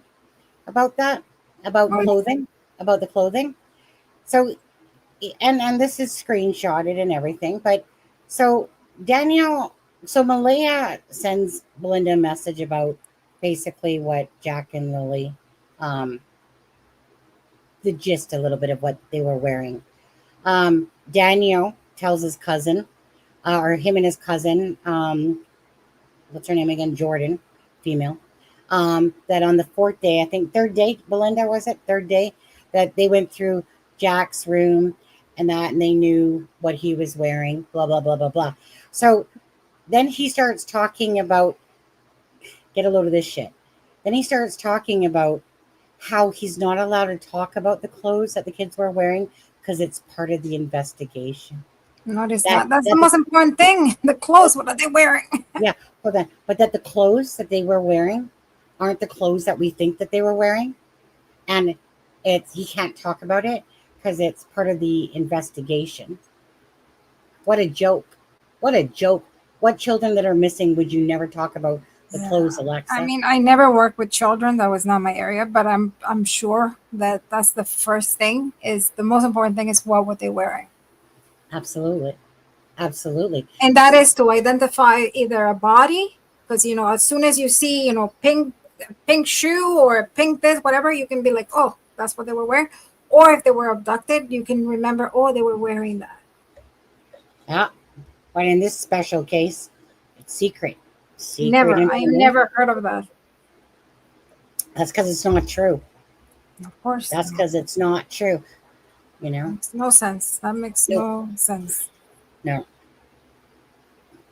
about that? About clothing? About the clothing? So, and this is screenshotted and everything, but so Malaya sends Belinda a message about basically what Jack and Lily, the gist a little bit of what they were wearing. Daniel tells his cousin, or him and his cousin, what's her name again? Jordan, female, that on the fourth day, I think third day, Belinda, was it? Third day, that they went through Jack's room and they knew what he was wearing, blah, blah, blah, blah, blah. So then he starts talking about, get a load of this shit. Then he starts talking about how he's not allowed to talk about the clothes that the kids were wearing because it's part of the investigation. Notice that. That's the most important thing. The clothes, what are they wearing? Yeah, but that the clothes that they were wearing aren't the clothes that we think that they were wearing. And he can't talk about it because it's part of the investigation. What a joke. What a joke. What children that are missing would you never talk about the clothes, Alexza? I mean, I never worked with children. That was not my area, but I'm sure that that's the first thing. Is the most important thing is what were they wearing? Absolutely. Absolutely. And that is to identify either a body, because, as soon as you see, pink shoe or pink this, whatever, you can be like, oh, that's what they were wearing. Or if they were abducted, you can remember, oh, they were wearing that. Yeah. But in this special case, it's secret. I never heard of that. That's because it's not true. Of course. That's because it's not true. Makes no sense. That makes no sense. No.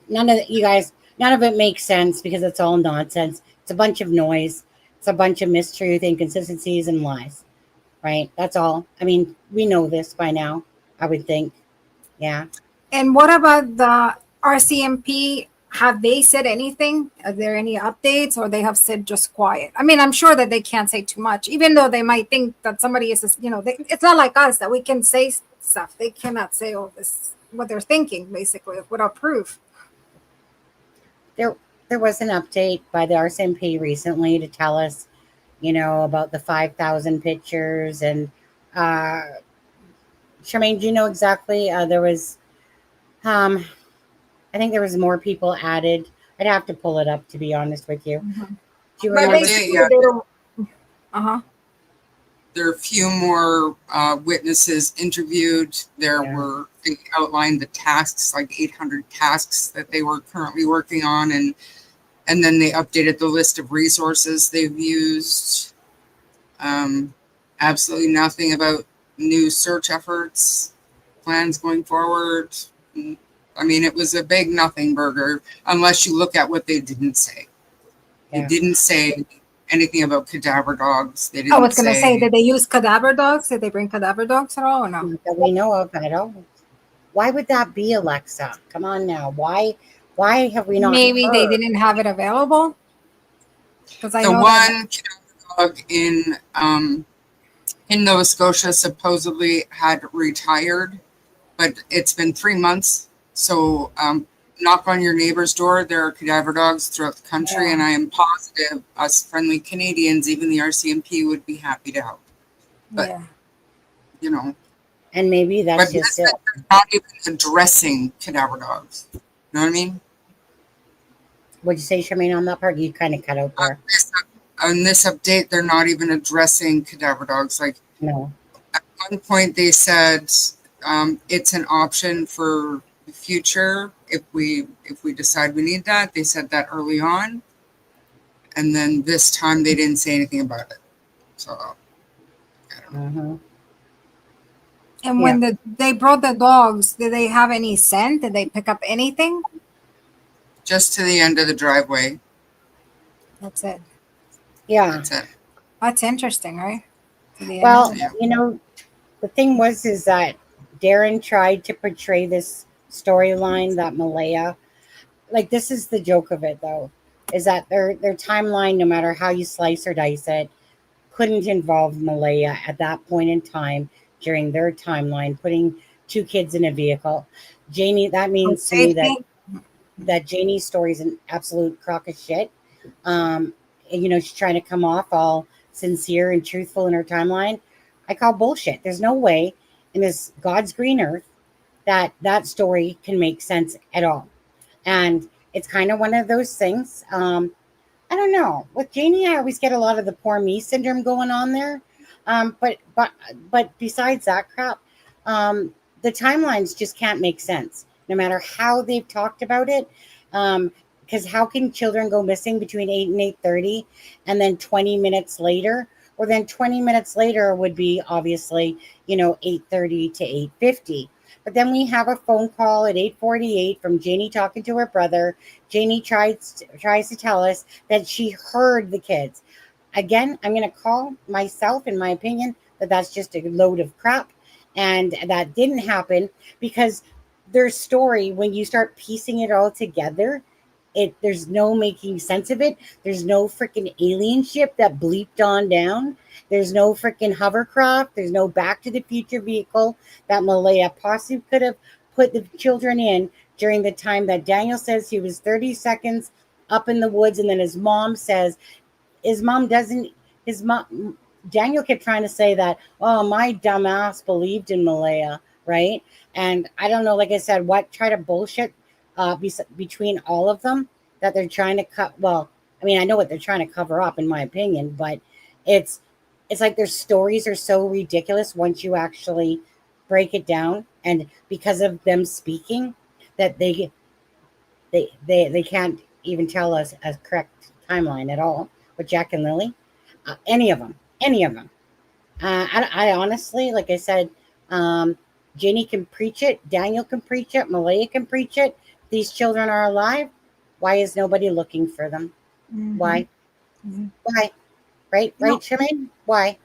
None of it makes sense because it's all nonsense. It's a bunch of noise. It's a bunch of mistruth, inconsistencies, and lies. Right? That's all. I mean, we know this by now, I would think. Yeah. And what about the RCMP? Have they said anything? Are there any updates, or they have said just quiet? I mean, I'm sure that they can't say too much, even though they might think that somebody is, it's not like us that we can say stuff. They cannot say all this, what they're thinking, basically, without proof. There was an update by the RCMP recently to tell us, about the 5,000 pictures. And Charmaine, do you know exactly? There was, I think there was more people added. I'd have to pull it up, to be honest with you. Mm-hmm. Do you remember? There are a few more witnesses interviewed. They outlined the tasks, like 800 tasks that they were currently working on, and And then they updated the list of resources they've used. Absolutely nothing about new search efforts, plans going forward. I mean, it was a big nothing burger, unless you look at what they didn't say. They didn't say anything about cadaver dogs. They didn't I was going to say, did they use cadaver dogs? Did they bring cadaver dogs at all or no? Not that we know of. I don't. Why would that be, Alexza? Come on now. Why have we not? Maybe heard? they didn't have it available. Because I the know one cadaver dog in Nova Scotia supposedly had retired, but it's been 3 months. So knock on your neighbor's door. There are cadaver dogs throughout the country, and I am positive us friendly Canadians, even the RCMP, would be happy to help. But you know, and maybe that's just it. They're not even addressing cadaver dogs. You know what I mean? What'd you say, Charmaine, on that part? You kind of cut out there. On this update, they're not even addressing cadaver dogs. Like, No. At one point, they said it's an option for the future if we decide we need that. They said that early on, and then this time they didn't say anything about it. So I don't know. And when they brought the dogs, did they have any scent? Did they pick up anything? Just to the end of the driveway. That's it. Yeah. That's it. That's interesting, right? Well, you know, the thing is that Darren tried to portray this storyline that Malaya, like, this is the joke of it, though, is that their timeline, no matter how you slice or dice it, couldn't involve Malaya at that point in time during their timeline, putting 2 kids in a vehicle. Janie, that means to me that Janie's story is an absolute crock of shit. You know, she's trying to come off all sincere and truthful in her timeline. I call bullshit. There's no way in this God's green earth that story can make sense at all. And it's kind of one of those things. I don't know. With Janie, I always get a lot of the poor me syndrome going on there. But besides that crap, the timelines just can't make sense, no matter how they've talked about it. Because how can children go missing between 8 and 8:30, and then 20 minutes later, or then 20 minutes later would be obviously, 8:30 to 8:50. But then we have a phone call at 8:48 from Janie talking to her brother. Janie tries to tell us that she heard the kids. Again, I'm going to call myself, in my opinion, that's just a load of crap. And that didn't happen because their story, when you start piecing it all together, there's no making sense of it. There's no freaking alien ship that bleeped on down. There's no freaking hovercraft. There's no Back to the Future vehicle that Malaya possibly could have put the children in during the time that Daniel says he was 30 seconds up in the woods, and then his mom says Daniel kept trying to say that, oh, my dumbass believed in Malaya, right? And I don't know, like I said, try to bullshit between all of them that they're trying to cut. Well, I mean, I know what they're trying to cover up, in my opinion, but it's like their stories are so ridiculous once you actually break it down, and because of them speaking, that they can't even tell us a correct timeline at all with Jack and Lily, any of them. I honestly, like I said, Janie can preach it, Daniel can preach it, Malaya can preach it. These children are alive. Why is nobody looking for them? Mm-hmm. Why? Right, Charmaine? Why?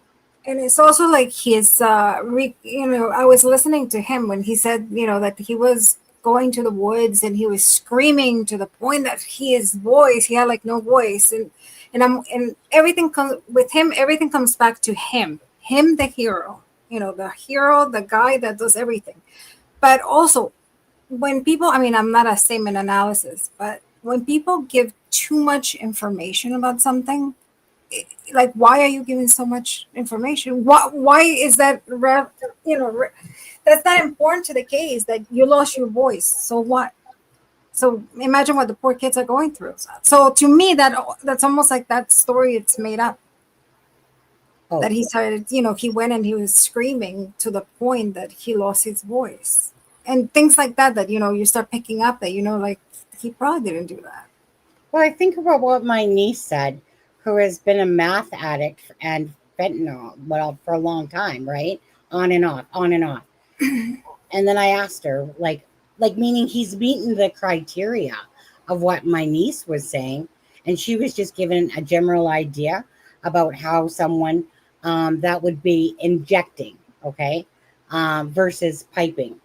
And it's also like his, I was listening to him when he said, that he was going to the woods and he was screaming to the point that he had like no voice. And everything comes with him. Everything comes back to him, the hero, the hero, the guy that does everything. But also, when people, I'm not a statement analysis, but when people give too much information about something, like, why are you giving so much information? Why is that, that's not important to the case, that you lost your voice. So what? So imagine what the poor kids are going through. So to me, that's almost like that story, it's made up. Oh. That he started, he went and he was screaming to the point that he lost his voice. And things like that, you start picking up that, like, he probably didn't do that. Well, I think about what my niece said, who has been a math addict and fentanyl, well, for a long time, right? On and off, on and off. And then I asked her, like meaning he's meeting the criteria of what my niece was saying, and she was just given a general idea about how someone that would be injecting, okay, versus piping.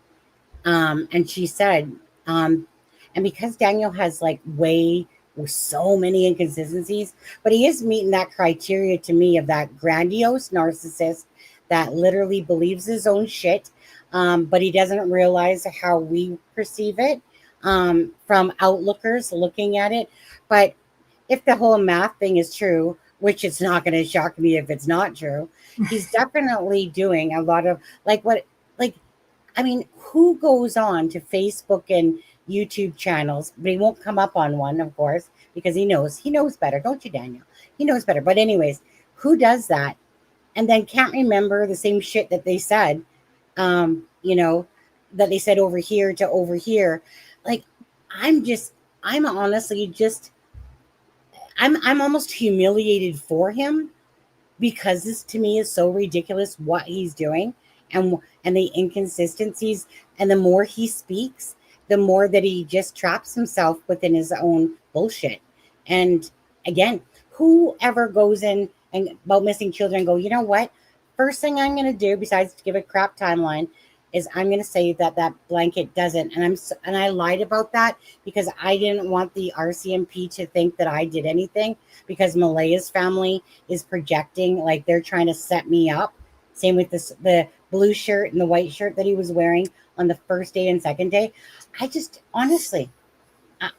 And she said, and because Daniel has like way with so many inconsistencies, but he is meeting that criteria to me of that grandiose narcissist that literally believes his own shit, but he doesn't realize how we perceive it from outlookers looking at it. But if the whole math thing is true, which it's not going to shock me if it's not true, he's definitely doing a lot of like I mean, who goes on to Facebook and YouTube channels, but he won't come up on one, of course, because he knows better, don't you, Daniel? He knows better. But anyways, who does that and then can't remember the same shit that they said, you know, that they said over here to over here? Like, I'm honestly just, I'm almost humiliated for him because this to me is so ridiculous what he's doing and the inconsistencies, and the more he speaks, the more that he just traps himself within his own bullshit. And again, whoever goes in and about missing children go, you know what, first thing I'm going to do besides to give a crap timeline is I'm going to say that that blanket doesn't, and I lied about that because I didn't want the RCMP to think that I did anything, because Malaya's family is projecting like they're trying to set me up. Same with the blue shirt and the white shirt that he was wearing on the first day and second day. I just honestly,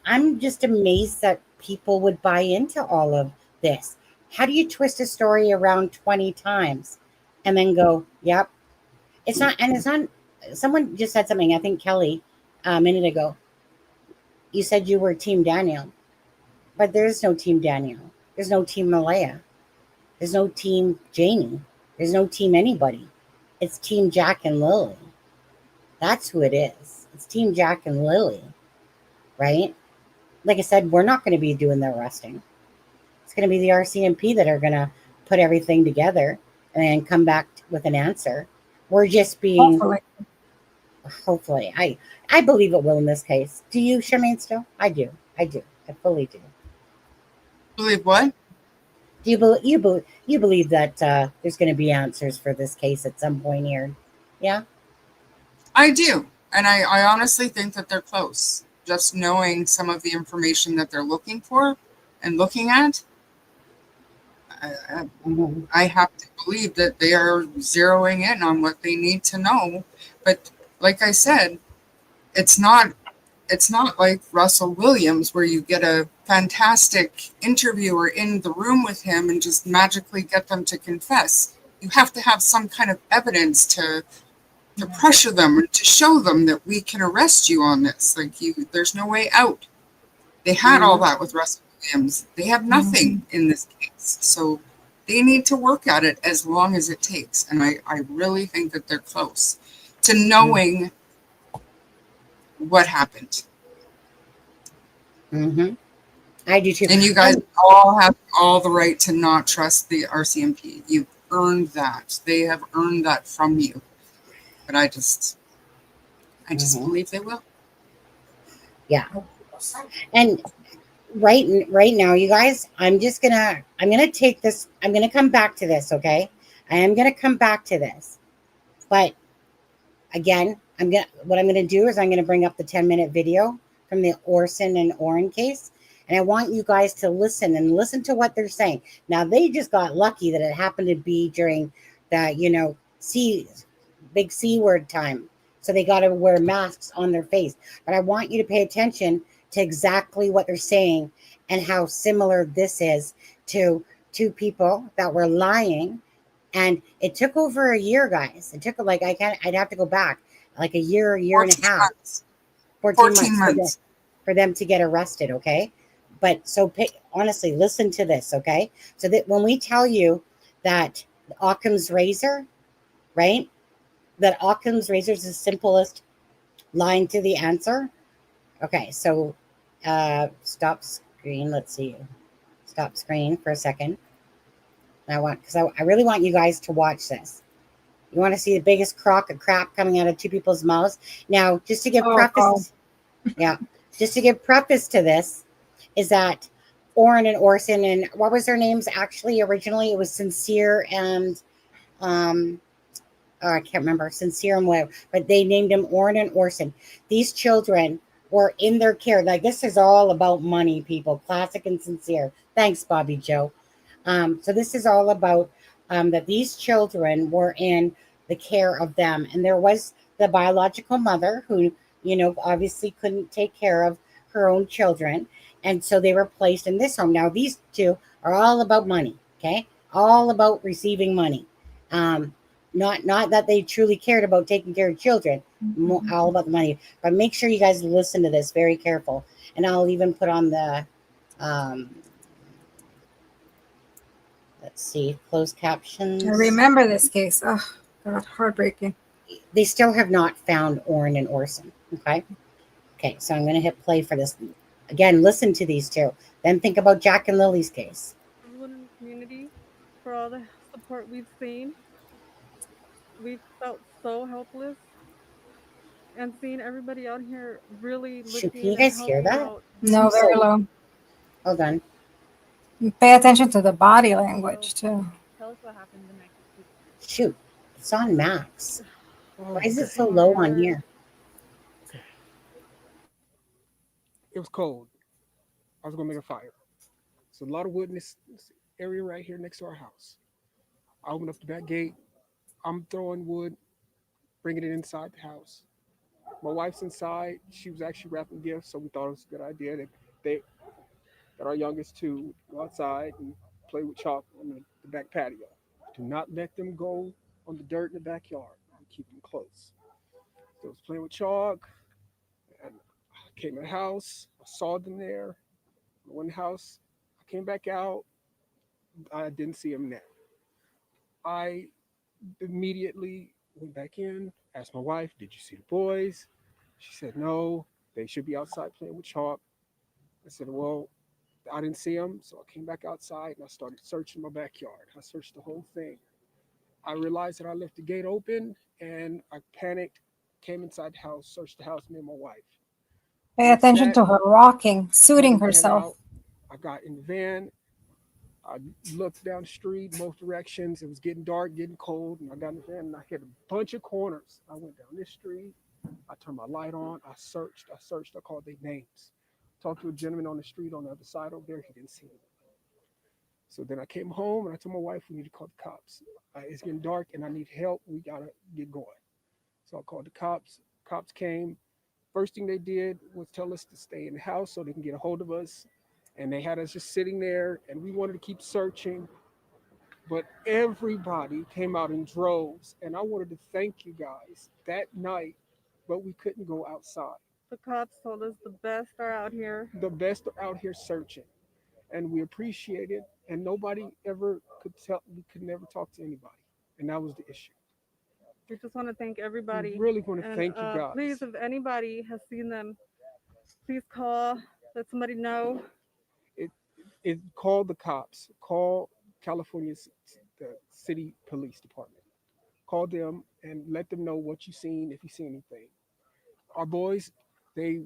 I'm just amazed that people would buy into all of this. How do you twist a story around 20 times and then go, yep, it's not, and it's not. Someone just said something, I think Kelly, a minute ago. You said you were Team Daniel, but there's no Team Daniel. There's no Team Malaya. There's no Team Janie. There's no Team anybody. It's Team Jack and Lily. That's who it is. It's Team Jack and Lily, right? Like I said, we're not going to be doing the arresting. It's going to be the RCMP that are going to put everything together and then come back with an answer. We're just being... Hopefully. I believe it will in this case. Do you, Charmaine, still? I do. I fully do. Believe what? Do you believe that there's going to be answers for this case at some point here? Yeah? I do. And I honestly think that they're close. Just knowing some of the information that they're looking for and looking at, I have to believe that they are zeroing in on what they need to know. But like I said, it's not like Russell Williams where you get a fantastic interviewer in the room with him and just magically get them to confess. You have to have some kind of evidence to pressure them and to show them that we can arrest you on this. Like, there's no way out. They had all that with Russell Williams. They have nothing in this case. So they need to work at it as long as it takes. And I really think that they're close to knowing what happened. I do too. And you guys all have all the right to not trust the RCMP. You've earned that. They have earned that from you. But I just believe they will. Yeah. And right now, you guys, I'm gonna take this. I'm gonna come back to this. Okay, I am gonna come back to this. But again, what I'm gonna do is I'm gonna bring up the 10-minute video from the Orson and Orin case, and I want you guys to listen to what they're saying. Now, they just got lucky that it happened to be during the big C word time, so they got to wear masks on their face. But I want you to pay attention to exactly what they're saying and how similar this is to two people that were lying. And it took over a year, guys. It took I'd have to go back like a year and a half. 14 months for them to get arrested, okay? But honestly, listen to this, okay? So that when we tell you that Occam's razor, right? That Occam's razor is the simplest line to the answer. Okay, so stop screen. Let's see. Stop screen for a second. Because I really want you guys to watch this. You want to see the biggest crock of crap coming out of two people's mouths. Now, just to give preface, yeah, just to give preface to this, is that Orin and Orson, and what was their names actually originally? It was Sincere and I can't remember, Sincere and whatever, but they named him Orin and Orson. These children were in their care. Like, this is all about money, people. Classic and Sincere. Thanks, Bobby Joe. So this is all about that these children were in the care of them. And there was the biological mother who, obviously couldn't take care of her own children. And so they were placed in this home. Now, these two are all about money, okay? All about receiving money. Not that they truly cared about taking care of children, all about the money. But make sure you guys listen to this very careful. And I'll even put on the, let's see, closed captions. I remember this case. Oh, God, heartbreaking. They still have not found Orin and Orson, okay? Okay, so I'm going to hit play for this. Again, listen to these two. Then think about Jack and Lily's case. Everyone in the community for all the support we've seen. We've felt so helpless, and seeing everybody out here really Shoot, looking can you guys and hear helping that? out. No, very low. Hold on. Pay attention to the body language too. Tell us what happened the night. Shoot, it's on max. Oh, Why is it so low on here? It was cold. I was gonna make a fire. So a lot of wood in this area right here next to our house. I opened up the back gate. I'm throwing wood, bringing it inside the house. My wife's inside. She was actually wrapping gifts, so we thought it was a good idea that our youngest two go outside and play with chalk on the back patio. Do not let them go on the dirt in the backyard. Keep them close. So I was playing with chalk, and I came in the house. I saw them there. I went in the house. I came back out. I didn't see them there. I immediately went back in, asked my wife, "Did you see the boys?" She said, "No, they should be outside playing with chalk." I said, "Well, I didn't see them." So I came back outside and I started searching my backyard. I searched the whole thing. I realized that I left the gate open and I panicked, came inside the house, searched the house, me and my wife. Pay attention to her rocking, suiting herself. I got in the van. I looked down the street, both directions. It was getting dark, getting cold, and I got in the van and I hit a bunch of corners. I went down this street. I turned my light on. I searched. I called their names. Talked to a gentleman on the street on the other side over there. He didn't see me. So then I came home and I told my wife we need to call the cops. It's getting dark and I need help. We gotta get going. So I called the cops. Cops came. First thing they did was tell us to stay in the house so they can get a hold of us. And they had us just sitting there and we wanted to keep searching. But everybody came out in droves. And I wanted to thank you guys that night, but we couldn't go outside. The cops told us the best are out here. The best are out here searching. And we appreciate it. And nobody ever could tell, we could never talk to anybody. And that was the issue. We just want to thank everybody. We really want to thank you guys. Please, if anybody has seen them, please call, let somebody know. It call the cops, call California's the city police department. Call them and let them know what you seen if you see anything. Our boys, they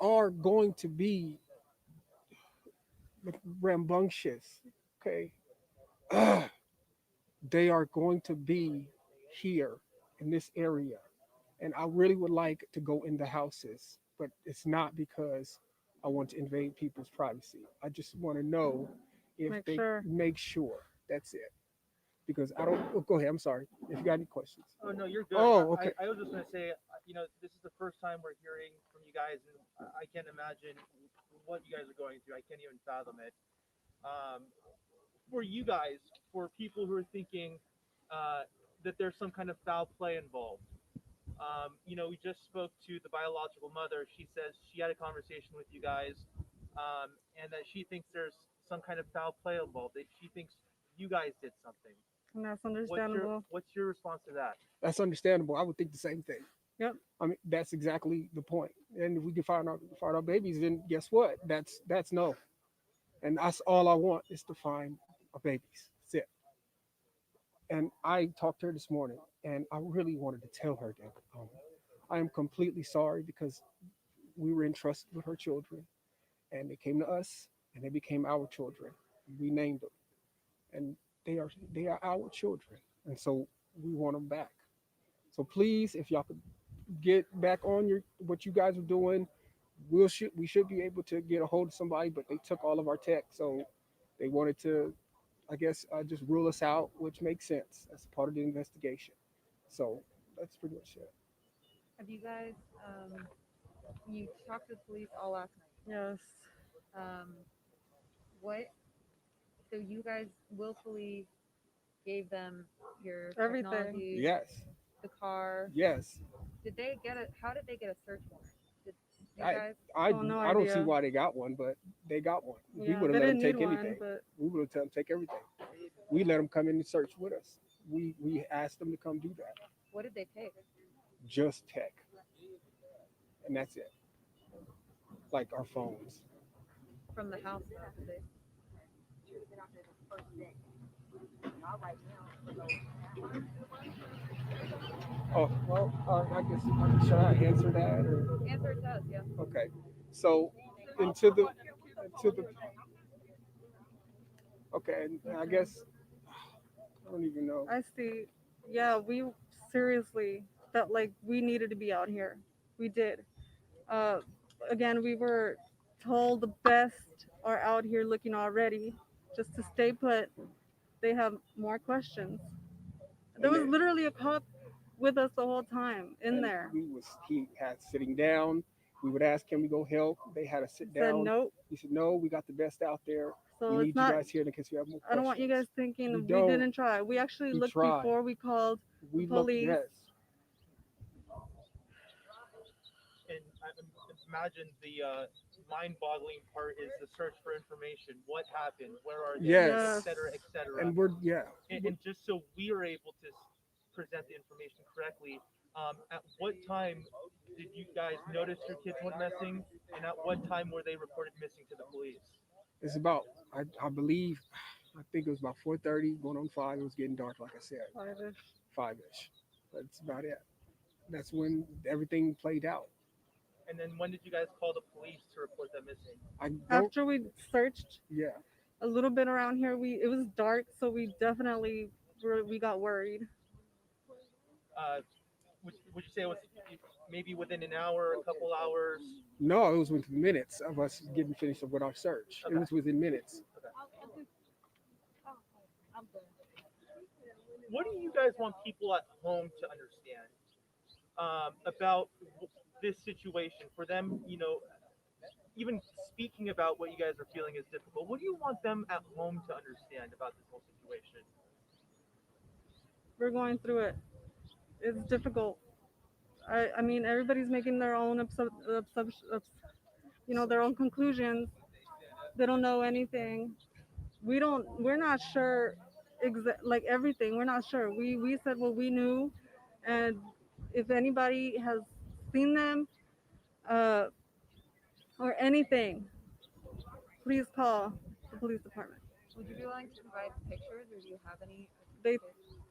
are going to be rambunctious, okay? They are going to be here in this area. And I really would like to go in the houses, but it's not because I want to invade people's privacy. I just want to know if make sure. That's it. Because I don't, go ahead, I'm sorry. If you got any questions. Oh, no, you're good. Oh, okay. I was just going to say, this is the first time we're hearing from you guys, and I can't imagine what you guys are going through. I can't even fathom it. For you guys, for people who are thinking that there's some kind of foul play involved, we just spoke to the biological mother. She says she had a conversation with you guys, and that she thinks there's some kind of foul play involved. That she thinks you guys did something. And that's understandable. What's your response to that? That's understandable. I would think the same thing. Yep. I mean, that's exactly the point. And if we can find our babies, then guess what? That's no. And that's all I want is to find our babies. That's it. And I talked to her this morning, and I really wanted to tell her that I am completely sorry because we were entrusted with her children, and they came to us, and they became our children. We named them, and they are our children, and so we want them back. So please, if y'all could get back on what you guys are doing, we should be able to get a hold of somebody, but they took all of our tech, so they wanted to, I guess, just rule us out, which makes sense. That's part of the investigation. So that's pretty much it. Have you guys, you talked to the police all last night? Yes. What, so you guys willfully gave them your Everything. technology, Yes. the car? Yes. Did they get how did they get a search warrant? Did you I guys? No I don't see idea. why they got one, but they got one. We Yeah, would they have let them didn't take need one, anything. but We would have let them take everything. We let them come in and search with us. We asked them to come do that. What did they take? Just tech. And that's it. Like our phones. From the house? Did they? Oh, well, I guess, should I answer that? Or? Answer it does, yeah. Okay. So, into the, okay, and I guess, I don't even know. I see. Yeah, we seriously felt like we needed to be out here. We did. Uh, Again, we were told the best are out here looking already. Just to stay put, they have more questions. There was literally a cop with us the whole time in there. He had sitting down. We would ask, can we go help? They had to sit He said down. nope. He said, no, we got the best out there. So We it's need not. you guys here in case you have more questions. I don't want you guys thinking we don't. didn't try. We actually We looked tried. before we called We the looked, police. yes. And I imagine the mind-boggling part is the search for information. What happened? Where are they? Yes. Et cetera, et cetera. And we're, yeah. And just so we are able to present the information correctly, at what time did you guys notice your kids went missing? And at what time were they reported missing to the police? It's about, I believe, I think it was about 4:30, going on 5. It was getting dark, like I said. 5-ish. That's about it. That's when everything played out. And then when did you guys call the police to report them missing? After we searched Yeah. a little bit around here, it was dark, so we definitely we got worried. Would you say it was maybe within an hour, a couple hours? No, it was within minutes of us getting finished with our search. Okay. It was within minutes. What do you guys want people at home to understand about this situation? For them, even speaking about what you guys are feeling is difficult. What do you want them at home to understand about this whole situation? We're going through it. It's difficult. I mean, everybody's making their own their own conclusions. They don't know anything. We're not sure like everything. We're not sure. We said what we knew, and if anybody has seen them or anything, please call the police department. Would you be willing to provide pictures, or do you have any?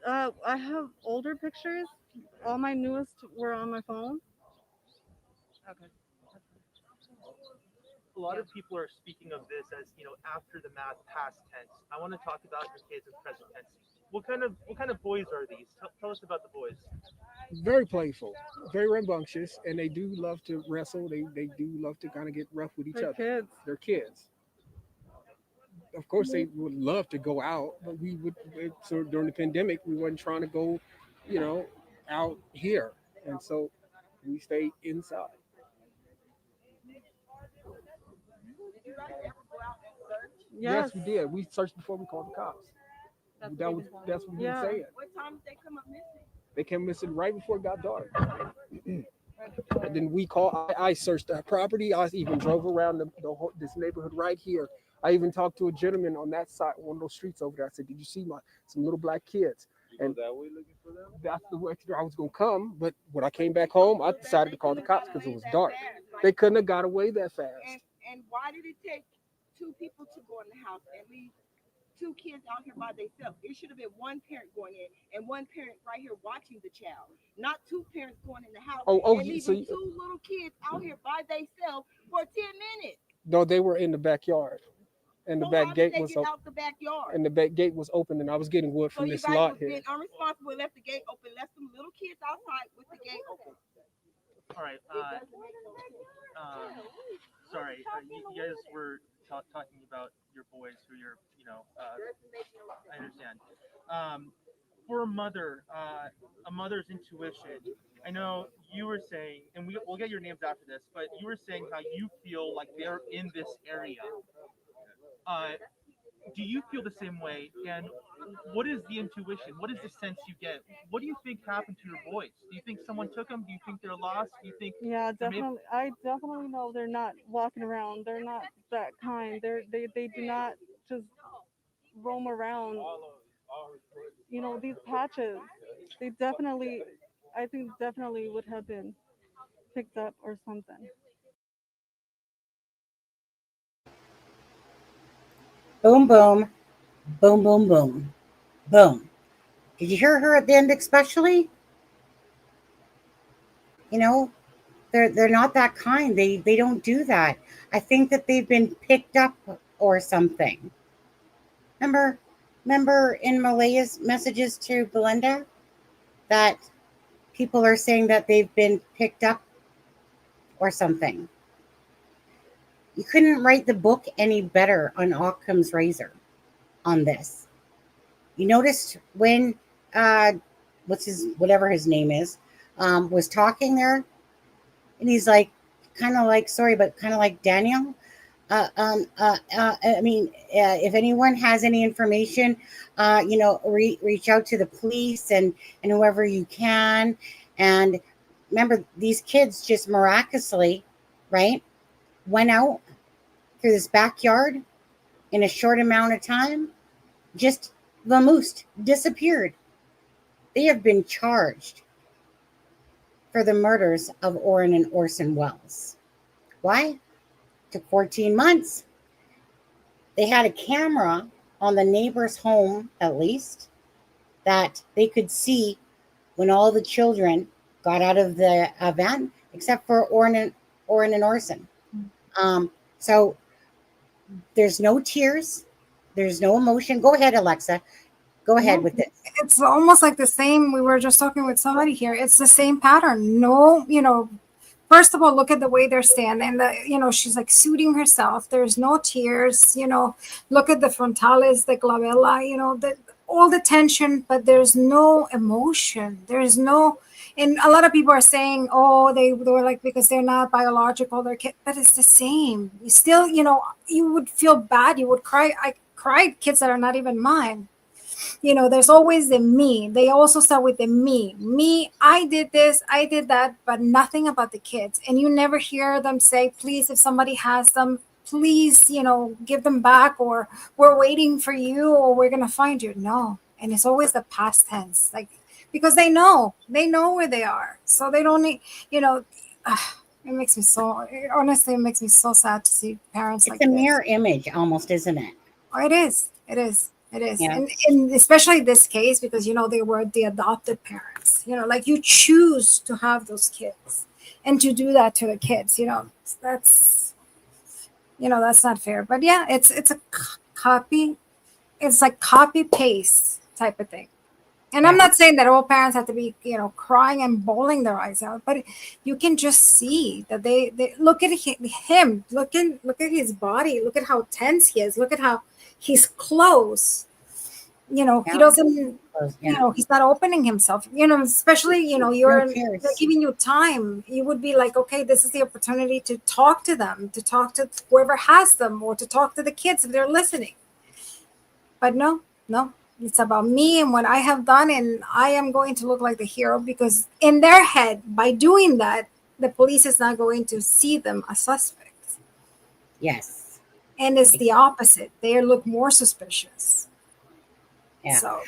I have older pictures. All my newest were on my phone. Okay. A lot of people are speaking of this as, after the math, past tense. I want to talk about your kids in present tense. What kind of boys are these? Tell us about the boys. Very playful, very rambunctious, and they do love to wrestle. They do love to kind of get rough with each other. Kids. They're kids. Of course, they would love to go out, but so during the pandemic, we weren't trying to go, out here. And so we stayed inside. Yes, we did. We searched before we called the cops. That's what we were saying. What time did they come up missing? They came missing right before it got dark. And then we called. I searched that property. I even drove around this neighborhood right here. I even talked to a gentleman on that side, one of those streets over there. I said, "Did you see some little black kids?" And that's the way I was gonna come. But when I came back home, I decided to call the cops because it was dark. They couldn't have got away that fast. And why did it take two people to go in the house and leave two kids out here by themselves? It should have been one parent going in and one parent right here watching the child, not two parents going in the house and leaving two little kids out here by themselves for 10 minutes. No, they were in the backyard. And the back gate was open. Out the backyard? And the back gate was open, and I was getting wood from this lot here. So you guys was being unresponsible, left the gate open, left some little kids outside with the gate open. All right. Sorry, you guys were talking about your boys who you're, I understand. For a mother's intuition, I know you were saying, and we'll get your names after this, but you were saying how you feel like they're in this area. Do you feel the same way? And what is the intuition? What is the sense you get? What do you think happened to your boys? Do you think someone took them? Do you think they're lost? Do you think? Yeah, definitely. I definitely know they're not walking around. They're not that kind. They do not just roam around. These patches. They definitely, I think, definitely would have been picked up or something. Boom, boom, boom, boom, boom, boom. Did you hear her at the end, especially? They're not that kind. They don't do that. I think that they've been picked up or something. Remember in Malaya's messages to Belinda that people are saying that they've been picked up or something. You couldn't write the book any better on Occam's razor on this. You noticed when whatever his name is, was talking there, and he's like, kind of like, sorry, but kind of like Daniel. If anyone has any information, reach out to the police and whoever you can. And remember, these kids just miraculously, right, went out through this backyard in a short amount of time, just vamoosed, disappeared. They have been charged for the murders of Orin and Orson Welles. Why? Took 14 months. They had a camera on the neighbor's home, at least, that they could see when all the children got out of the van, except for Orin and Orson. So there's no tears. There's no emotion. Go ahead, Alexza. Go ahead with this. It's almost like the same. We were just talking with somebody here. It's the same pattern. No, first of all, look at the way they're standing. She's like suiting herself. There's no tears. Look at the frontalis, the glabella, all the tension, but there's no emotion. There's no, and a lot of people are saying, oh, they were like, because they're not biological, they're kids, but it's the same. You still, you would feel bad. You would cry. I cried kids that are not even mine. There's always the me. They also start with the me. Me, I did this, I did that, but nothing about the kids. And you never hear them say, please, if somebody has them, please, give them back, or we're waiting for you, or we're going to find you. No. And it's always the past tense, because they know where they are. So they don't need, it makes me so sad to see parents it's like a this. mirror image almost, isn't it? Oh, it is. Yeah. And especially this case, because, they were the adopted parents, you choose to have those kids and to do that to the kids, that's not fair. But yeah, it's a copy. It's like copy paste type of thing. And I'm not saying that all parents have to be, crying and bawling their eyes out, but you can just see that they look at him, look at his body, look at how tense he is, look at how he's close. He doesn't, he's not opening himself, especially, they're giving you time. You would be like, okay, this is the opportunity to talk to them, to talk to whoever has them, or to talk to the kids if they're listening. But no, it's about me and what I have done. And I am going to look like the hero, because in their head, by doing that, the police is not going to see them as suspects. Yes. And it's the opposite. They look more suspicious. Yeah. So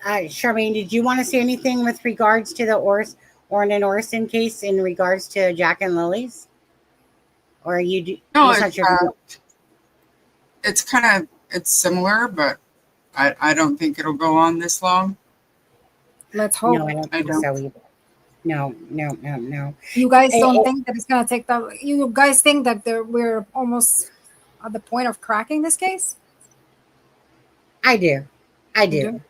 Charmaine, did you want to say anything with regards to the Orin and Orson case in regards to Jack and Lily's? Or are you? No, It's not your. it's it's similar, but I don't think it'll go on this long. Let's hope. No, I don't think so either. No. You guys don't think that it's gonna take that? You guys think that we're almost at the point of cracking this case? I do. You do?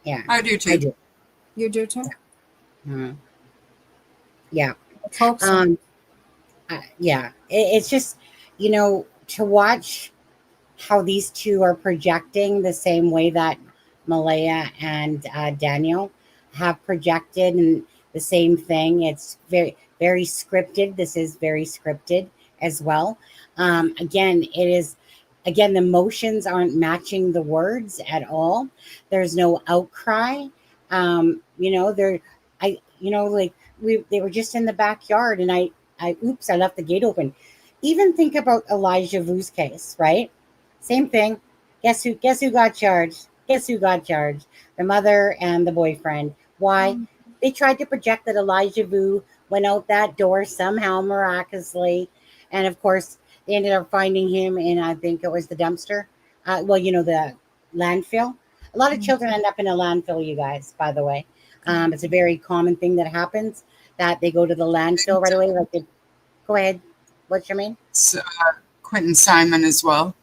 Yeah, I do too. I do. You do too? Yeah. Let's hope so. Yeah. It's just, to watch how these two are projecting the same way that Malaya and Daniel have projected, and the same thing. It's very, very scripted. This is very scripted as well. Again, the emotions aren't matching the words at all. There's no outcry. They were just in the backyard, and I left the gate open. Even think about Elijah Vu's case, right? Same thing. Guess who got charged? The mother and the boyfriend. Why? They tried to project that Elijah Vu went out that door somehow miraculously. And of course, they ended up finding him in, I think it was the dumpster. The landfill. A lot of children end up in a landfill, you guys, by the way. It's a very common thing that happens, that they go to the landfill right away. Go ahead. What's your name? Quentin Simon as well.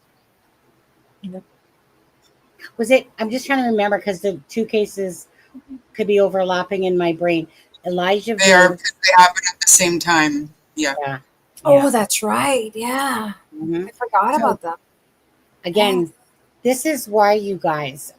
Was it? I'm just trying to remember because the two cases could be overlapping in my brain. Elijah. They are, because they happen at the same time. Yeah. Oh, that's right. Yeah. I forgot about that. Again, this is why, you guys,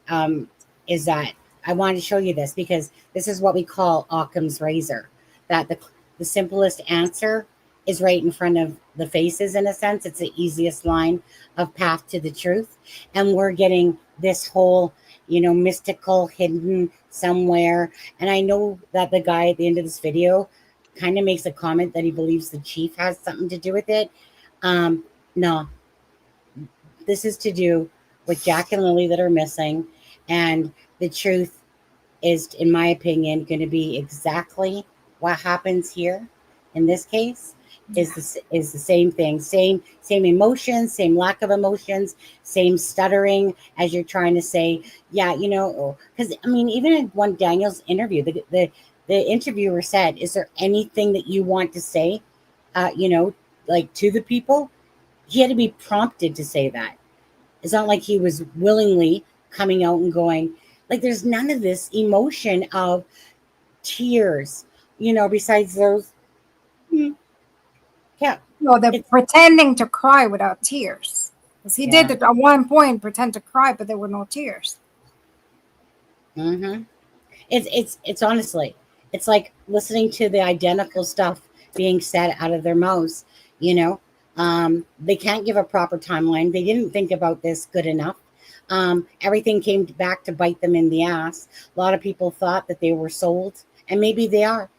is that I wanted to show you this, because this is what we call Occam's razor. That the simplest answer is right in front of the faces, in a sense. It's the easiest line of path to the truth. And we're getting this whole, mystical, hidden somewhere. And I know that the guy at the end of this video kind of makes a comment that he believes the chief has something to do with it. No. This is to do with Jack and Lily that are missing. And the truth is, in my opinion, going to be exactly what happens here in this case. Is the same thing, same emotions, same lack of emotions, same stuttering as you're trying to say, because even in one Daniel's interview, the interviewer said, "Is there anything that you want to say, to the people?" He had to be prompted to say that. It's not like he was willingly coming out and going, there's none of this emotion of tears, besides those. Yeah. No, they're pretending to cry without tears. Because he did at one point pretend to cry, but there were no tears. It's honestly, it's like listening to the identical stuff being said out of their mouths. They can't give a proper timeline. They didn't think about this good enough. Everything came back to bite them in the ass. A lot of people thought that they were sold, and maybe they are,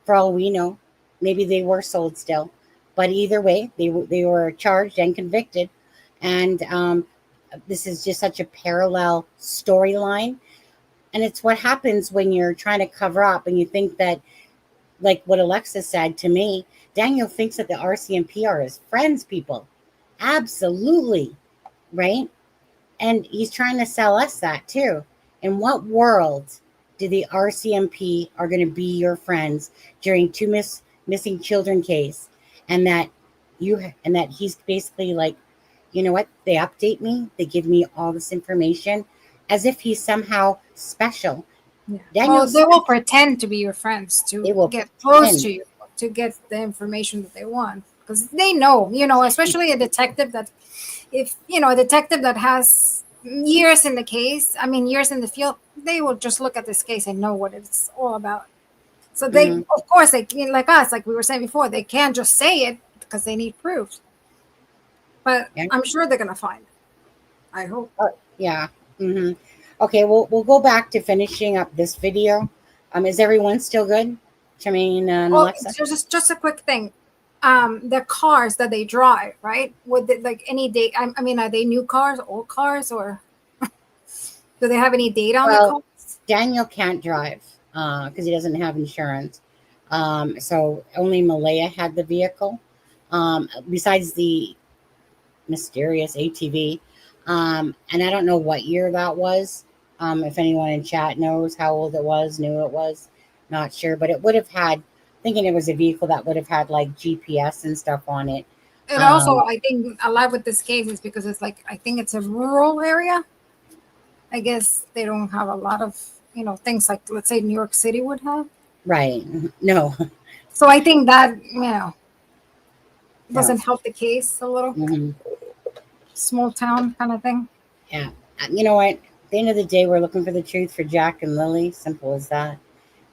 for all we know. Maybe they were sold still. But either way, they were charged and convicted. And this is just such a parallel storyline. And it's what happens when you're trying to cover up and you think that, like what Alexza said to me, Daniel thinks that the RCMP are his friends, people. Absolutely. Right? And he's trying to sell us that too. In what world do the RCMP are going to be your friends during two missing children case? And that he's basically like, you know what? They update me. They give me all this information as if he's somehow special. Yeah. They will pretend to be your friends to get close to you, to get the information that they want, because they know, especially a detective that, if a detective that has years in the case, years in the field, they will just look at this case and know what it's all about. So they, of course, like us, like we were saying before, they can't just say it because they need proof. But I'm sure they're gonna find it. I hope. Okay, we'll go back to finishing up this video. Is everyone still good? Alexza? Just a quick thing. The cars that they drive, right? Would they, any date? Are they new cars, old cars, or do they have any data on the cars? Daniel can't drive because he doesn't have insurance. So only Malaya had the vehicle. Besides the mysterious ATV. And I don't know what year that was. If anyone in chat knows how old it was, knew it was, not sure. But it would have had, thinking it was a vehicle that would have had like GPS and stuff on it. It also, I think, a lot with this case is because it's like, I think it's a rural area. I guess they don't have a lot of, things like, let's say, New York City would have. Right. No. So I think that, doesn't help the case a little. Mm-hmm. Small town kind of thing. Yeah. You know what? At the end of the day, we're looking for the truth for Jack and Lily. Simple as that.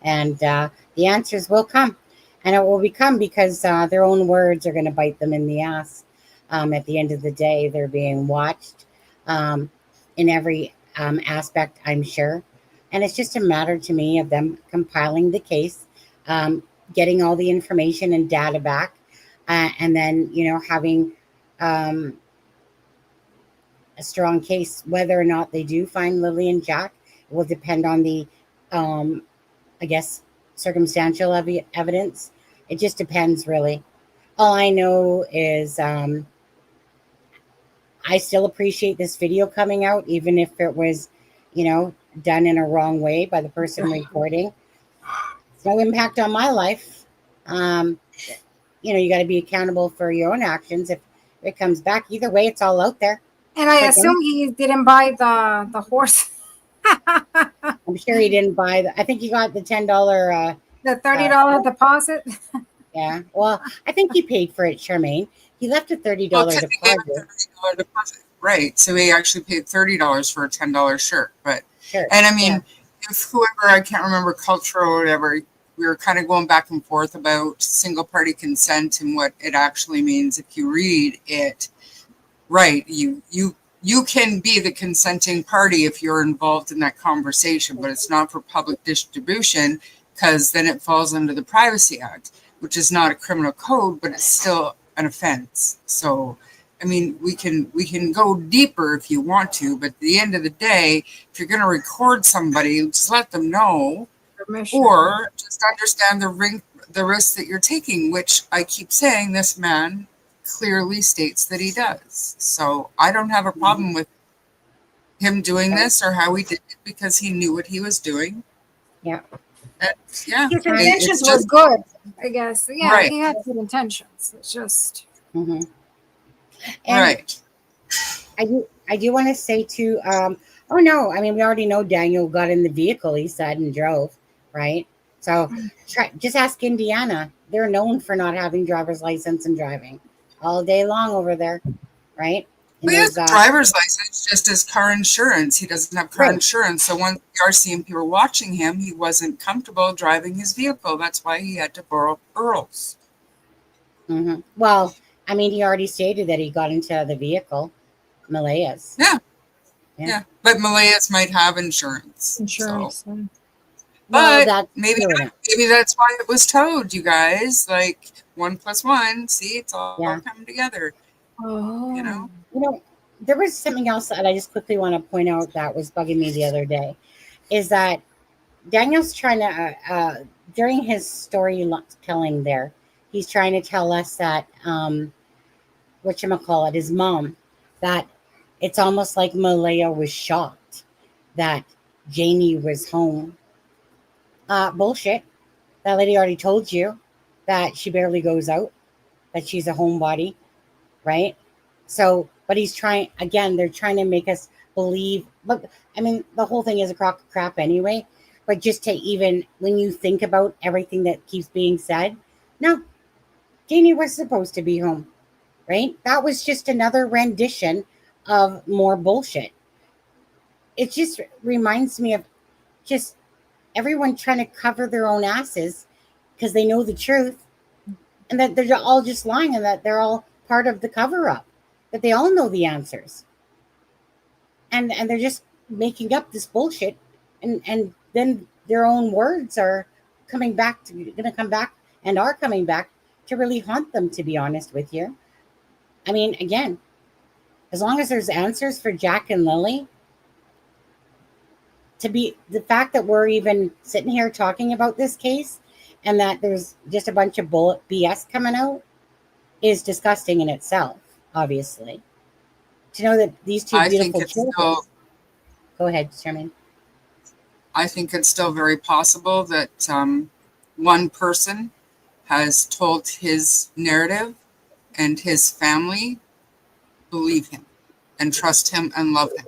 And the answers will come. And it will become because their own words are going to bite them in the ass. At the end of the day, they're being watched in every aspect, I'm sure. And it's just a matter to me of them compiling the case, getting all the information and data back, and then, having a strong case. Whether or not they do find Lily and Jack will depend on the, I guess, circumstantial evidence. It just depends, really. All I know is I still appreciate this video coming out, even if it was, done in a wrong way by the person recording. It's no impact on my life. You got to be accountable for your own actions. If it comes back, either way, it's all out there. And I assume he didn't buy the horse. I'm sure he didn't buy I think he got the $10. The $30 deposit. Yeah. Well, I think he paid for it, Charmaine. He left a $30 deposit. $30 deposit. Right. So he actually paid $30 for a $10 shirt. But sure. And I mean, if whoever, I can't remember, cultural or whatever, we were kind of going back and forth about single party consent and what it actually means. If you read it, right, you can be the consenting party if you're involved in that conversation, but it's not for public distribution, because then it falls under the Privacy Act, which is not a criminal code, but it's still an offense. So, I mean, we can go deeper if you want to, but at the end of the day, if you're going to record somebody, just let them know, or just understand the risk that you're taking, which I keep saying this man clearly states that he does. So I don't have a problem with him doing this or how he did it, because he knew what he was doing. Yeah. Yeah. His intentions were good, I guess. Yeah, right. He had good intentions. It's just. Mm-hmm. Right. I do want to say too, oh no, I mean, we already know Daniel got in the vehicle, he said, and drove, right? So just ask Indiana. They're known for not having driver's license and driving all day long over there, right? He has a driver's license, just as car insurance. He doesn't have car insurance. So once the RCMP were watching him, he wasn't comfortable driving his vehicle. That's why he had to borrow Earl's. Mm-hmm. Well, I mean, he already stated that he got into the vehicle, Malaya's. Yeah. But Malaya's might have insurance. So. But maybe that's why it was towed, you guys. Like 1 + 1. See, it's all come together. Oh. There was something else that I just quickly want to point out that was bugging me the other day, is that Daniel's trying to, during his storytelling there, he's trying to tell us that, whatchamacallit, his mom, that it's almost like Malaya was shocked that Janie was home. Bullshit. That lady already told you that she barely goes out, that she's a homebody, right? So, but he's trying, again, they're trying to make us believe, but I mean, the whole thing is a crock of crap anyway, but just to even, when you think about everything that keeps being said, no, Janie was supposed to be home, right? That was just another rendition of more bullshit. It just reminds me of just everyone trying to cover their own asses because they know the truth, and that they're all just lying, and that they're all part of the cover-up, that they all know the answers, and they're just making up this bullshit, and then their own words are going to come back and are coming back to really haunt them, to be honest with you. I mean, again, as long as there's answers for Jack and Lily, to be the fact that we're even sitting here talking about this case and that there's just a bunch of bullet BS coming out is disgusting in itself, obviously. To know that these two I think beautiful it's children. still, Go ahead, Charmaine. I think it's still very possible that one person has told his narrative and his family believe him and trust him and love him.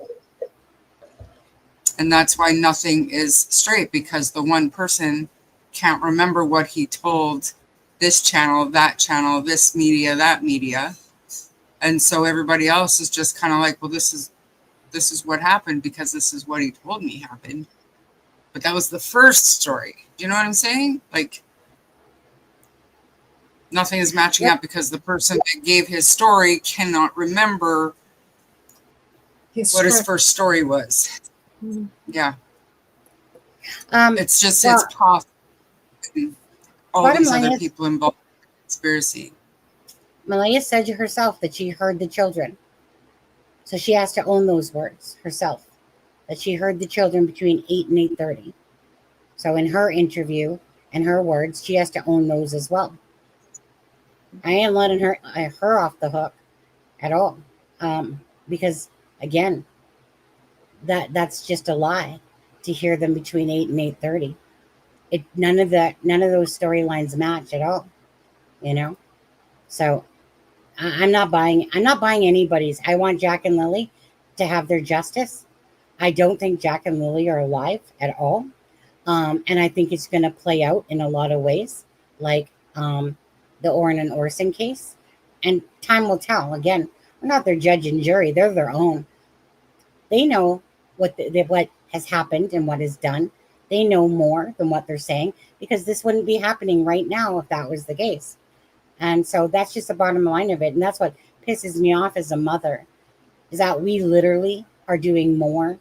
And that's why nothing is straight, because the one person can't remember what he told this channel, this media, that media. And so everybody else is just kind of like, well, this is what happened because this is what he told me happened. But that was the first story. Do you know what I'm saying? Like, nothing is matching up because the person that gave his story cannot remember what his first story was. Mhm. Yeah. It's just, well, it's possible. All bottom these line other is- people involved in the conspiracy. Malaya said herself that she heard the children. So she has to own those words herself, that she heard the children between 8 and 8:30. So in her interview and her words, she has to own those as well. I ain't letting her off the hook at all, because again, that's just a lie to hear them between 8 and 8:30. None of those storylines match at all, you know. So I'm not buying anybody's. I want Jack and Lily to have their justice. I don't think Jack and Lily are alive at all. And I think it's going to play out in a lot of ways, like the Orin and Orson case. And time will tell. Again, we're not their judge and jury. They're their own. They know what has happened and what is done. They know more than what they're saying, because this wouldn't be happening right now if that was the case. And so that's just the bottom line of it. And that's what pisses me off as a mother, is that we literally are doing more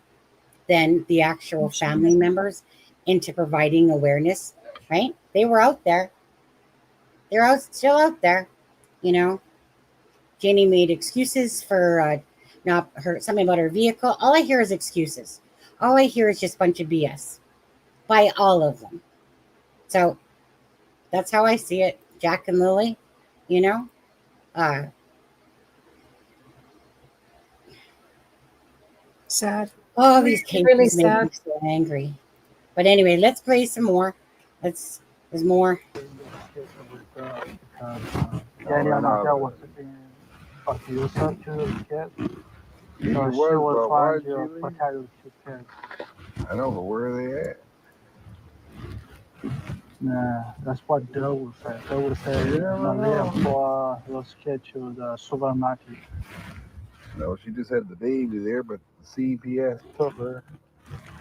than the actual family members into providing awareness, right? They were out there. They're still out there, you know. Janie made excuses for not something about her vehicle. All I hear is excuses. All I hear is just a bunch of BS by all of them. So that's how I see it. Jack and Lily, you know. Sad. All these cases Really make sad. me so angry. But anyway, let's play some more. There's more. Danny and Martell was being abusive to the kids. So she was trying to protect the two kids. I know, but where are they at? Yeah, that's what Doe would say. Doe would say, Maria for those kids to the supermarket. No, she just had the baby there, but the CPS took her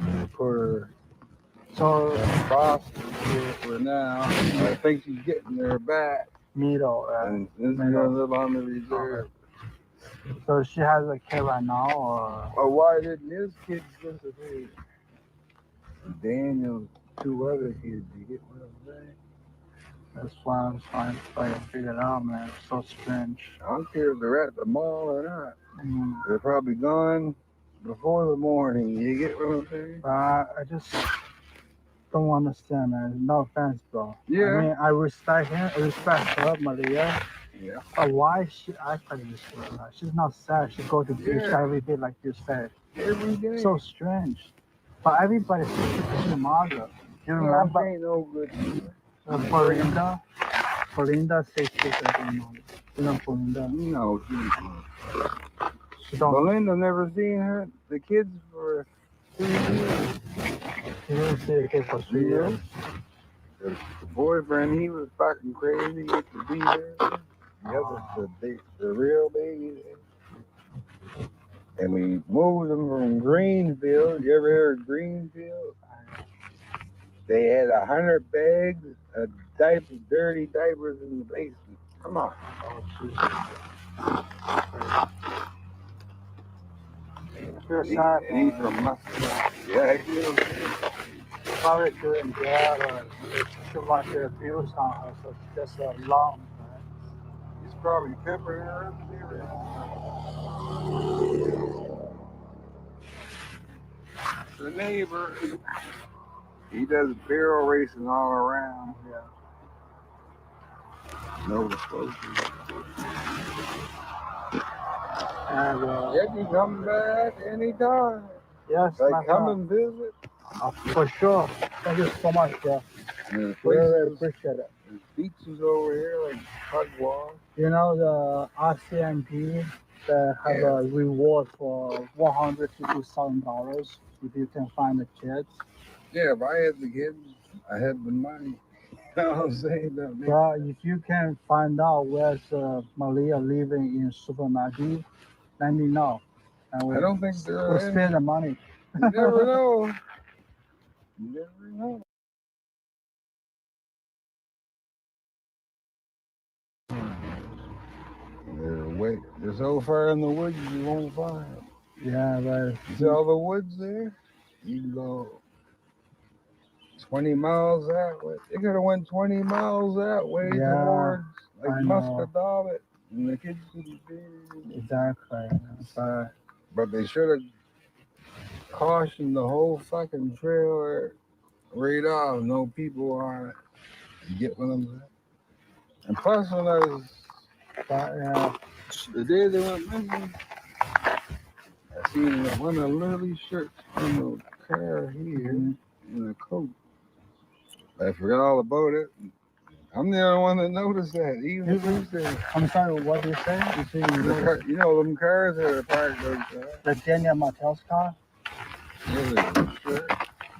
and put her So foster care for now. I think she's getting her back. middle, And this is gonna live on the reserve. So she has a kid right now, or Well, why didn't this kid disappear? Daniel, two other kids, you get what I'm saying? that's why I'm trying to figure it out, man. It's so strange. I don't care if they're at the mall or not. They're probably gone before the morning. You get what I'm saying? I just don't understand, man. No offense, bro. Yeah. I mean, I respect him. I respect her, Maria. Yeah. But why she act like this way? Like, she's not sad. She go to beach every day, like you said. Every day. So strange. But everybody says she's a mother. Do you remember? Ain't no good. Belinda says she's a mother. You know Belinda? No, She don't. Belinda never seen her, the kids for 3 years. She didn't see the kid for 3 years. The boyfriend, he was fucking crazy. He used to be there. The real baby. And we moved them from Greenfield. You ever heard of Greenfield? They had 100 bags of dirty diapers in the basement. Come on. He's from Mustang. Yeah, he is. Probably doing that, or too much abuse on her, so she just alone. He's probably peppering her up there. the neighbor. He does barrel racing all around. Yeah. No explosives. And They can come back anytime. yes, Like, my come friend. and visit. For sure. Thank you so much, bro. And the Really places, appreciate it. there's beaches over here, like Pugwash. You know, the RCMP that have a reward for $150,000 if you can find the kids. Yeah, if I had the kids, I had the money. You know what I'm saying? But if you can find out where's Malia living in Supermarket, let me know. And I don't think we'll they're in. spend the money. You never know. You never know. They're so far in the woods you won't find them. Yeah, but You see all the woods there? You can go 20 miles that way. They could have went 20 miles that way towards like Muscadal, and the kids could be buried. Exactly. But they should have cautioned the whole fucking trailer right off. No people on it. You get what I'm saying? And plus, when I was the day they went missing, I seen one of Lily's shirts on the car here in a coat. I forgot all about it. I'm the only one that noticed that. Even Tuesday. I'm sorry, what did you say? You know them cars that are parked outside. The Daniel Martell's car? Yeah, shirt.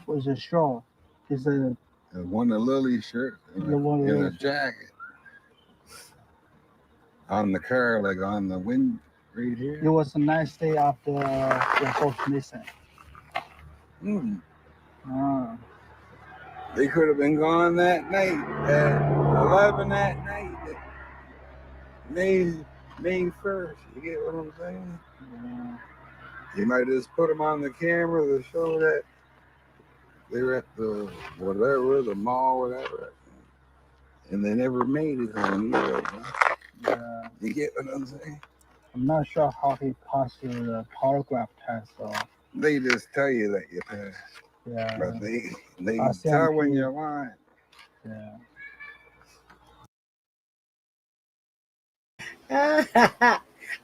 Was a show. Is a one of Lily's shirts in a jacket. On the car, like on the wind right here. It was a nice day after the both missing. They could have been gone that night at 11 that night. May 1st. You get what I'm saying? Yeah. You might just put them on the camera to show that they were at the whatever, the mall, whatever, and they never made it home either. Yeah. You get what I'm saying? I'm not sure how he passed the polygraph test though. They just tell you that you passed. Yeah. But they tell when you're lying. Yeah.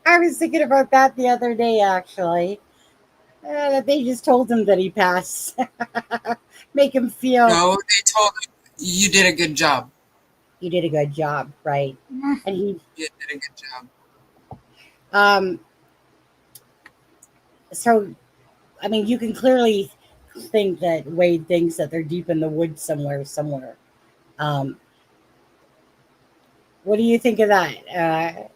I was thinking about that the other day, actually. That they just told him that he passed. Make him feel. No, they told him you did a good job. You did a good job, right? And you did a good job. So, I mean, you can clearly think that Wade thinks that they're deep in the woods somewhere. What do you think of that?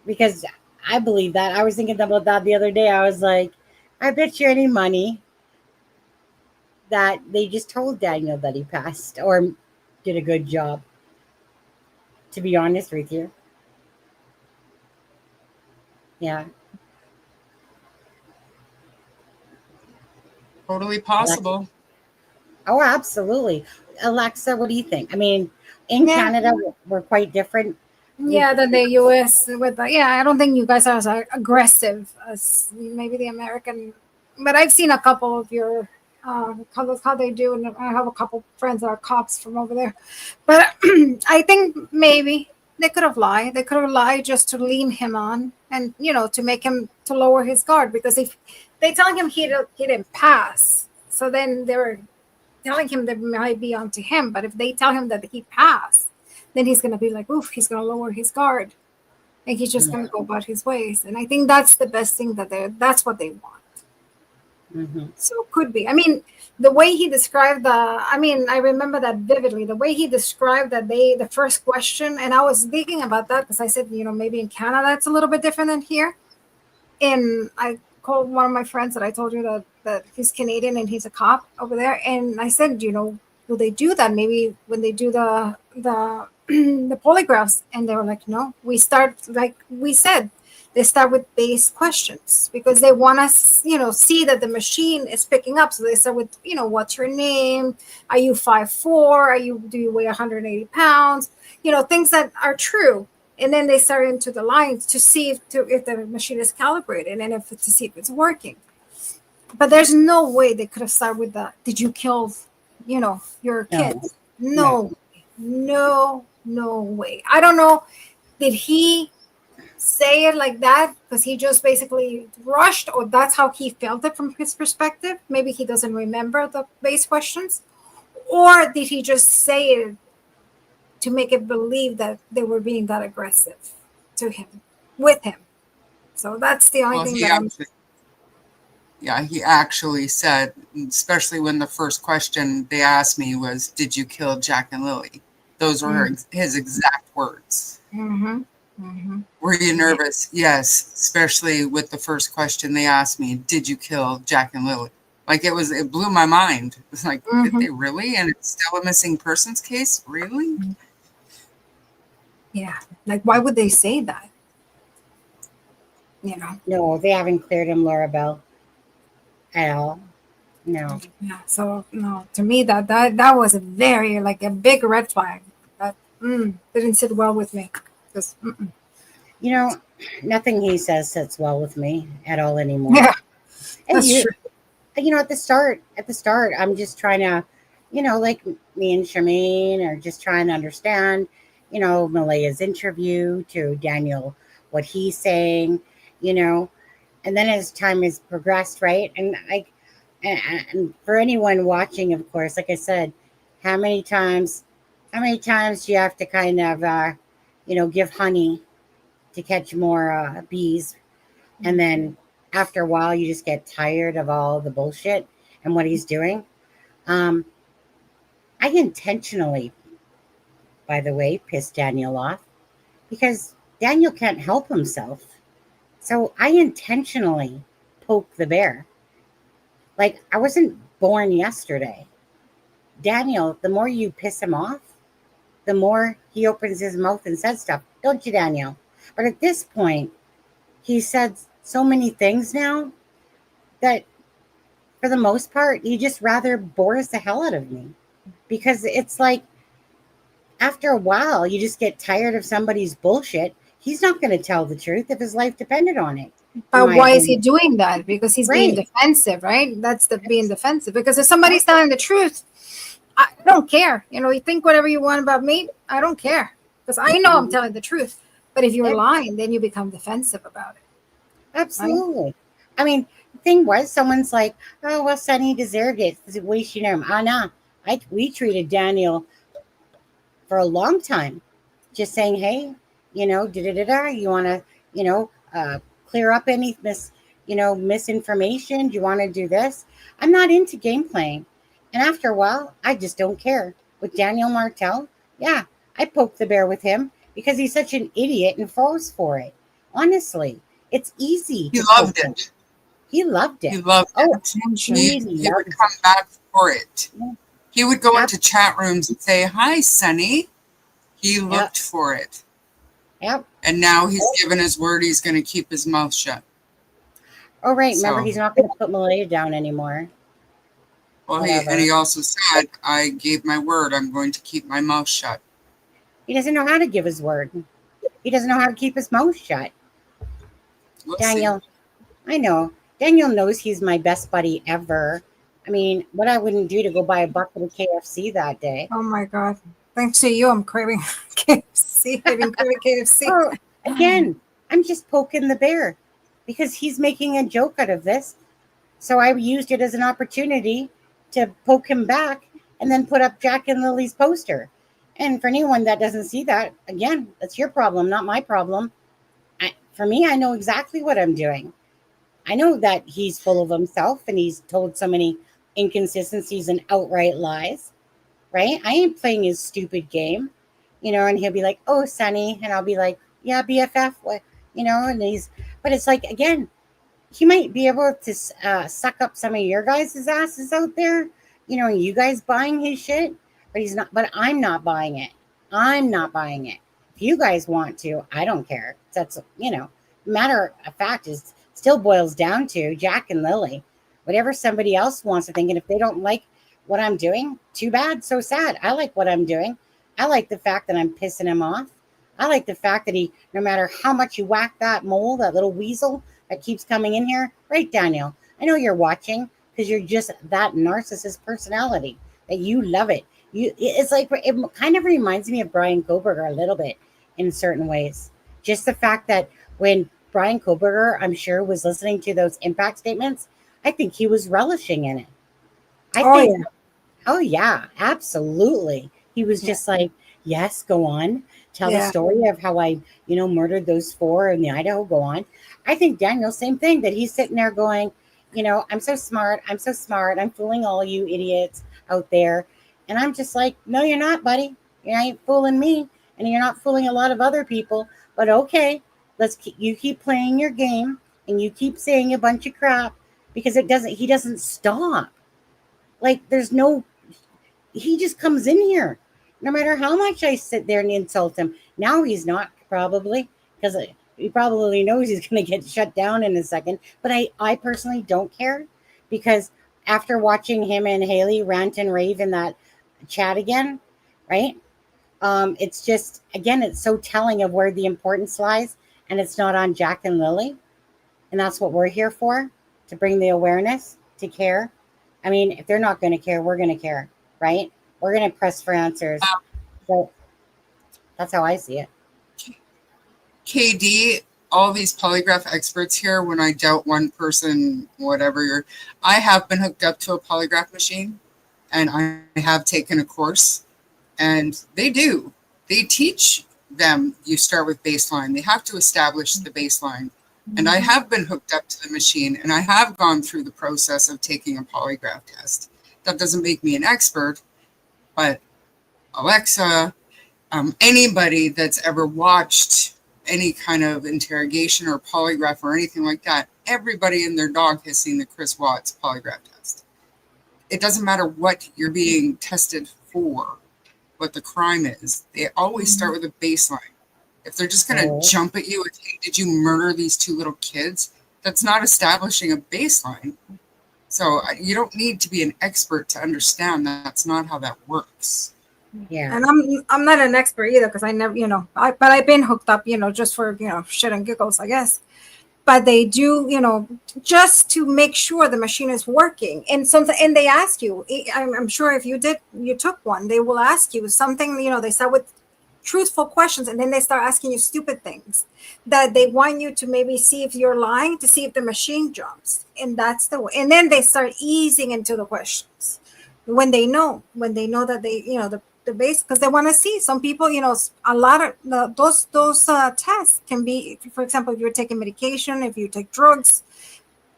Because I believe that. I was thinking about that the other day. I was like, I bet you any money that they just told Daniel that he passed or did a good job, to be honest with you. Yeah. Totally possible. Oh, absolutely. Alexa, what do you think? I mean, in Canada, we're quite different. Yeah, than the US with I don't think you guys are as aggressive as maybe the American, but I've seen a couple of your how they do, and I have a couple friends that are cops from over there. But I think maybe they could have lied. They could have lied just to lean him on and to make him to lower his guard, because if they telling him he didn't pass, so then they're telling him that might be onto him. But if they tell him that he passed, then he's going to be like, oof, he's going to lower his guard. And he's just going to go about his ways. And I think that's the best thing that's what they want. Mm-hmm. So it could be. I mean, the way he described I remember that vividly. The way he described that the first question, and I was thinking about that because I said, maybe in Canada it's a little bit different than here. And I called one of my friends that I told you that he's Canadian and he's a cop over there. And I said, will they do that maybe when they do the the polygraphs? And they were like, no, we start, like we said, they start with base questions because they want us, see that the machine is picking up. So they start with, what's your name? Are you 5'4"? Do you weigh 180 pounds? Things that are true. And then they start into the lines to see if the machine is calibrated and to see if it's working. But there's no way they could have started with that. Did you kill, your No. kids? No, no way. I don't know. Did he say it like that because he just basically rushed, or that's how he felt it from his perspective? Maybe he doesn't remember the base questions, or did he just say it to make it believe that they were being that aggressive to him, with him? So that's the only Well, thing he that actually, yeah, he actually said, especially when the first question they asked me was, "Did you kill Jack and Lily?" Those were his exact words. Were you nervous? Yes, especially with the first question they asked me, "Did you kill Jack and Lily?" Like it blew my mind. It was like, did they really? And it's still a missing persons case? Really? Yeah. Like, why would they say that? No, they haven't cleared him, Laura Bell, at all. No. Yeah. So no, to me that was a very like a big red flag. That didn't sit well with me. Just, Nothing he says sits well with me at all anymore. yeah, And that's true. at the start, I'm just trying to, like me and Charmaine are just trying to understand, Malaya's interview to Daniel, what he's saying, and then as time has progressed, right? And for anyone watching, of course, like I said, how many times do you have to kind of, give honey to catch more bees? And then after a while, you just get tired of all the bullshit and what he's doing. I intentionally, by the way, pissed Daniel off because Daniel can't help himself. So I intentionally poked the bear. Like, I wasn't born yesterday. Daniel, the more you piss him off, the more he opens his mouth and says stuff. Don't you, Daniel? But at this point, he said so many things now that for the most part, he just rather bores the hell out of me. Because it's like, after a while, you just get tired of somebody's bullshit. He's not going to tell the truth if his life depended on it. But why is he doing that? Because he's being Right. defensive, right? That's the being defensive. Because if somebody's telling the truth, I don't care. You think whatever you want about me, I don't care. Because I know I'm telling the truth. But if you're lying, then you become defensive about it. Absolutely. I mean, the thing was, someone's like, "Oh, well, Sonny deserved it. It's a waste of him." No. We treated Daniel for a long time, just saying, "Hey, you want to, clear up any misinformation? Do you want to do this?" I'm not into game playing. And after a while, I just don't care. With Daniel Martell, yeah, I poked the bear with him because he's such an idiot and falls for it. Honestly, it's easy. He loved it. He loved it. He loved it. He would come back for it. He would go into chat rooms and say, "Hi, Sonny." He looked for it. Yep. And now he's given his word he's going to keep his mouth shut. Oh, right. Remember, he's not going to put Malaya down anymore. Well, he also said, "I gave my word. I'm going to keep my mouth shut." He doesn't know how to give his word. He doesn't know how to keep his mouth shut. Daniel, I know. Daniel knows he's my best buddy ever. I mean, what I wouldn't do to go buy a bucket of KFC that day. Oh, my God. Thanks to you, I'm craving KFC. I've been craving KFC. Oh, again, I'm just poking the bear because he's making a joke out of this. So I used it as an opportunity to poke him back and then put up Jack and Lily's poster. And for anyone that doesn't see that, again, that's your problem, not my problem. For me, I know exactly what I'm doing. I know that he's full of himself and he's told so many inconsistencies and outright lies, right? I ain't playing his stupid game, and he'll be like, "Oh, Sonny," and I'll be like, "Yeah, BFF," what, but it's like, again, he might be able to suck up some of your guys' asses out there, you guys buying his shit, but he's not, but I'm not buying it. I'm not buying it. If you guys want to, I don't care. That's, matter of fact is still boils down to Jack and Lily, whatever somebody else wants to think. And if they don't like what I'm doing, too bad, so sad. I like what I'm doing. I like the fact that I'm pissing him off. I like the fact that no matter how much you whack that mole, that little weasel that keeps coming in here, right, Daniel? I know you're watching because you're just that narcissist personality that you love it. It's like it kind of reminds me of Brian Koberger a little bit in certain ways. Just the fact that when Brian Koberger, I'm sure, was listening to those impact statements, I think he was relishing in it. I Oh think, yeah. oh yeah, absolutely. He was just like, yes, go on. Tell the Yeah. story of how I, murdered those 4 in the Idaho. Go on. I think Daniel, same thing, that he's sitting there going, I'm so smart. I'm so smart. I'm fooling all you idiots out there. And I'm just like, no, you're not, buddy. You ain't fooling me. And you're not fooling a lot of other people. But okay, you keep playing your game and you keep saying a bunch of crap because he doesn't stop. Like he just comes in here. No matter how much I sit there and insult him. Now he's not, probably, because he probably knows he's going to get shut down in a second. But I personally don't care, because after watching him and Haley rant and rave in that chat again, right? It's just, again, it's so telling of where the importance lies, and it's not on Jack and Lily. And that's what we're here for, to bring the awareness, to care. I mean, if they're not going to care, we're going to care, right? We're going to press for answers. So that's how I see it. KD, all these polygraph experts here, when I doubt one person, whatever, I have been hooked up to a polygraph machine, and I have taken a course, and they teach them, you start with baseline. They have to establish the baseline. And I have been hooked up to the machine, and I have gone through the process of taking a polygraph test. That doesn't make me an expert, but Alexza, anybody that's ever watched any kind of interrogation or polygraph or anything like that, everybody and their dog has seen the Chris Watts polygraph test. It doesn't matter what you're being tested for, what the crime is. They always start with a baseline. If they're just going to jump at you with, hey, did you murder these 2 little kids? That's not establishing a baseline. So you don't need to be an expert to understand that that's not how that works. Yeah. And I'm not an expert either, because I never, but I've been hooked up, just for, shit and giggles, I guess. But they do, just to make sure the machine is working. And they ask you, I'm sure if you took one, they will ask you something, they start with truthful questions, and then they start asking you stupid things that they want you to maybe see if you're lying, to see if the machine jumps. And that's the way. And then they start easing into the questions when they know that they, the base, because they want to see. Some people, a lot of those tests can be, for example, if you're taking medication, if you take drugs,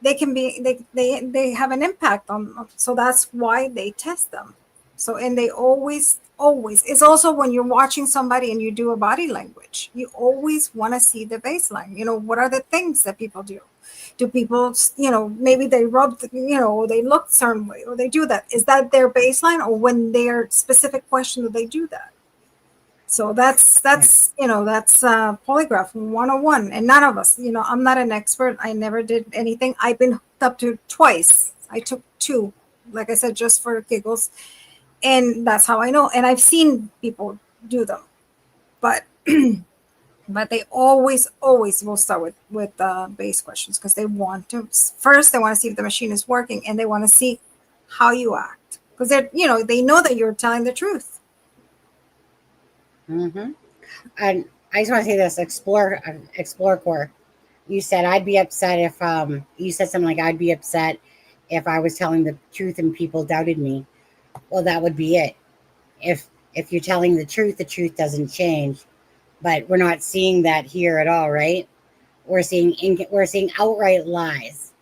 they can be, they have an impact on, so that's why they test them. So, and they always, it's also when you're watching somebody and you do a body language, you always want to see the baseline. What are the things that people do? Do people, maybe they rub, or they look certain way, or they do that. Is that their baseline, or when they're specific question do they do that? So that's polygraph 101. And none of us, I'm not an expert. I never did anything. I've been hooked up to twice. I took 2, like I said, just for giggles. And that's how I know. And I've seen people do them, but but they always will start with base questions, because they want to see if the machine is working, and they want to see how you act, because they know that you're telling the truth. Mm-hmm. And I just want to say this: Explore Core. You said I'd be upset if you said something like I'd be upset if I was telling the truth and people doubted me. Well, that would be it. If you're telling the truth doesn't change. But we're not seeing that here at all, right? We're seeing outright lies,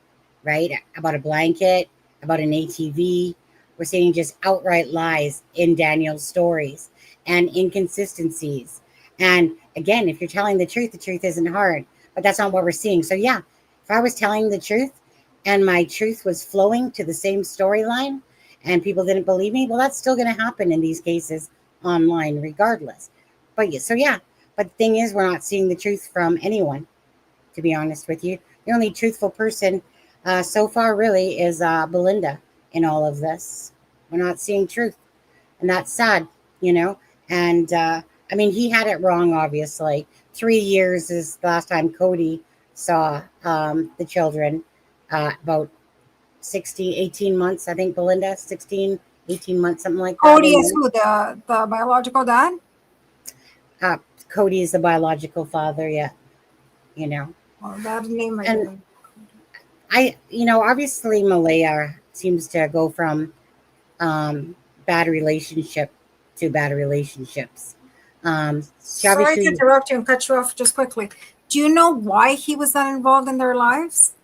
right? About a blanket, about an ATV. We're seeing just outright lies in Daniel's stories, and inconsistencies. And again, if you're telling the truth isn't hard. But that's not what we're seeing. So yeah, if I was telling the truth and my truth was flowing to the same storyline, and people didn't believe me, well, that's still going to happen in these cases online regardless. But the thing is, we're not seeing the truth from anyone, to be honest with you. The only truthful person so far really is Belinda in all of this. We're not seeing truth, and that's sad, And I mean, he had it wrong, obviously. 3 years is the last time Cody saw the children, about 18 months, I think, Belinda, 16, 18 months, something like that. Cody is who, the biological dad? Cody is the biological father, yeah. You know. Well, that name I And didn't. Obviously Malaya seems to go from bad relationship to bad relationships. She Sorry to obviously, interrupt you and cut you off just quickly. Do you know why he was not involved in their lives?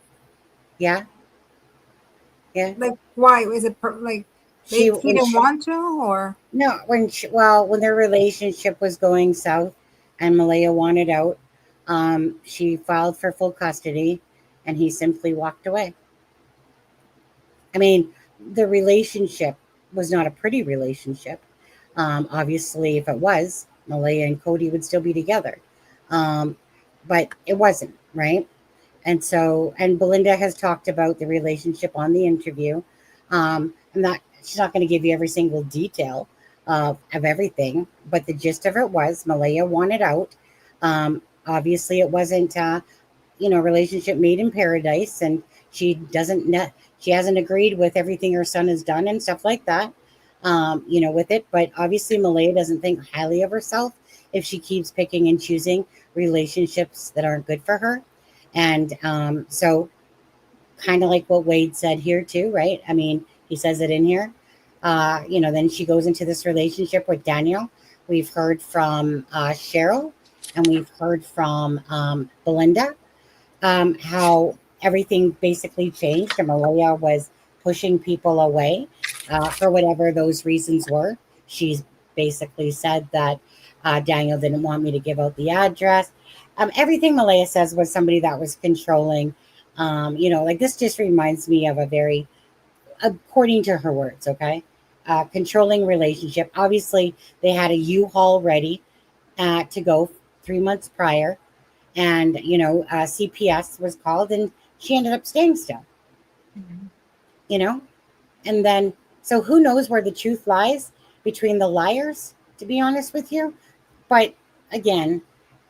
yeah. Like, why? Is it like he didn't want to, or? No, when their relationship was going south and Malaya wanted out, she filed for full custody and he simply walked away. I mean, the relationship was not a pretty relationship. Obviously, if it was, Malaya and Cody would still be together. But it wasn't, right? And Belinda has talked about the relationship on the interview. She's not going to give you every single detail of everything, but the gist of it was Malaya wanted out. Obviously, it wasn't, relationship made in paradise, and she hasn't agreed with everything her son has done and stuff like that, with it. But obviously, Malaya doesn't think highly of herself if she keeps picking and choosing relationships that aren't good for her. And so kind of like what Wade said here too, right? I mean, he says it in here. Then she goes into this relationship with Daniel. We've heard from Cheryl and we've heard from Belinda how everything basically changed and Malaya was pushing people away for whatever those reasons were. She's basically said that Daniel didn't want me to give out the address. Everything Malaya says was somebody that was controlling. This just reminds me of a very, according to her words, okay, controlling relationship. Obviously, they had a U-Haul ready to go 3 months prior. And, CPS was called and she ended up staying still, And then, so who knows where the truth lies between the liars, to be honest with you. But again,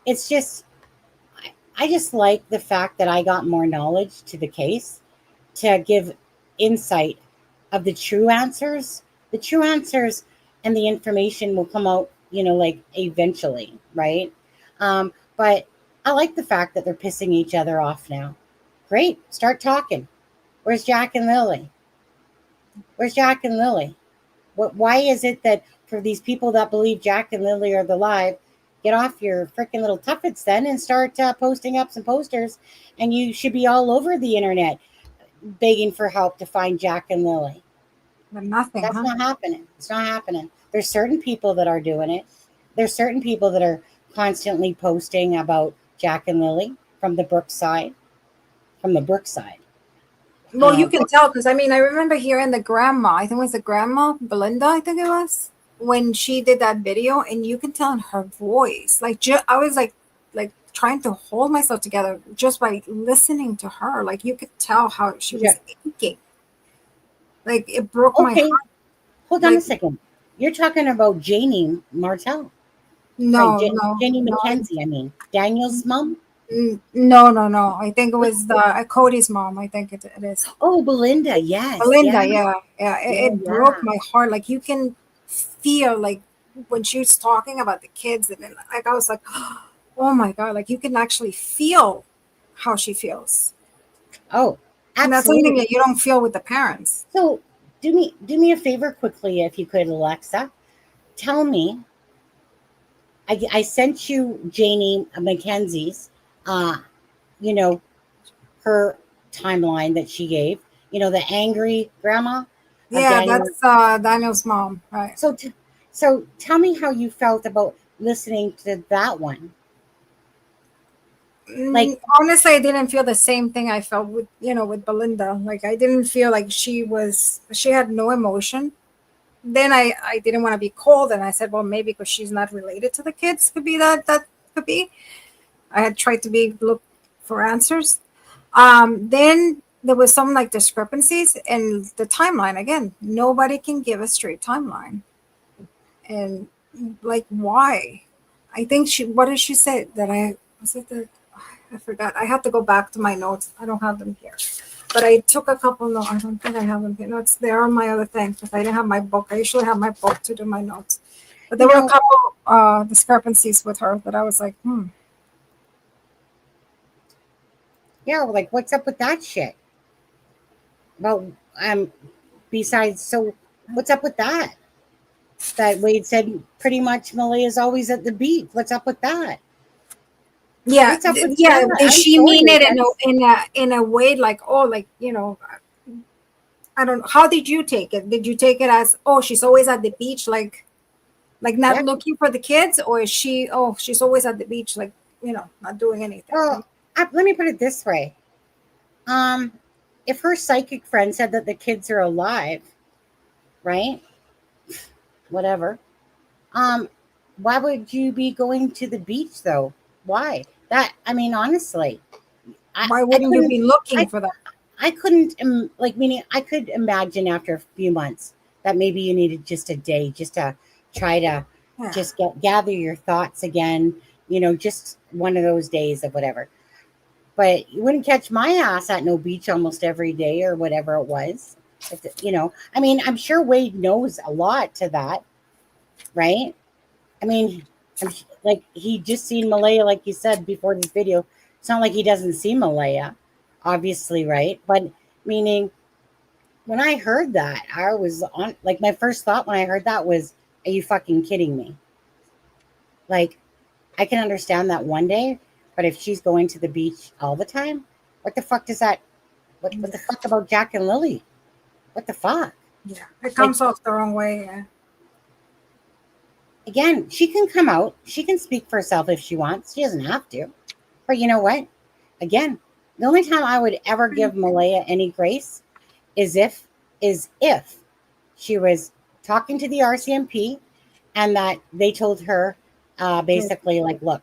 it's just, I just like the fact that I got more knowledge to the case to give insight of the true answers. The true answers and the information will come out, eventually, right? But I like the fact that they're pissing each other off now. Great, start talking. Where's Jack and Lily? Where's Jack and Lily? Why is it that for these people that believe Jack and Lily are alive, get off your freaking little tuffets then and start posting up some posters, and you should be all over the internet begging for help to find Jack and Lily. But nothing. That's not happening. It's not happening. There's certain people that are doing it. There's certain people that are constantly posting about Jack and Lily from the Brook side. Well, you can tell because I remember hearing the grandma. I think it was the grandma Belinda. I think it was when she did that video, and you can tell in her voice. I was like trying to hold myself together just by listening to her. Like you could tell how she was aching. Like it broke my heart. Hold on a second. You're talking about Janie Martell. No, Janie McKenzie. Daniel's mom. No. I think it was Cody's mom. I think it is. Oh, Belinda. Yes. Belinda. Yeah. It broke my heart. Like you can feel like when she was talking about the kids, and then I was like, oh my God! Like you can actually feel how she feels. Oh, absolutely. And that's something that you don't feel with the parents. So do me a favor quickly, if you could, Alexza. Tell me. I sent you Janie McKenzie's, her timeline that she gave. The angry grandma. Yeah, that's Daniel's mom, right? So tell me how you felt about listening to that one. Like honestly, I didn't feel the same thing I felt with with Belinda. Like I didn't feel like she had no emotion. Then I didn't want to be cold, and I said, well, maybe because she's not related to the kids, could be that could be. I had tried to look for answers. Then there was some discrepancies in the timeline. Again, nobody can give a straight timeline. And why? I think what did she say? I forgot. I have to go back to my notes. I don't have them here. but I took a couple notes. I don't think I have them. Notes. They're on my other thing because I didn't have my book. I usually have my book to do my notes. But there were a couple discrepancies with her that I was like, Yeah, like what's up with that shit? Well, besides, so what's up with that? That Wade said pretty much Malaya's always at the beach. What's up with that? Yeah, What's up with yeah. that? Did I'm she sorry, mean it that's- in a way like, oh, like, you know, I don't know. How did you take it? Did you take it as, oh, she's always at the beach, like not Yeah. looking for the kids, or is she, oh, she's always at the beach, like, you know, not doing anything? Well, let me put it this way. If her psychic friend said that the kids are alive, right? Whatever. Why would you be going to the beach though? Why? That I mean, honestly, Why wouldn't you be looking for that? I couldn't like meaning I could imagine after a few months that maybe you needed just a day just to try to just gather your thoughts again, you know, just one of those days of whatever. But you wouldn't catch my ass at no beach almost every day or whatever it was. You know, I mean, I'm sure Wade knows a lot to that, right? I mean, like he just seen Malaya, like you said before this video. It's not like he doesn't see Malaya, obviously, right? But meaning, when I heard that, I was on like my first thought when I heard that was, "Are you fucking kidding me?" Like, I can understand that one day, but if she's going to the beach all the time, what the fuck does that? What the fuck about Jack and Lily? What the fuck? Yeah, it comes off the wrong way. Yeah. Again, she can come out. She can speak for herself if she wants. She doesn't have to. But you know what? Again, the only time I would ever give Malaya any grace is if she was talking to the RCMP and that they told her basically like, look,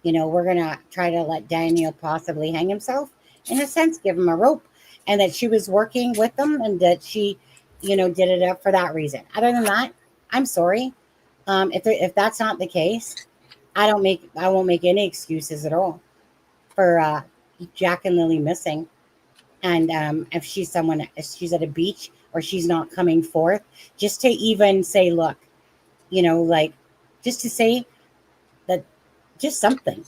you know, we're going to try to let Daniel possibly hang himself, in a sense, give him a rope, and that she was working with them and that she, you know, did it up for that reason. Other than that, I'm sorry. If that's not the case, I won't make any excuses at all for Jack and Lily missing. And if she's at a beach or she's not coming forth, just to even say, look, you know, like just to say that, just something,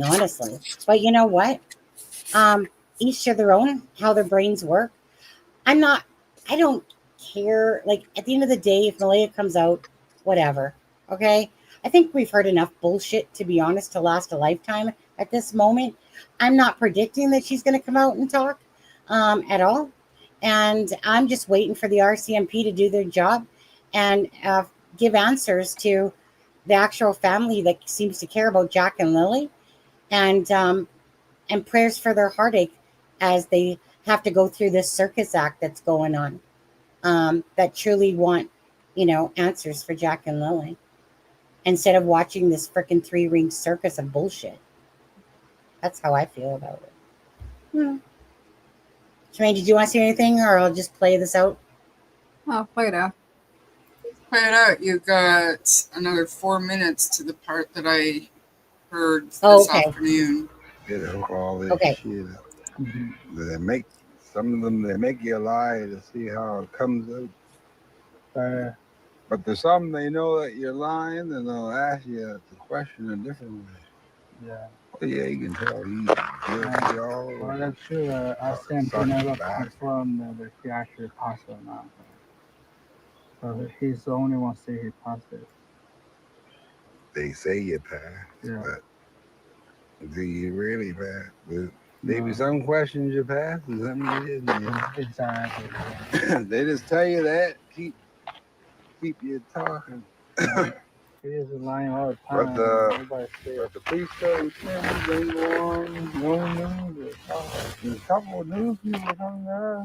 honestly. But you know what? Each to their own, how their brains work. I don't care. Like at the end of the day, if Malaya comes out, whatever. Okay. I think we've heard enough bullshit, to be honest, to last a lifetime at this moment. I'm not predicting that she's going to come out and talk at all. And I'm just waiting for the RCMP to do their job and give answers to the actual family that seems to care about Jack and Lily, and prayers for their heartache as they have to go through this circus act that's going on, that truly want, you know, answers for Jack and Lily instead of watching this freaking 3-ring circus of bullshit. That's how I feel about it. Jermaine, did you want to say anything, or I'll just play this out? I'll play it out. Play it out. You got another 4 minutes to the part that I heard this afternoon. Get all this Okay. shit up. They make some of them. They make you lie to see how it comes out. But there's some they know that you're lying, and they'll ask you the question a different way. Yeah. Oh, yeah, you can tell he's guilty all the way. Well, that's true. RCMP never confirmed that he actually passed or not. So he's the only one say he passed it. They say you passed, but do you really pass? Maybe some questions you passed and some you didn't. Exactly. They just tell you that, keep you talking. He is lying all the time. But the police don't go on no news. There's a couple of news people coming there.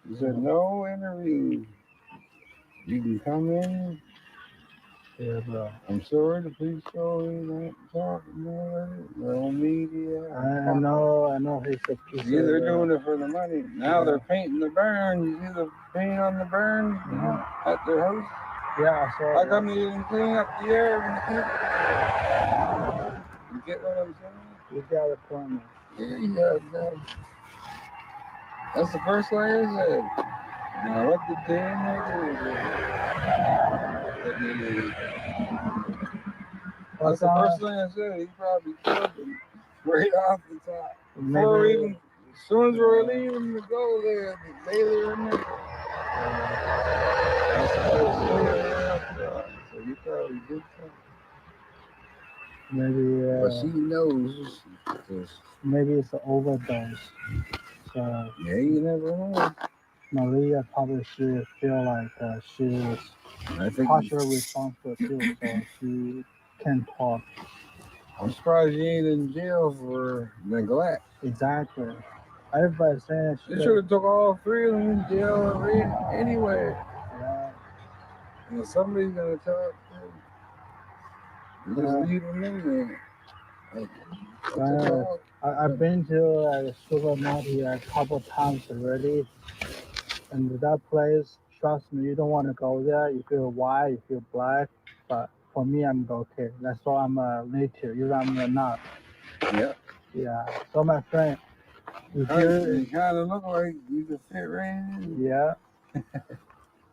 He said no interview. You can come in. Yeah, bro. I'm sorry, the police don't talk no media. I know. He's either doing it for the money. Now they're painting the burn. You see the paint on the burn at their house? Yeah, I saw. How come you didn't clean up the air when you You get what I'm saying? You got a point. Yeah, you got that. That's the first thing I said. Now what the damn That's the first thing I said. He probably killed him right off the top. Before even, as soon as we were leaving to go there, they were in there. That's the first thing I said. So he probably did something. Maybe. But she knows. Maybe it's an overdose. So yeah, you never know. Maria probably should feel like she was partially responsible too, so she can talk. I'm surprised you ain't in jail for neglect. Exactly. Everybody's saying they should have took all three of them in jail anyway. Yeah. And somebody's gonna talk to them. Just leave them in there. I've been to a supermarket a couple times already, and that place, trust me, you don't want to go there. You feel white, you feel black, but for me, I'm okay. That's why I'm a native. You know, I'm not. Yeah. Yeah. So my friend, you kind of look like you could fit right in. Yeah.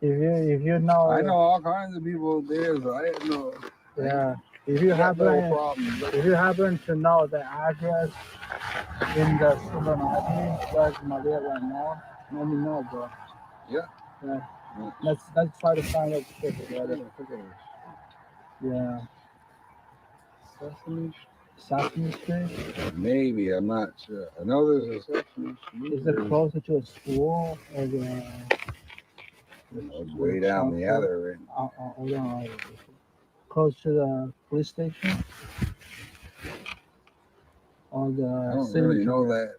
if you know, I know all kinds of people there, so I didn't know. Yeah. If you happen to know the address in the supermarket, where's Maria right now, let me know, bro. Yeah. Yeah. Let's try to find a trip together. Yeah. Sesame Street? Maybe, I'm not sure. I know there's a Sesame Street. Is it closer to a school or the? It's way down the other end. Hold on. Close to the police station? Or the I don't really know that.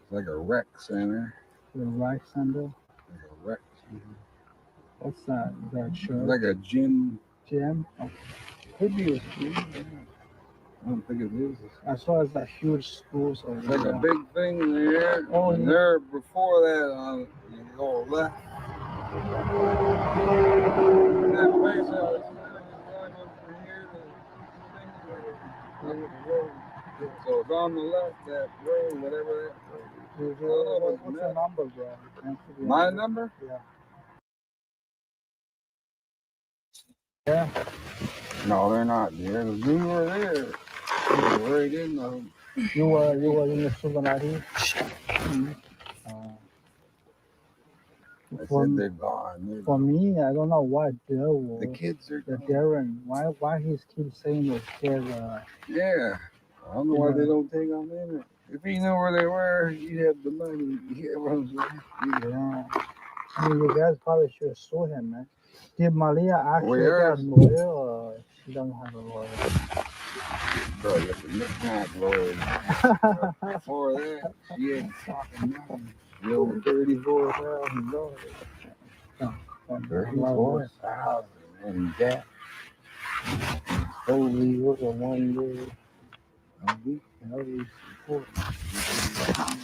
It's like a rec center. The rec center? Like a rec center. What's that? Is that a church? Like a gym. Gym? Oh. Could be a school. I don't think it is. As far as that huge schools over It's like a big thing there. Oh, and there before that, you go left. And that place I was going over here to so it's on the left, that road, whatever that road. What's the number, bro? My number? Yeah. Yeah. No, they're not there. We were there. We were right in them. You were in the supermarket? I said they're gone. For me, I don't know why the kids are gone. Darren. Why he keeps saying those kids? Yeah. I don't know why they don't take them in. If he knew where they were, he'd have the money. You hear what I'm saying? Yeah. I mean, you guys probably should sue him, man. Did Maria actually get a lawyer, or she doesn't have a lawyer? Bro, that's a knick-knack lawyer. Before that, she had fucking nothing. You know, $34,000. $34,000 in debt. Holy, look at 1 day. A week, and every report.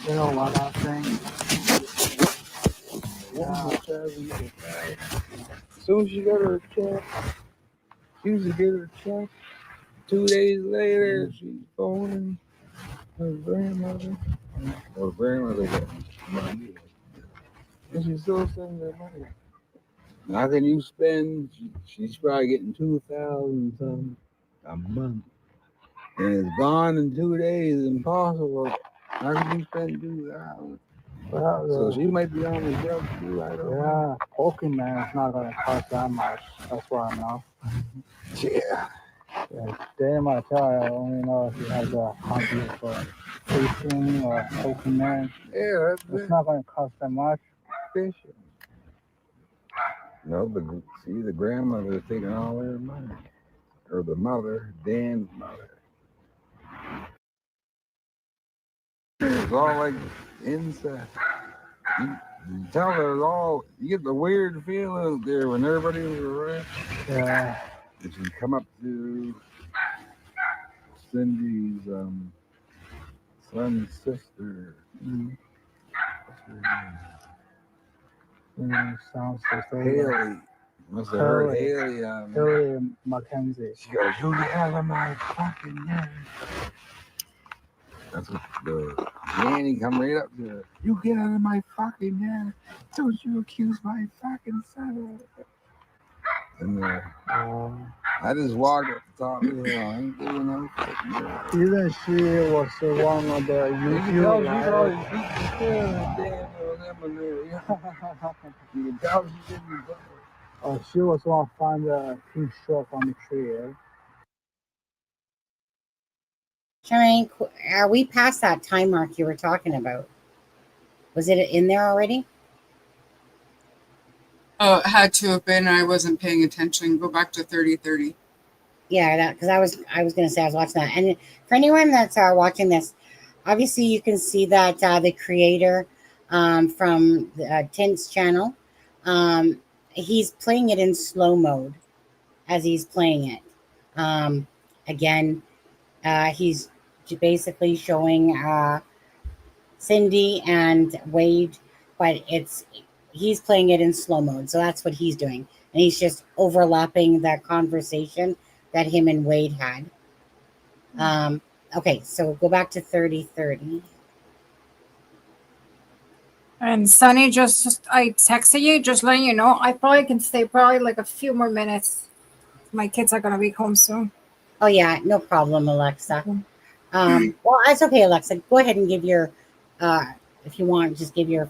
You know what I'm saying? As soon as she got her check, she used to get her check. 2 days later, she's phoning her grandmother. Her grandmother got money. And she's still sending her money. How can you spend? She's probably getting $2,000 something a month. And it's gone in 2 days. Impossible. How can you spend $2,000? So she might be on the drug too. I don't know. Pokemon is not gonna cost that much. That's what I know. Yeah. Damn, Martell, I only know if he has a hobby for fishing or Pokemon. Yeah, it's not gonna cost that much. Fishing. No, but see, the grandmother is taking all their money, or the mother, Dan's mother. It's all like incest. You tell her it's all. You get the weird feeling there when everybody was around. Yeah. If you come up to Cindy's son's sister. What's her name? Sounds so Haley. Must have heard Haley. Haley Mackenzie. She goes, "You have my fucking name." That's what the nanny come right up to her. You get out of my fucking head. Don't you accuse my fucking son. And I just walked up the top of the hill. I ain't doing no fucking work. Isn't she was one of the You can tell YouTube she's always liars? You can tell she didn't. She was one who found the pink shirt on the tree. Eh? Charmaine, are we past that time mark you were talking about? Was it in there already? Oh, it had to have been. I wasn't paying attention. Go back to 30:30. Yeah, that because I was gonna say I was watching that. And for anyone that's watching this, obviously you can see that the creator from Tint's channel, he's playing it in slow mode as he's playing it. Again, he's basically showing Cindy and Wade, but he's playing it in slow mode, so that's what he's doing, and he's just overlapping that conversation that him and Wade had. Okay, so go back to 30:30. And Sunny, I texted you, just letting you know. I probably can stay like a few more minutes. My kids are gonna be home soon. Oh yeah, no problem, Alexa. Well, that's okay, Alexa. Go ahead and give your, if you want, just give your.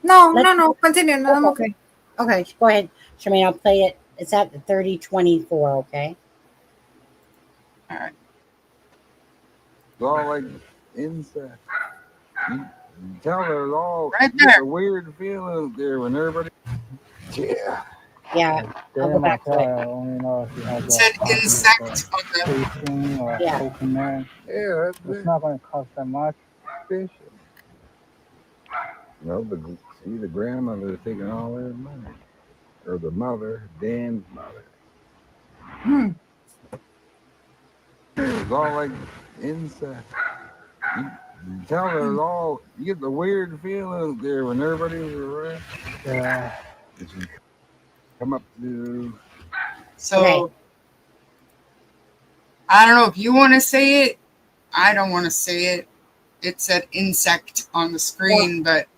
No. Continue. No, I'm okay. Okay, go ahead, Charmaine. I'll play it. It's at 30:24. Okay. All right. It's all like insect. You tell her it's all Right you get there. a weird feeling there when everybody. Yeah. Yeah. I'll go back to it. Only know if you have It said insect on the. fishing or Yeah. coconut. Yeah, that's It's it. not going to cost that much. Fish. No, the grandmother taking all their money. Or the mother, Dan's mother. It's all like insect. You tell her it's all you get the weird feeling there when everybody's around. Yeah. Did you come up to So Okay. I don't know if you want to say it. I don't want to say it. It said insect on the screen, but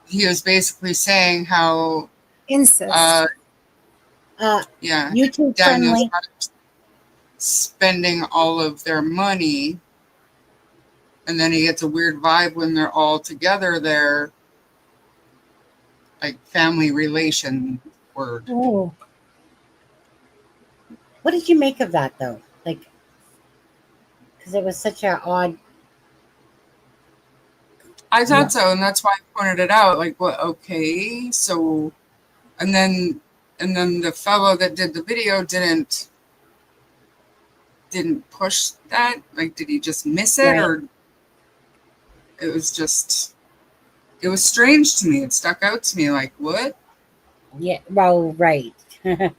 he was basically saying how Incest. yeah, YouTube Daniel's friendly. spending all of their money, and then he gets a weird vibe when they're all together there, like family relation word. Oh. What did you make of that though? Like, because it was such an odd. I thought so, and that's why I pointed it out. Like, what? Okay, so, and then the fellow that did the video didn't push that. Like, did he just miss it, Right. or it was strange to me. It stuck out to me. Like, what? Yeah. Well, right. A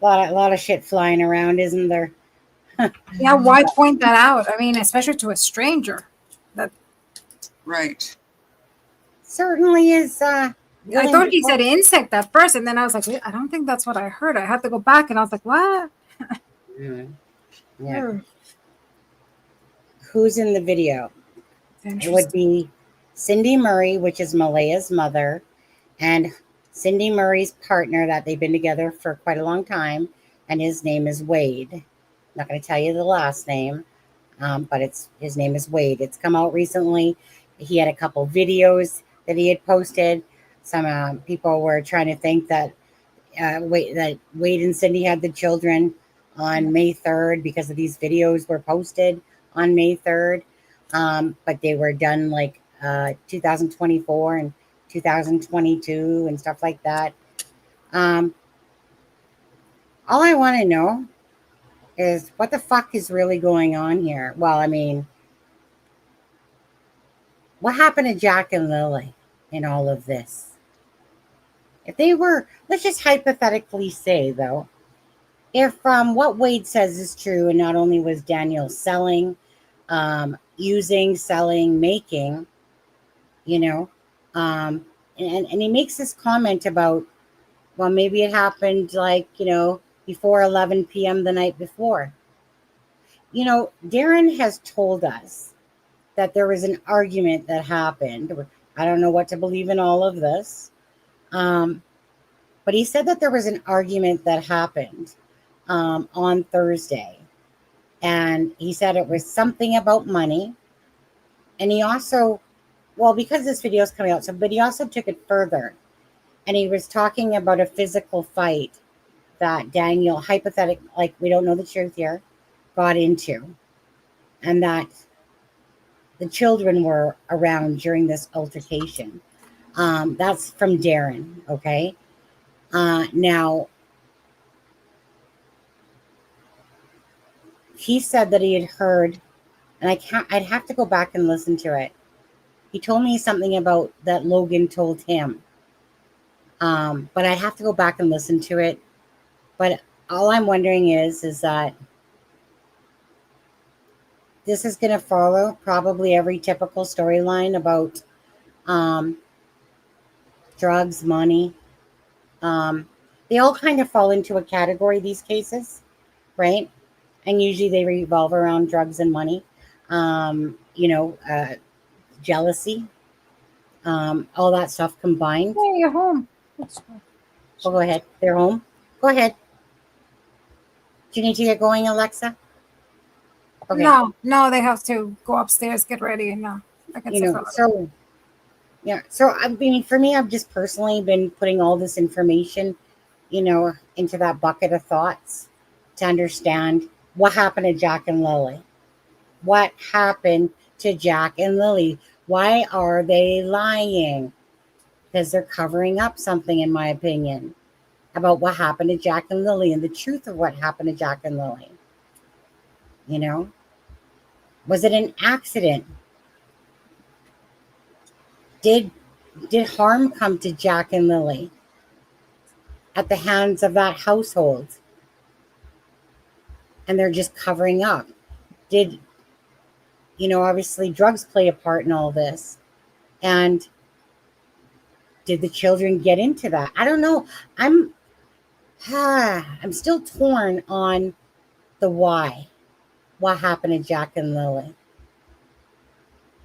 lot of shit flying around, isn't there? Yeah, why point that out? I mean, especially to a stranger. Right. Certainly is. I thought he said insect at first, and then I was like, wait, I don't think that's what I heard. I had to go back, and I was like, what? Yeah. Who's in the video? It would be Cindy Murray, which is Malaya's mother, and Cindy Murray's partner that they've been together for quite a long time, and his name is Wade. I'm not going to tell you the last name, but his name is Wade. It's come out recently. He had a couple videos that he had posted. Some people were trying to think that Wade and Cindy had the children on May 3rd because of these videos were posted on May 3rd. But they were done like 2024 and 2022 and stuff like that. All I want to know is what the fuck is really going on here? Well, I mean, what happened to Jack and Lily in all of this? If they were, let's just hypothetically say though, if what Wade says is true, and not only was Daniel selling, using, selling, making, and he makes this comment about, well, maybe it happened like, before 11 p.m. the night before. Darren has told us that there was an argument that happened. I don't know what to believe in all of this. But he said that there was an argument that happened on Thursday. And he said it was something about money. And he also, well, because this video is coming out, but he also took it further. And he was talking about a physical fight that Daniel, hypothetical, like we don't know the truth here, got into. And that the children were around during this altercation. That's from Darren, okay? Now, he said that he had heard, and I'd have to go back and listen to it. He told me something about that Logan told him. But I'd have to go back and listen to it. But all I'm wondering is that this is going to follow probably every typical storyline about drugs, money. They all kind of fall into a category, these cases, right? And usually they revolve around drugs and money, jealousy, all that stuff combined. Hey, you're home. Oh, go ahead. They're home. Go ahead. Do you need to get going, Alexza? Okay. No, they have to go upstairs, get ready. No, I can so I mean, for me, I've just personally been putting all this information, into that bucket of thoughts to understand what happened to Jack and Lily. What happened to Jack and Lily? Why are they lying? Because they're covering up something, in my opinion, about what happened to Jack and Lily and the truth of what happened to Jack and Lily. Was it an accident? Did harm come to Jack and Lily at the hands of that household? And they're just covering up. Did, obviously drugs play a part in all this. And did the children get into that? I don't know. I'm still torn on the why. What happened to Jack and Lily?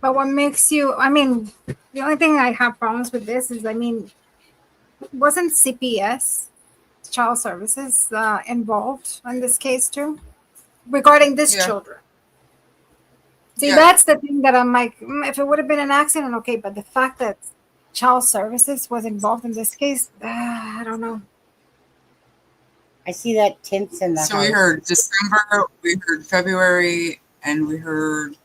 But what makes you, the only thing I have problems with this is, wasn't CPS, Child Services, involved in this case too? Regarding these children. See, that's the thing that I'm like, if it would have been an accident, okay, but the fact that Child Services was involved in this case, I don't know. I see that Tint's in the house. So we heard December, we heard February, and we heard,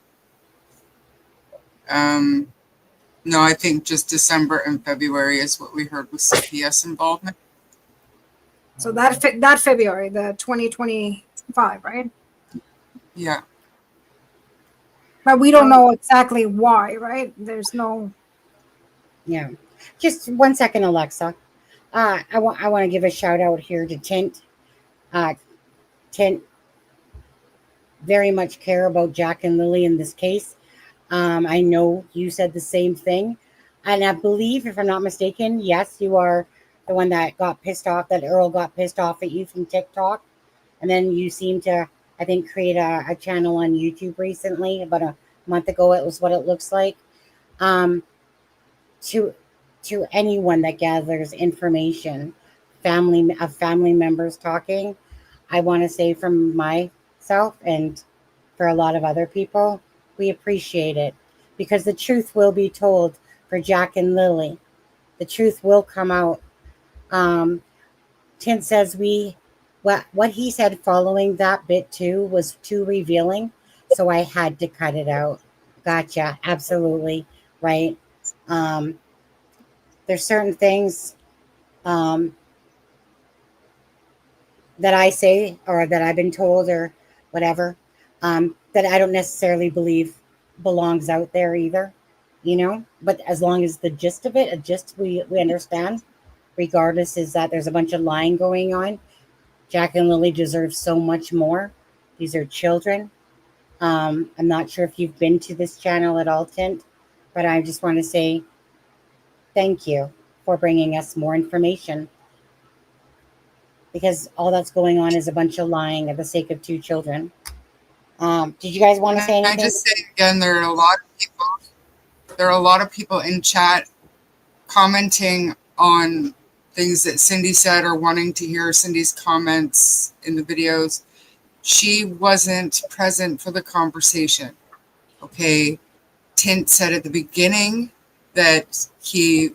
no, I think just December and February is what we heard with CPS involvement. So that February, the 2025, right? Yeah. But we don't know exactly why, right? There's no. Yeah. Just 1 second, Alexza. I want to give a shout out here to Tint. Tint very much care about Jack and Lily in this case. I know you said the same thing. And I believe, if I'm not mistaken, yes, you are the one that got pissed off, that Earl got pissed off at you from TikTok. And then you seem to, I think, create a channel on YouTube recently. About a month ago, it was what it looks like. To anyone that gathers information, family members talking, I want to say from myself and for a lot of other people, we appreciate it, because the truth will be told for Jack and Lily. The truth will come out. Tint says what he said following that bit too was too revealing, so I had to cut it out. Gotcha. Absolutely right. There's certain things that I say or that I've been told or whatever that I don't necessarily believe belongs out there either, but as long as the gist of it, we understand, regardless, is that there's a bunch of lying going on. Jack and Lily deserve so much more. These are children. I'm not sure if you've been to this channel at all, Tint, but I just want to say thank you for bringing us more information, because all that's going on is a bunch of lying at the sake of two children. Did you guys want to say Can I anything? just say again, there are a lot of people in chat commenting on things that Cindy said or wanting to hear Cindy's comments in the videos. She wasn't present for the conversation. Okay. Tint said at the beginning that he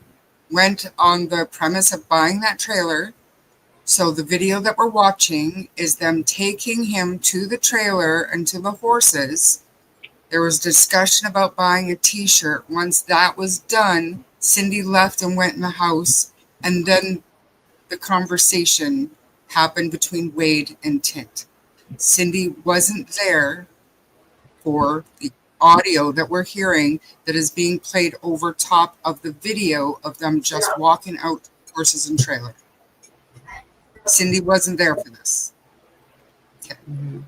went on the premise of buying that trailer. So the video that we're watching is them taking him to the trailer and to the horses. There was discussion about buying a t-shirt. Once that was done, Cindy left and went in the house, and then the conversation happened between Wade and Tint. Cindy wasn't there for the audio that we're hearing that is being played over top of the video of them just walking out horses and trailer. Cindy wasn't there for this. Okay.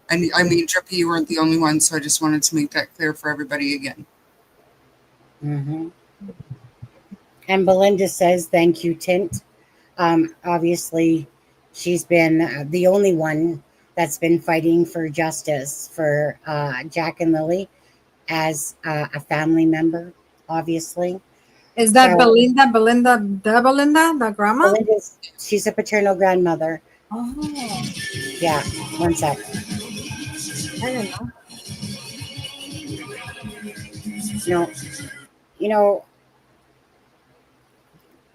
And I mean, Drippy, you weren't the only one, so I just wanted to make that clear for everybody again. And Belinda says, thank you, Tint. Obviously, she's been the only one that's been fighting for justice for Jack and Lily as a family member, obviously. Is that So- Belinda, the grandma? She's a paternal grandmother. Oh, Yeah, one sec. I don't know.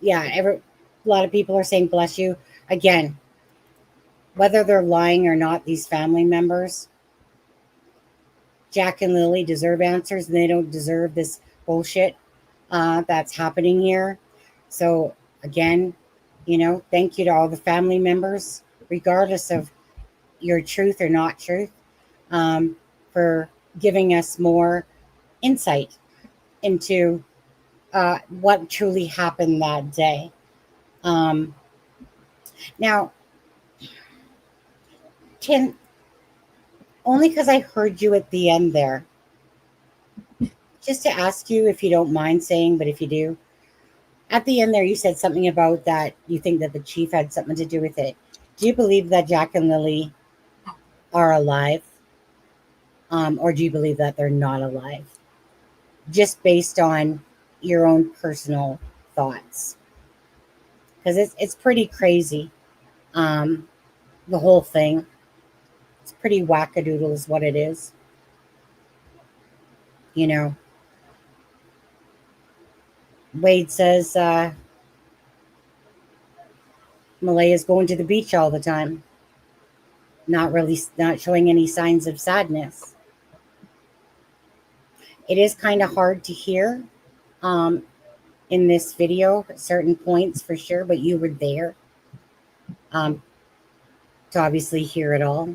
Yeah, a lot of people are saying bless you. Again, whether they're lying or not, these family members, Jack and Lily, deserve answers, and they don't deserve this bullshit that's happening here. So again, thank you to all the family members, regardless of your truth or not truth, for giving us more insight into what truly happened that day. Now, Tim, only because I heard you at the end there, just to ask you if you don't mind saying, but if you do, at the end there, you said something about that you think that the chief had something to do with it. Do you believe that Jack and Lily are alive? Or do you believe that they're not alive? Just based on your own personal thoughts. Because it's pretty crazy. The whole thing. It's pretty wackadoodle is what it is. Wade says Malaya's going to the beach all the time. Not showing any signs of sadness. It is kind of hard to hear in this video at certain points for sure, but you were there to obviously hear it all.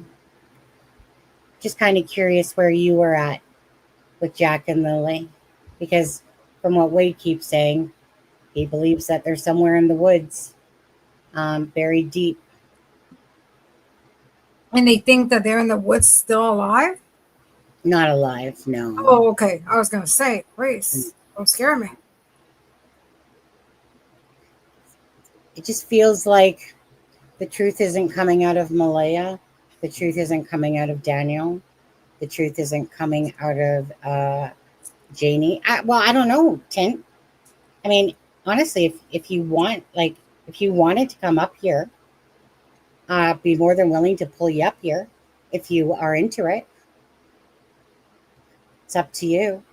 Just kind of curious where you were at with Jack and Lily, because from what Wade keeps saying, he believes that they're somewhere in the woods, buried deep. And they think that they're in the woods still alive? Not alive, no. Oh, okay. I was going to say, please, don't scare me. It just feels like the truth isn't coming out of Malaya. The truth isn't coming out of Daniel. The truth isn't coming out of Janie. I don't know, Tint. I mean, honestly, if you wanted to come up here, I'd be more than willing to pull you up here if you are into it. It's up to you.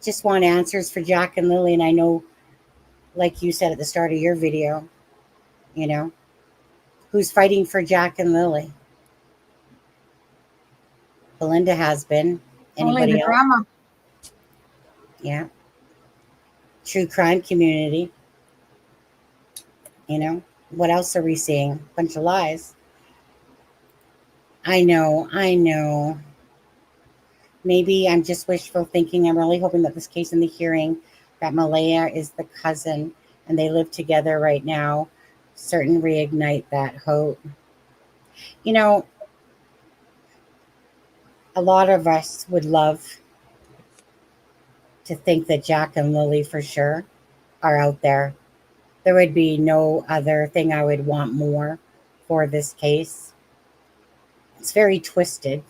Just want answers for Jack and Lily, and I know, like you said at the start of your video, who's fighting for Jack and Lily? Belinda has been. Only Anybody the else? grandma. Yeah. True crime community. What else are we seeing? Bunch of lies. I know. Maybe I'm just wishful thinking. I'm really hoping that this case in the hearing, that Malaya is the cousin and they live together right now, certain reignite that hope. A lot of us would love to think that Jack and Lily for sure are out there. There would be no other thing I would want more for this case. It's very twisted,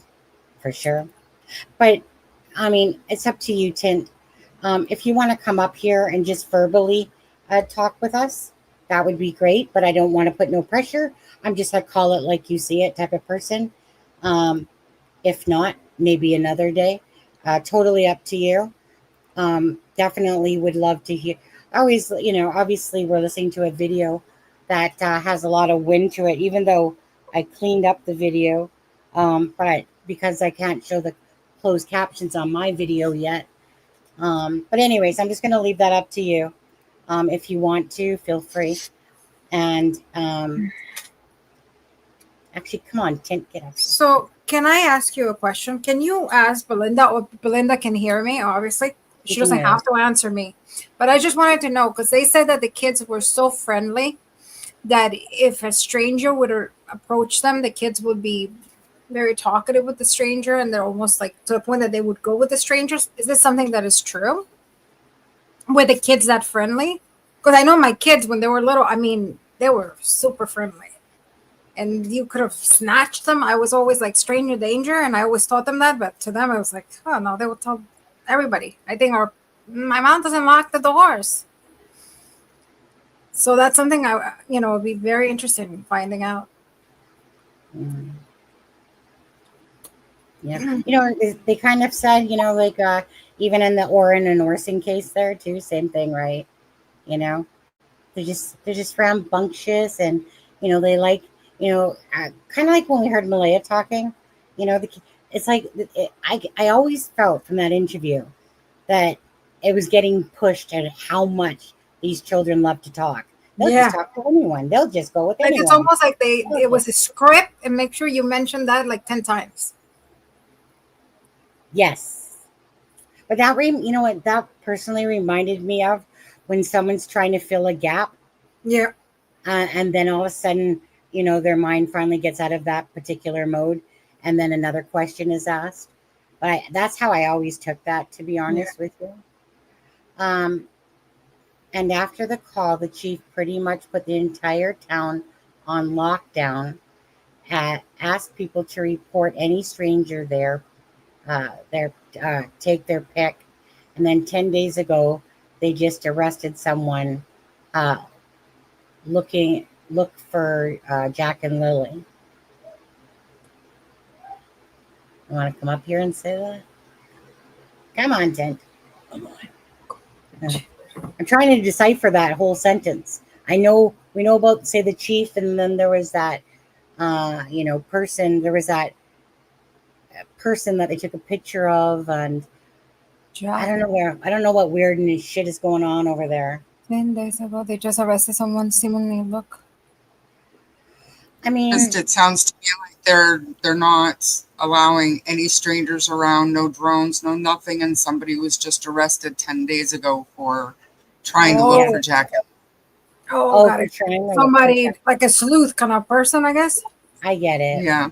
for sure. But, I mean, it's up to you, Tint. If you want to come up here and just verbally talk with us, that would be great. But I don't want to put no pressure. I'm just a call it like you see it type of person. If not, maybe another day. Totally up to you. Definitely would love to hear. Always, obviously we're listening to a video that has a lot of wind to it, even though I cleaned up the video. But because I can't show the closed captions on my video yet. But anyways, I'm just going to leave that up to you. If you want to, feel free. And actually, come on, Tint, get up. So can I ask you a question? Can you ask Belinda, or Belinda can hear me, obviously. She doesn't have to answer me. But I just wanted to know, because they said that the kids were so friendly that if a stranger would approach them, the kids would be very talkative with the stranger, and they're almost like to the point that they would go with the strangers. Is this something that is true? Were the kids that friendly? Because I know my kids, when they were little, I mean, they were super friendly. And you could have snatched them. I was always like stranger danger, and I always taught them that. But to them, I was like, oh no, they would tell everybody. I think my mom doesn't lock the doors. So that's something would be very interested in finding out. Mm. Yeah. They kind of said, like even in the Orin and Orson case there too, same thing, right? They're just rambunctious, and they like, kind of like when we heard Malaya talking, it's like I always felt from that interview that it was getting pushed at how much these children love to talk. They'll just talk to anyone. They'll just go with anyone. It's almost like it was a script, and make sure you mention that like 10 times. Yes. But that, that personally reminded me of when someone's trying to fill a gap. Yeah. And then all of a sudden, their mind finally gets out of that particular mode, and then another question is asked. But that's how I always took that, to be honest with you. And after the call, the chief pretty much put the entire town on lockdown, asked people to report any stranger there, take their pick. And then 10 days ago, they just arrested someone look for Jack and Lily. You want to come up here and say that? Come on, Tint. Come on. I'm trying to decipher that whole sentence. We know about, say, the chief, and then there was that, person. There was that person that they took a picture of, and I don't know what weird shit is going on over there. 10 days ago, they just arrested someone seemingly look. I mean, it sounds to me like they're not allowing any strangers around, no drones, no nothing, and somebody was just arrested 10 days ago for trying to look for Jack. Got it. Somebody like a sleuth kind of person, I guess. I get it. Yeah.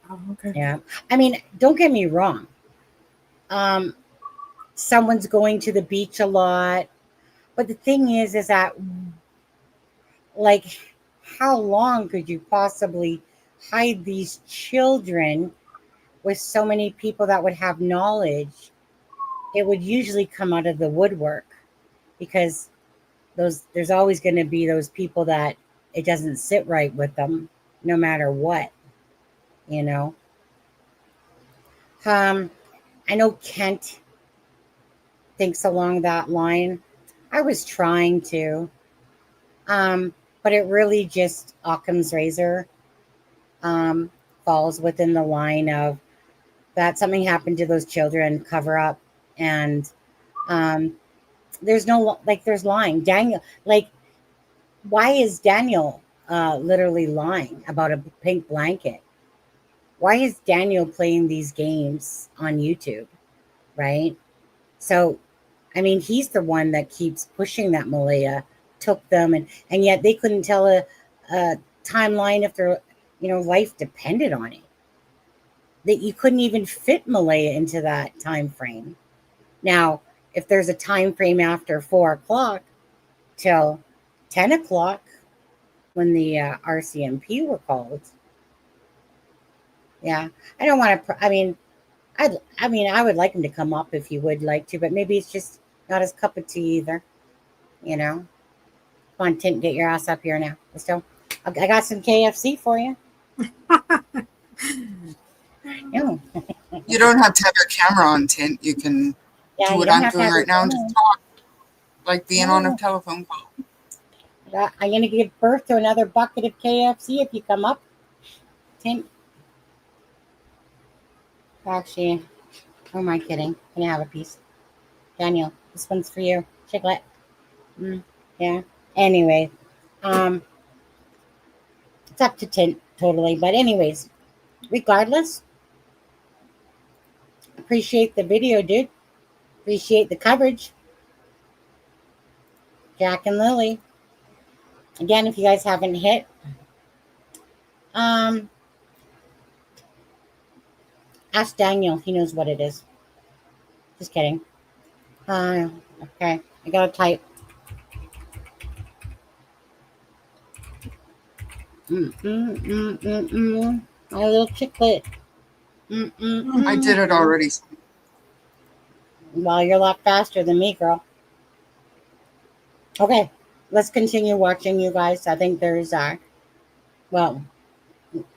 Oh, okay. Yeah. I mean, don't get me wrong. Someone's going to the beach a lot, but the thing is that, like, how long could you possibly hide these children with so many people that would have knowledge? It would usually come out of the woodwork, because there's always going to be those people that it doesn't sit right with them, no matter what, I know Kent thinks along that line. I was trying to, but it really just Occam's razor falls within the line of that something happened to those children, cover up, and there's lying. Daniel, why is Daniel literally lying about a pink blanket? Why is Daniel playing these games on YouTube, right? So, I mean, he's the one that keeps pushing that Malaya took them, and yet they couldn't tell a timeline if their life depended on it. That you couldn't even fit Malaya into that time frame. Now, if there's a time frame after 4 o'clock till 10 o'clock, when the RCMP were called. Yeah, I don't want to. I mean, I would like him to come up if you would like to, but maybe it's just not his cup of tea either. You know. Come on, Tint, get your ass up here now. Let's go. I got some KFC for you. No. You don't have to have your camera on, Tint. You can Yeah, do you what don't I'm have to doing have right your now and phone. just talk, like being on No. a telephone call. I'm going to give birth to another bucket of KFC if you come up. Tint. Actually, who am I kidding? Can I have a piece? Daniel, this one's for you. Chiclet. Yeah. Anyway, it's up to Tint totally. But anyways, regardless, appreciate the video, dude. Appreciate the coverage. Jack and Lily. Again, if you guys haven't hit, ask Daniel. He knows what it is. Just kidding. Okay. I gotta type. My little chiclet. I did it already. Well, you're a lot faster than me, girl. Okay, let's continue watching, you guys. I think there's 8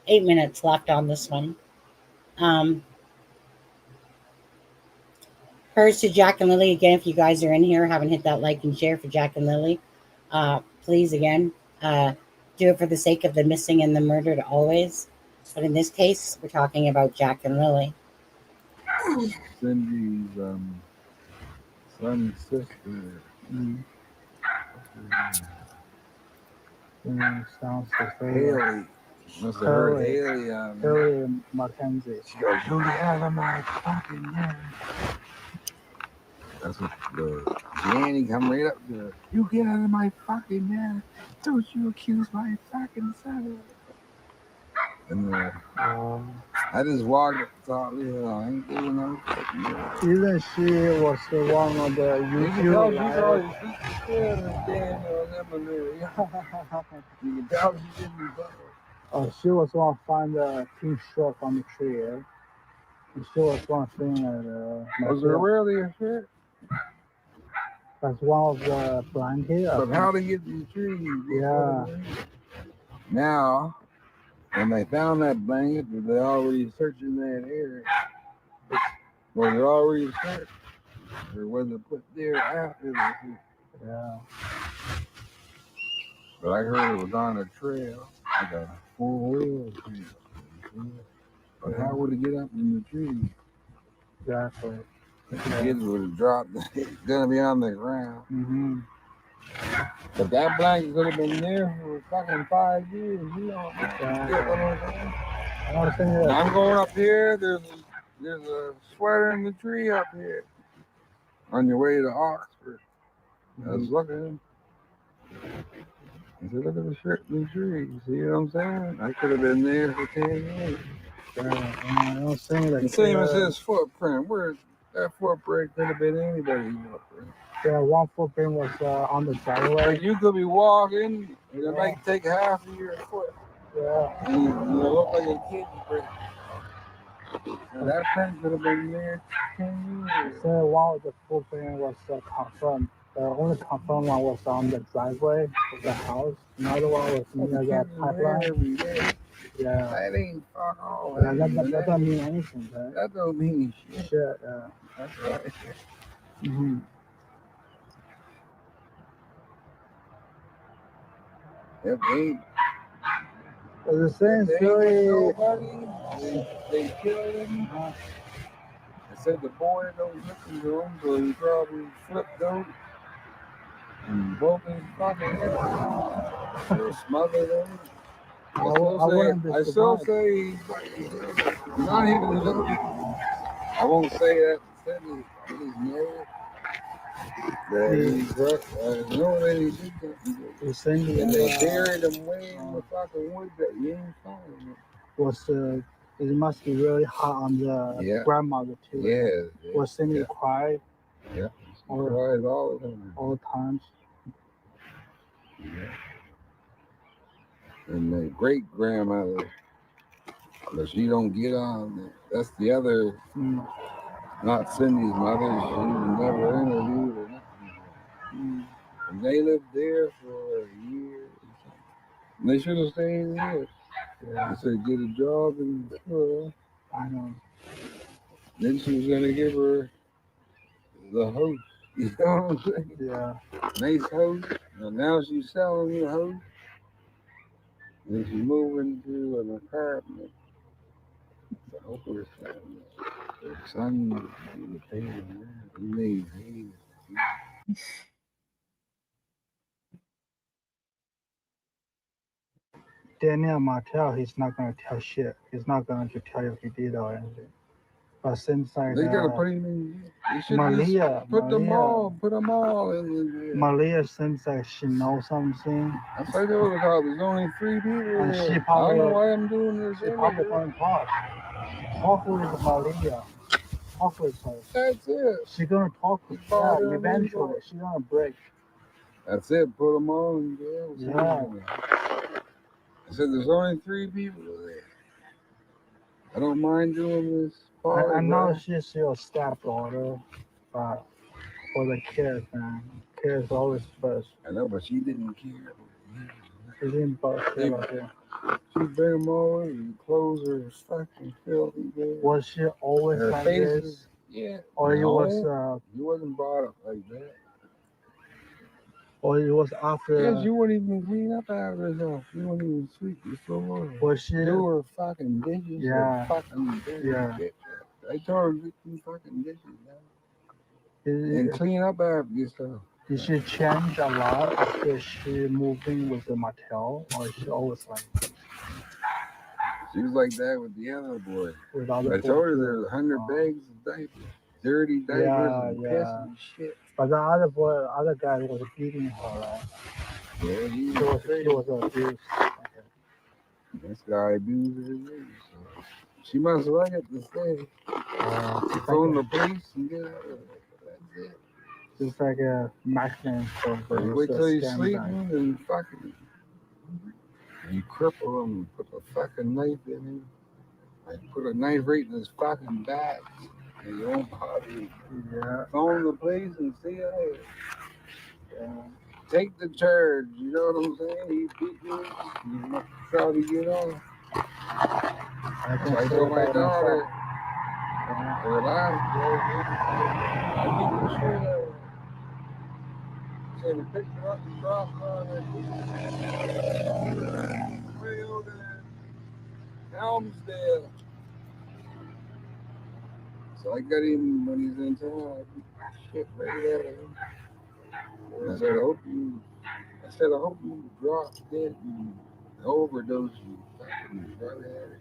minutes left on this one. Hers to Jack and Lily again. If you guys are in here, haven't hit that like and share for Jack and Lily, please again, do it for the sake of the missing and the murdered always. But in this case, we're talking about Jack and Lily. Cindy's son's sister. Sounds Haley. Must have heard Haley Haley Mackenzie. She goes, "You get out of my fucking yard." That's what the Janny come right up to her. "You get out of my fucking yard. Don't you accuse my fucking son." And I just walked up and thought, I ain't giving no fucking yard. Even she was one of the YouTube live. You can tell she didn't go. Oh, she was one find the pink shirt from the tree. And she was one thing at Was there really a shirt? That's one of the blankets. But how to get to the tree? Yeah. Now, when they found that blanket, were they already searching that area? Was it already searched? Or was it put there after the shoot? Yeah. But I heard it was on a trail, like a 4-wheel trail. But how would it get up in the tree? Exactly. The kids would have dropped. It's gonna be on the ground. Mm-hmm. But that blanket could have been there for fucking 5 years. You know. I'm going up here. There's a sweater in the tree up here. On your way to Oxford. I was looking. I said, "Look at the shirt in the tree. You see what I'm saying? I could have been there for 10 years." The same as his footprint. Where that footprint could have been anybody's footprint. Yeah, one footprint was on the driveway. You could be walking, and it might take half of your foot. Yeah. And you look like a kid's print. And that print could have been there 10 years. So one of the footprint was confirmed. The only confirmed one was on the driveway of the house. Another one was near the pipeline. Every day. Yeah. That ain't fuck all. Yeah, that doesn't mean anything, right? That don't mean shit. Yeah. That's right. Mm-hmm. If they The same they story. nobody, they killed him. They said the boy don't listen to him, so he probably flipped out and broke his fucking head. Or smothered him. I still say he's not even looking. I won't say that. Said he know that he's drunk. I know that he did that. And they buried him way in the fucking wood that you ain't finding. Was it must be really hot on the grandmother too. Yeah. Was Cindy cry? Yeah. She cries all the time. All the times. Yeah. and the great grandmother, but she don't get on. That's the other, not Cindy's mother. She was never interviewed or nothing. And they lived there for a year. And they should have stayed there. They said get a job and I know. Then she was gonna give her the house. You know what I'm saying? Yeah. Nice house. And now she's selling the house. And she's moving to an apartment. I hope her son Daniel Martell, he's not gonna tell shit. He's not going to tell you if he did or anything. But since like they gotta put him in. Malia, put them all in. Malia seems like she knows something. That's why they were called. There's only 3 people. And there. she probably, I don't know why I'm doing this. She probably gonna talk. Talk with Malia. Talk with her. That's it. She's gonna talk with her eventually. She's gonna break. That's it. Put them all in jail. Yeah. I said there's only 3 people there. I don't mind doing this. I know she's your stepdaughter, but for the kids, man. Kids always first. I know, but she didn't care. She didn't care about it. She bring them all in and clothes are fucking filthy. Was she always her like faces, this? Yeah. Or no, you wasn't brought up like that. Or it was after. Yes, you wouldn't even clean up after herself. You wouldn't even sweep your floor. Was she? Do her fucking dishes. Yeah. Fucking dishes. Yeah. I told her to do fucking dishes now. And clean up after yourself. Did she change a lot after she moved in with the Martell, or she always like? She was like that with the other boy. With other I told her there's 100 bags of diapers, dirty diapers, and piss and shit. But the other guy was beating her, right? Yeah, he was abused. Okay. This guy abused her. So she must like it to stay. Phone the police and get out of it. That's it. Just like a Mexican. Wait till you sleep and fucking. You cripple him, put a fucking knife in him. I put a knife right in his fucking back. And you won't bother you. Yeah. Phone the police and see it. Yeah. Take the charge, you know what I'm saying? He beat me. You must try to get on. I told my daughter. Relax. I beat the shit out of her. Said to pick her up and drop her on her. Way over there. Helmsdale. So I got him when he's in town. I beat the shit right out of him. I said, I hope you drop dead and overdose you fucking brother.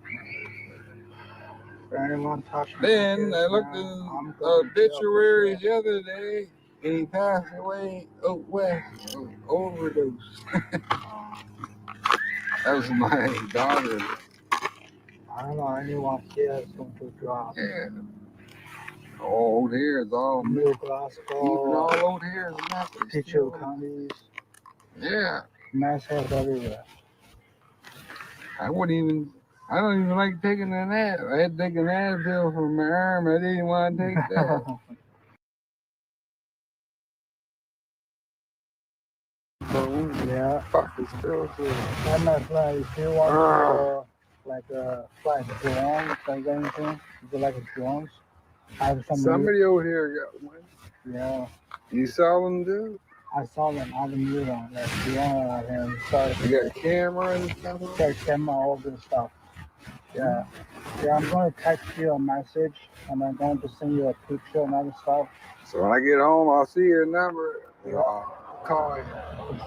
Then I looked in obituaries the other day and he passed away out west, overdose. That was my daughter. I don't know anyone here is going to drop. Yeah. All old hair is all New Glasgow. Even all old hair is nothing. Pictou counties. Yeah. Mass health everywhere. I don't even like taking an ad. I had to take an Advil for my arm. I didn't want to take that. Yeah. Fuck, it's still good. I'm not like, if you want to fly drones, like anything, is it like a drones? Somebody over here got one. Yeah. You saw them, dude? I saw them. I haven't used them. Like, drone and stuff. You got a camera and stuff? Got camera, all this stuff. Yeah. Yeah, I'm going to text you a message and I'm going to send you a picture and other stuff. So when I get home, I'll see your number. I'll call you.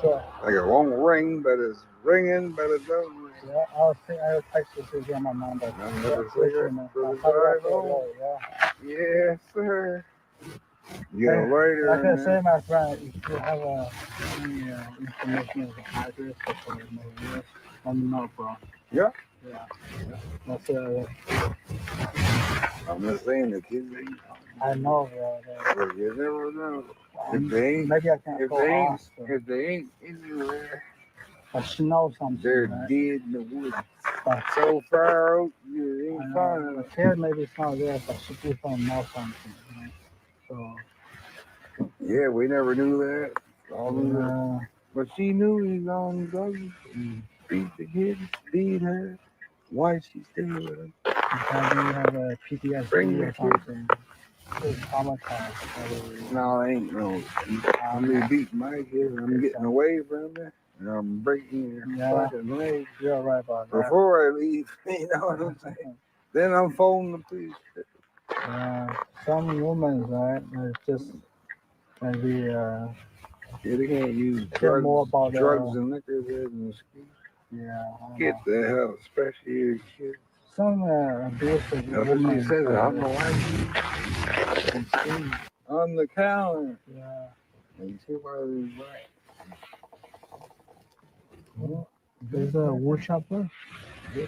Sure. Like it won't ring, but it's ringing, but it doesn't ring. Yeah, I'll text you to get my number. Yes, sir. You got a lighter. Like I say, my friend, if you have any information of the address or let me know, bro. Yeah. Yeah. That's it. I'm just saying the kids. I know, bro. You never know. If they ain't, maybe I can't if go they ain't, ask them. if they ain't anywhere, but she knows something. They're right? dead in the woods. But So far out, you ain't the finding them. kid maybe it's not there, but she people know something. Right? So Yeah, we never knew that. All we knew. uh, But she knew he's on drugs. Beat the kid, beat her. Why she stay with him? maybe you have a PTSD Bring the or kid. something. It's traumatized. No, ain't no. I'm gonna beat my kid. I'm getting away from her. And I'm breaking your Yeah. fucking leg You're right about that. before I leave. You know what I'm saying? Then I'm phoning the police. Some women, right, they just maybe Yeah, they can't use care more about drugs and liquor as an excuse. yeah. I Get know. the hell, especially your kids. Some abusive That's what women. she says. I don't know why. On the counter. Yeah. And see why they right. Well, there's a wood chopper. Yeah.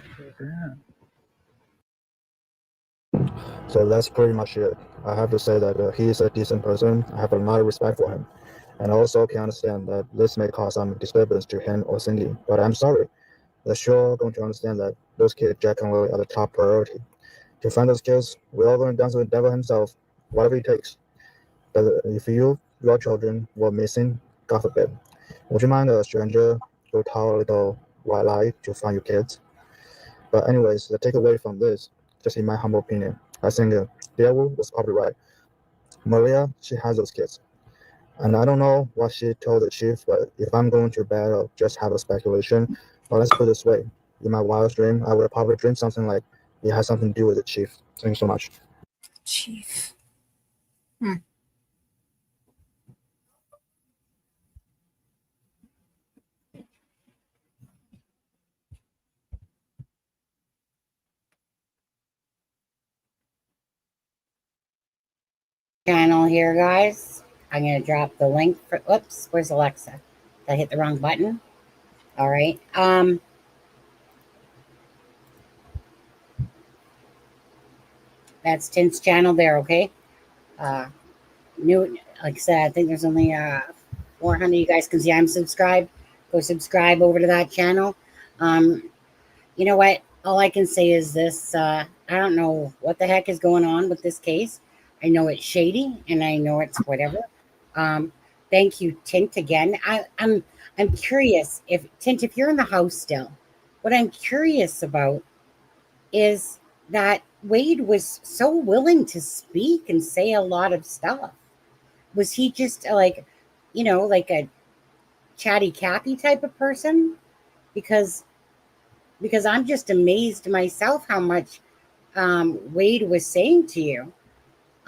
So that's pretty much it. I have to say that he is a decent person. I have a lot of respect for him. And I also can understand that this may cause some disturbance to him or Cindy. But I'm sorry. They're sure going to understand that those kids, Jack and Lily, are the top priority. To find those kids, we're all going down to the devil himself, whatever it takes. But if your children were missing, God forbid, would you mind a stranger go tell a little white lie to find your kids? But anyways, the takeaway from this, just in my humble opinion, I think Devil was probably right. Maria, she has those kids. And I don't know what she told the chief, but if I'm going to bed, I'll just have a speculation. But let's put it this way. In my wildest dream, I would probably dream something like it has something to do with the chief. Thank you so much. Chief. Channel here, guys. I'm going to drop the link for, oops, where's Alexa? Did I hit the wrong button? All right. That's Tint's channel there, okay? New, like I said, I think there's only 400. You guys can see I'm subscribed. Go subscribe over to that channel. You know what? All I can say is this. I don't know what the heck is going on with this case. I know it's shady, and I know it's whatever. Thank you, Tint, again. I'm curious if Tint, if you're in the house still, what I'm curious about is that Wade was so willing to speak and say a lot of stuff. Was he just like, you know, like a chatty Cathy type of person? Because I'm just amazed myself how much Wade was saying to you.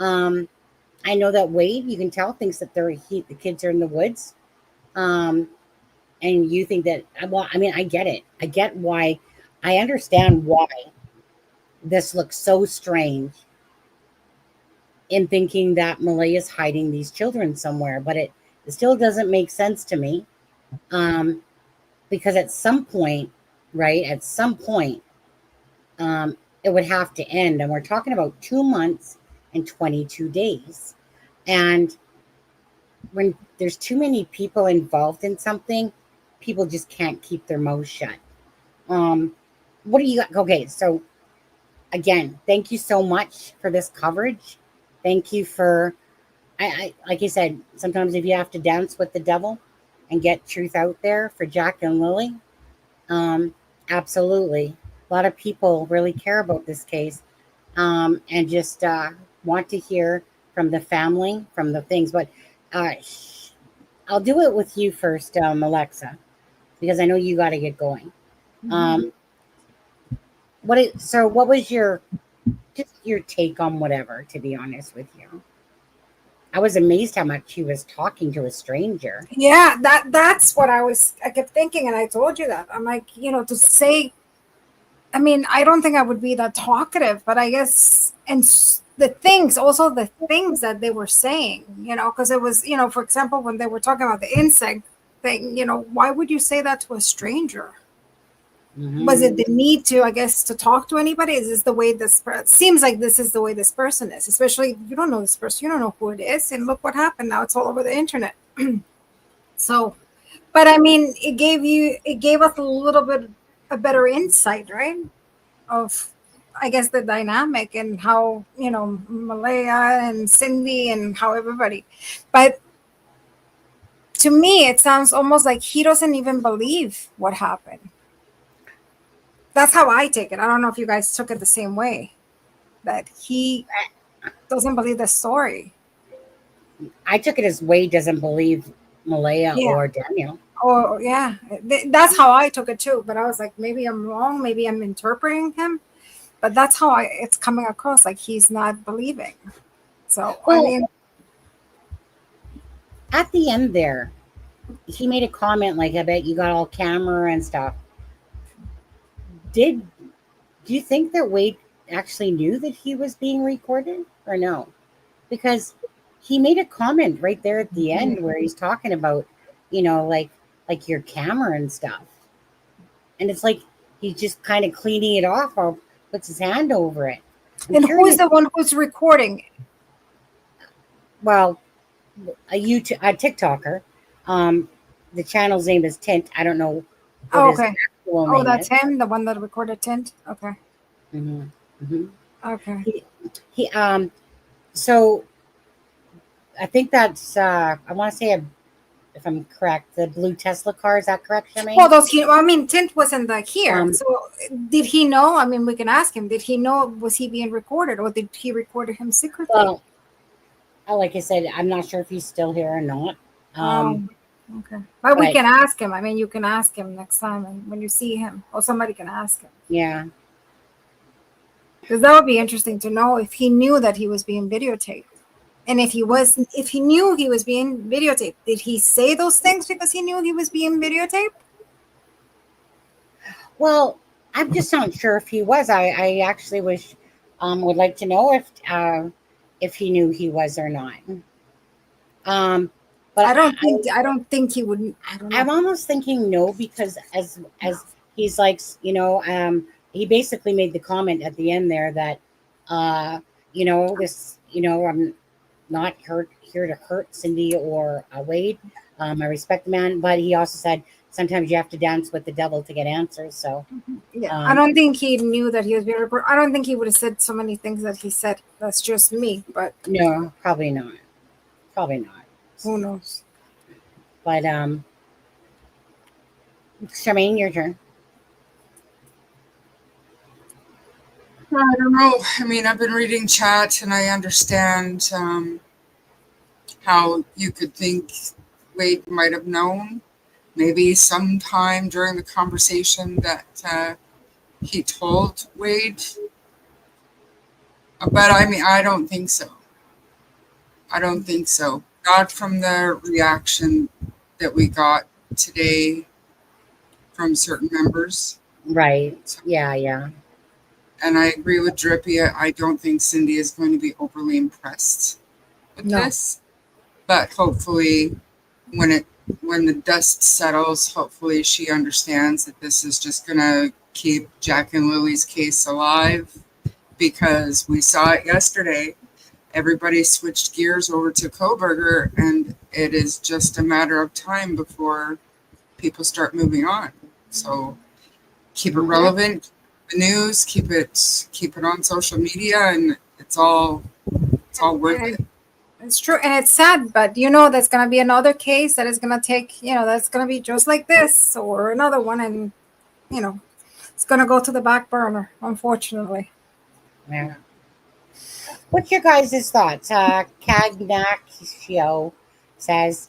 I know that Wade, you can tell, thinks that the kids are in the woods. And you think that, well, I mean, I get it. I get why. I understand why this looks so strange in thinking that Malay is hiding these children somewhere, but it still doesn't make sense to me. Because at some point, right, at some point, it would have to end. And we're talking about 2 months and 22 days. And when there's too many people involved in something, people just can't keep their mouths shut. What do you got? Okay, so again, thank you so much for this coverage. Thank you for, I like you said, sometimes if you have to dance with the devil and get truth out there for Jack and Lily, absolutely. A lot of people really care about this case, and just want to hear from the family, from the things. But I'll do it with you first, Alexza, because I know you got to get going. What was your take on whatever, to be honest with you? I was amazed how much he was talking to a stranger. Yeah, that's what I kept thinking, and I told you that. I'm like, to say, I mean, I don't think I would be that talkative, but I guess, and the things that they were saying, because it was, for example, when they were talking about the insect thing, why would you say that to a stranger? Mm-hmm. Was it the need to, I guess, to talk to anybody? Is this the way seems like this is the way this person is, especially you don't know this person, you don't know who it is, and look what happened. Now it's all over the internet. So, But I mean, it gave us a better insight, right? Of, I guess, the dynamic and how, Malaya and Cindy and how everybody. But to me, it sounds almost like he doesn't even believe what happened. That's how I take it. I don't know if you guys took it the same way. That he doesn't believe the story. I took it as Wade doesn't believe Malaya Yeah. or Daniel. Oh, yeah. That's how I took it too. But I was like, maybe I'm wrong. Maybe I'm interpreting him. But that's how it's coming across, like he's not believing. So, Well, I mean, at the end there, he made a comment like, I bet you got all camera and stuff. Do you think that Wade actually knew that he was being recorded or no? Because he made a comment right there at the end where he's talking about, like your camera and stuff. And it's like he's just kind of cleaning it off or puts his hand over it. And who is the one who's recording? Well, a TikToker. The channel's name is Tint. I don't know what his actual name that's is. him, the one that recorded Tint. Okay. Mm-hmm. Mm-hmm. Okay. He so I think that's I want to say if I'm correct, the blue Tesla car, is that correct, Charmaine? Well, Tint wasn't here. So did he know? I mean, we can ask him. Did he know? Was he being recorded, or did he record him secretly? Well, like I said, I'm not sure if he's still here or not. Okay. But we can ask him. I mean, you can ask him next time when you see him, or somebody can ask him. Yeah. Because that would be interesting to know if he knew that he was being videotaped. And if he knew he was being videotaped, did he say those things because he knew he was being videotaped? Well, I'm just not sure if he was. I actually would like to know if he knew he was or not. But I don't think he would. I don't know. I'm almost thinking no, because as he's like, he basically made the comment at the end there that, I'm not here to hurt Cindy or Wade. I respect the man, but he also said sometimes you have to dance with the devil to get answers. So yeah, I don't think he knew that he was being recorded. I don't think he would have said so many things that he said. That's just me, but no, probably not. Probably not. Who knows? But Charmaine, your turn. I don't know. I mean, I've been reading chat and I understand how you could think Wade might have known. Maybe sometime during the conversation that he told Wade. But I mean, I don't think so. I don't think so. Not from the reaction that we got today from certain members. Right. So, yeah. And I agree with Drippy. I don't think Cindy is going to be overly impressed with this. But hopefully when the dust settles, hopefully she understands that this is just going to keep Jack and Lily's case alive, because we saw it yesterday. Everybody switched gears over to Koberger, and it is just a matter of time before people start moving on. So keep it relevant, the news, keep it on social media, and it's all worth it. It's true, and it's sad, but that's going to be another case that is going to take, that's going to be just like this or another one, and it's going to go to the back burner, unfortunately. Yeah. What's your guys' thoughts? Cagnaccio says,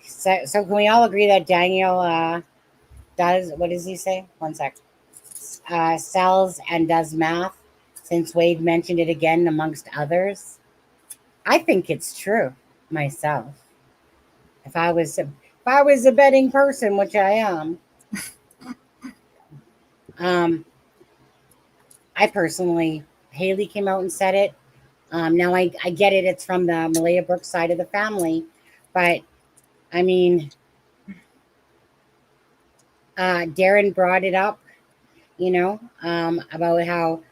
so can we all agree that Daniel does, what does he say? One sec. Sells and does math, since Wade mentioned it again amongst others? I think it's true myself. If I was a betting person, which I am, I personally, Haley came out and said it. Now I get it. It's from the Malaya Brooks side of the family, but I mean, Darren brought it up, about how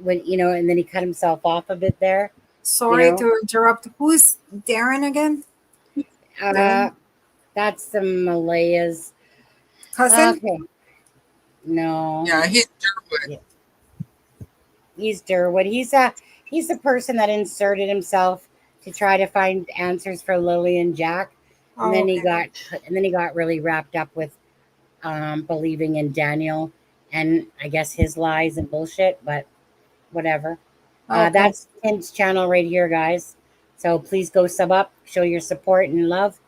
and then he cut himself off a bit there. Sorry to interrupt. Who's Darren again? That's the Malaya's Cousin? Okay. No. Yeah, he's Durwood. Yeah. He's Durwood. He's the person that inserted himself to try to find answers for Lily and Jack. And then he got really wrapped up with believing in Daniel and I guess his lies and bullshit, but whatever. That's Tim's channel right here, guys. So please go sub up, show your support and love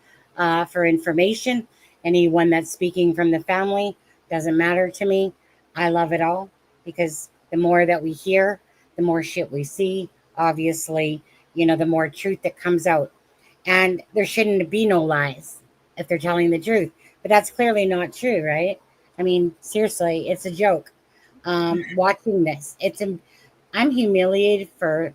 for information. Anyone that's speaking from the family doesn't matter to me. I love it all because the more that we hear, the more shit we see. Obviously, the more truth that comes out. And there shouldn't be no lies if they're telling the truth. But that's clearly not true, right? I mean, seriously, it's a joke. Watching this, I'm humiliated for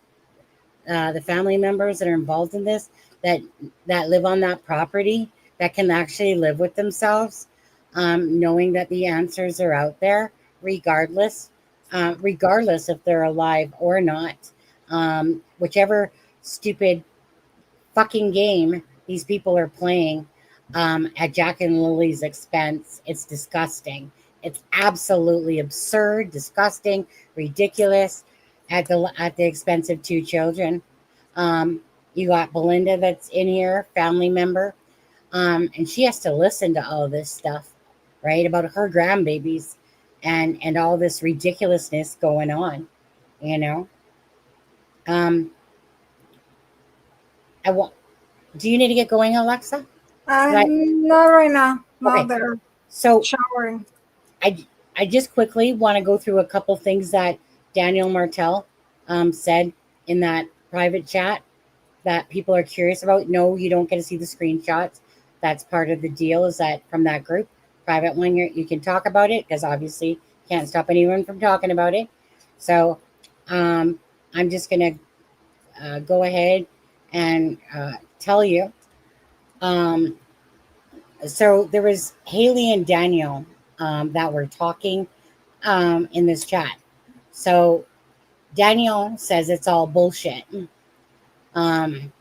the family members that are involved in this, that live on that property, that can actually live with themselves, knowing that the answers are out there, regardless if they're alive or not. Whichever stupid fucking game these people are playing at Jack and Lily's expense, it's disgusting. It's absolutely absurd, disgusting, ridiculous at the expense of two children. You got Belinda that's in here, family member, and she has to listen to all this stuff, right, about her grandbabies and all this ridiculousness going on, Do you need to get going, Alexza? Not right now. Not there. So showering. I just quickly want to go through a couple things that Daniel Martell said in that private chat that people are curious about. No, you don't get to see the screenshots. That's part of the deal, is that from that group, private one, you can talk about it because obviously can't stop anyone from talking about it. So I'm just going to go ahead and tell you. So there was Haley and Daniel that were talking in this chat. So Daniel says it's all bullshit.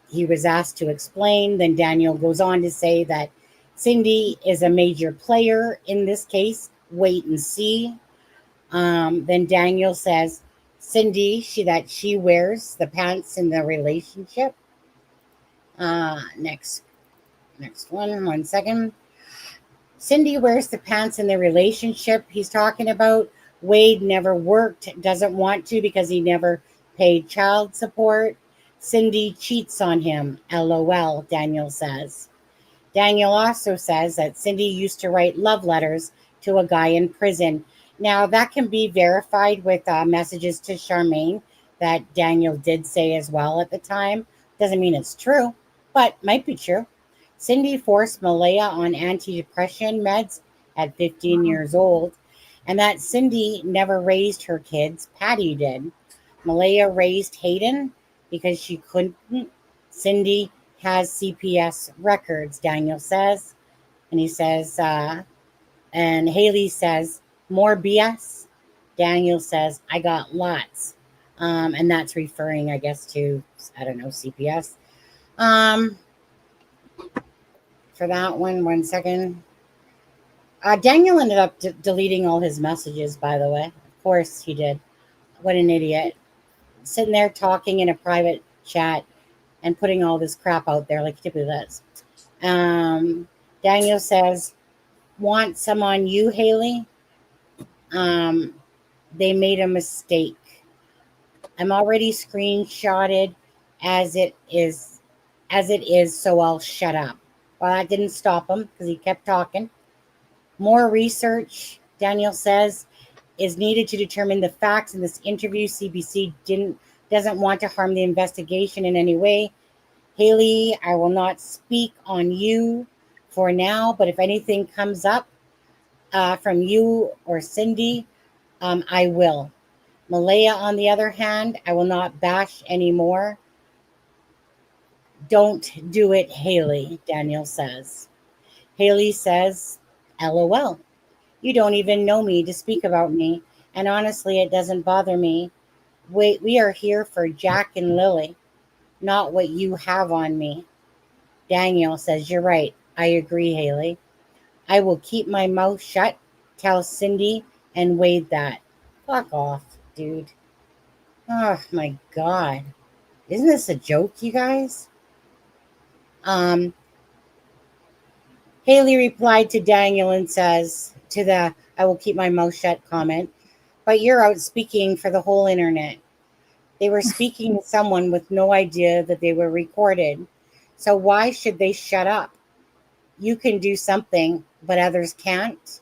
He was asked to explain. Then Daniel goes on to say that Cindy is a major player in this case. Wait and see. Then Daniel says Cindy, she wears the pants in the relationship. Next one second. Cindy wears the pants in the relationship he's talking about. Wade never worked, doesn't want to because he never paid child support. Cindy cheats on him, LOL, Daniel says. Daniel also says that Cindy used to write love letters to a guy in prison. Now, that can be verified with messages to Charmaine that Daniel did say as well at the time. Doesn't mean it's true, but might be true. Cindy forced Malaya on antidepressant meds at 15 years old, and that Cindy never raised her kids. Patty did. Malaya raised Hayden because she couldn't. Cindy has CPS records, Daniel says. And he says, and Haley says, more BS. Daniel says, I got lots. And that's referring, I guess, to, I don't know, CPS. For that one second. Daniel ended up deleting all his messages, by the way. Of course he did. What an idiot. Sitting there talking in a private chat and putting all this crap out there like he typically does. Daniel says, want some on you, Haley? They made a mistake. I'm already screenshotted as it is, so I'll shut up. Well, that didn't stop him because he kept talking. More research, Daniel says, is needed to determine the facts in this interview. CBC doesn't want to harm the investigation in any way. Haley, I will not speak on you for now, but if anything comes up from you or Cindy, I will. Malaya, on the other hand, I will not bash anymore. Don't do it, Haley, Daniel says. Haley says, LOL. You don't even know me to speak about me, and honestly, it doesn't bother me. We are here for Jack and Lily, not what you have on me. Daniel says, you're right. I agree, Haley. I will keep my mouth shut, tell Cindy and Wade that. Fuck off, dude. Oh my God. Isn't this a joke, you guys? Haley replied to Daniel and says to the I will keep my mouth shut comment, but you're out speaking for the whole internet. They were speaking to someone with no idea that they were recorded. So why should they shut up? You can do something, but others can't.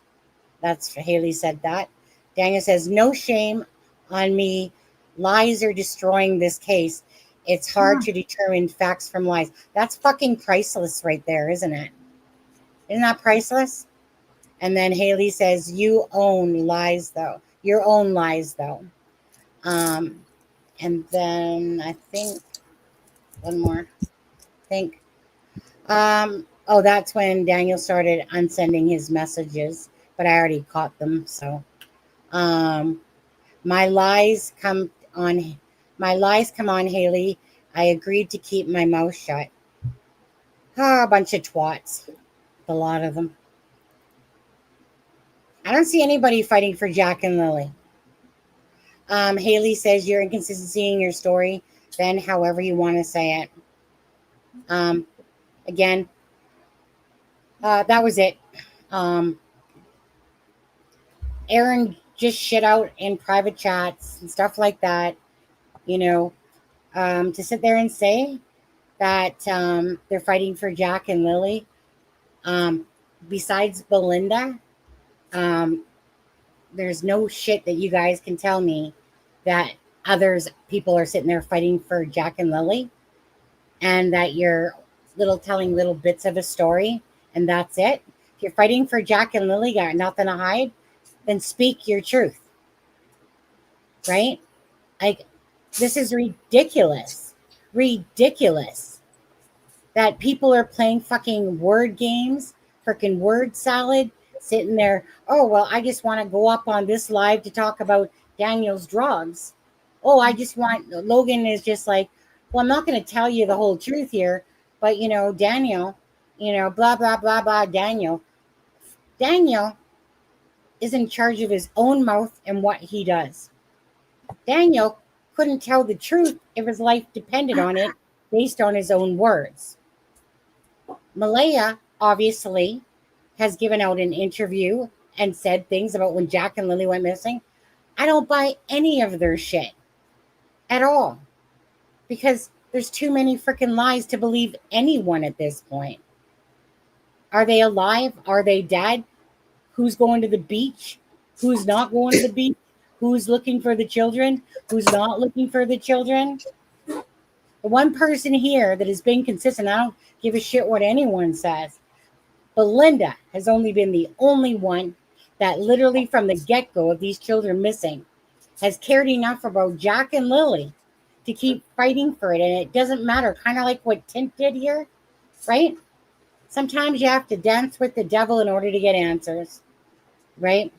That's Haley said that. Daniel says, no shame on me. Lies are destroying this case. It's hard to determine facts from lies. That's fucking priceless right there, isn't it? Isn't that priceless? And then Haley says, you own lies, though. Your own lies, though. And then I think one more. Oh, that's when Daniel started unsending his messages, but I already caught them. So, my lies come on, Haley. I agreed to keep my mouth shut. A bunch of twats, a lot of them. I don't see anybody fighting for Jack and Lily. Haley says you're inconsistency in your story, then however you want to say it. Again, that was it. Aaron just shit out in private chats and stuff like that. You know, to sit there and say that they're fighting for Jack and Lily. Besides Belinda, there's no shit that you guys can tell me that people are sitting there fighting for Jack and Lily, and that you're telling little bits of a story, and that's it. If you're fighting for Jack and Lily, got nothing to hide, then speak your truth. Right? Like, this is ridiculous. Ridiculous. That people are playing fucking word games, freaking word salad, sitting there, oh, well, I just want to go up on this live to talk about Daniel's drugs. Oh, Logan is just like, well, I'm not going to tell you the whole truth here, but, Daniel, blah, blah, blah, blah, Daniel is in charge of his own mouth and what he does. Daniel couldn't tell the truth if his life depended on it based on his own words. Malaya, obviously, has given out an interview and said things about when Jack and Lily went missing. I don't buy any of their shit at all, because there's too many freaking lies to believe anyone at this point. Are they alive? Are they dead? Who's going to the beach? Who's not going to the beach? Who's looking for the children? Who's not looking for the children? The one person here that has been consistent, I don't give a shit what anyone says. Belinda has only been the only one that literally from the get-go of these children missing has cared enough about Jack and Lily to keep fighting for it. And it doesn't matter, kind of like what Tint did here, right? Sometimes you have to dance with the devil in order to get answers, right?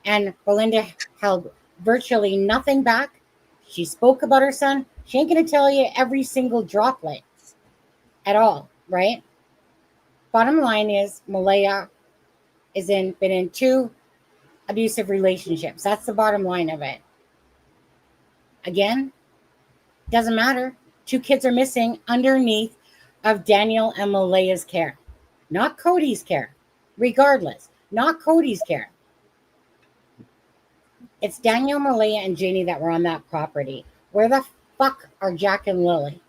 And Belinda held virtually nothing back. She spoke about her son. She ain't going to tell you every single droplet at all, right? Bottom line is Malaya been in 2 abusive relationships. That's the bottom line of it. Again, doesn't matter. 2 kids are missing underneath of Daniel and Malaya's care. Not Cody's care. Regardless, not Cody's care. It's Daniel, Malaya, and Janie that were on that property. Where the fuck are Jack and Lily?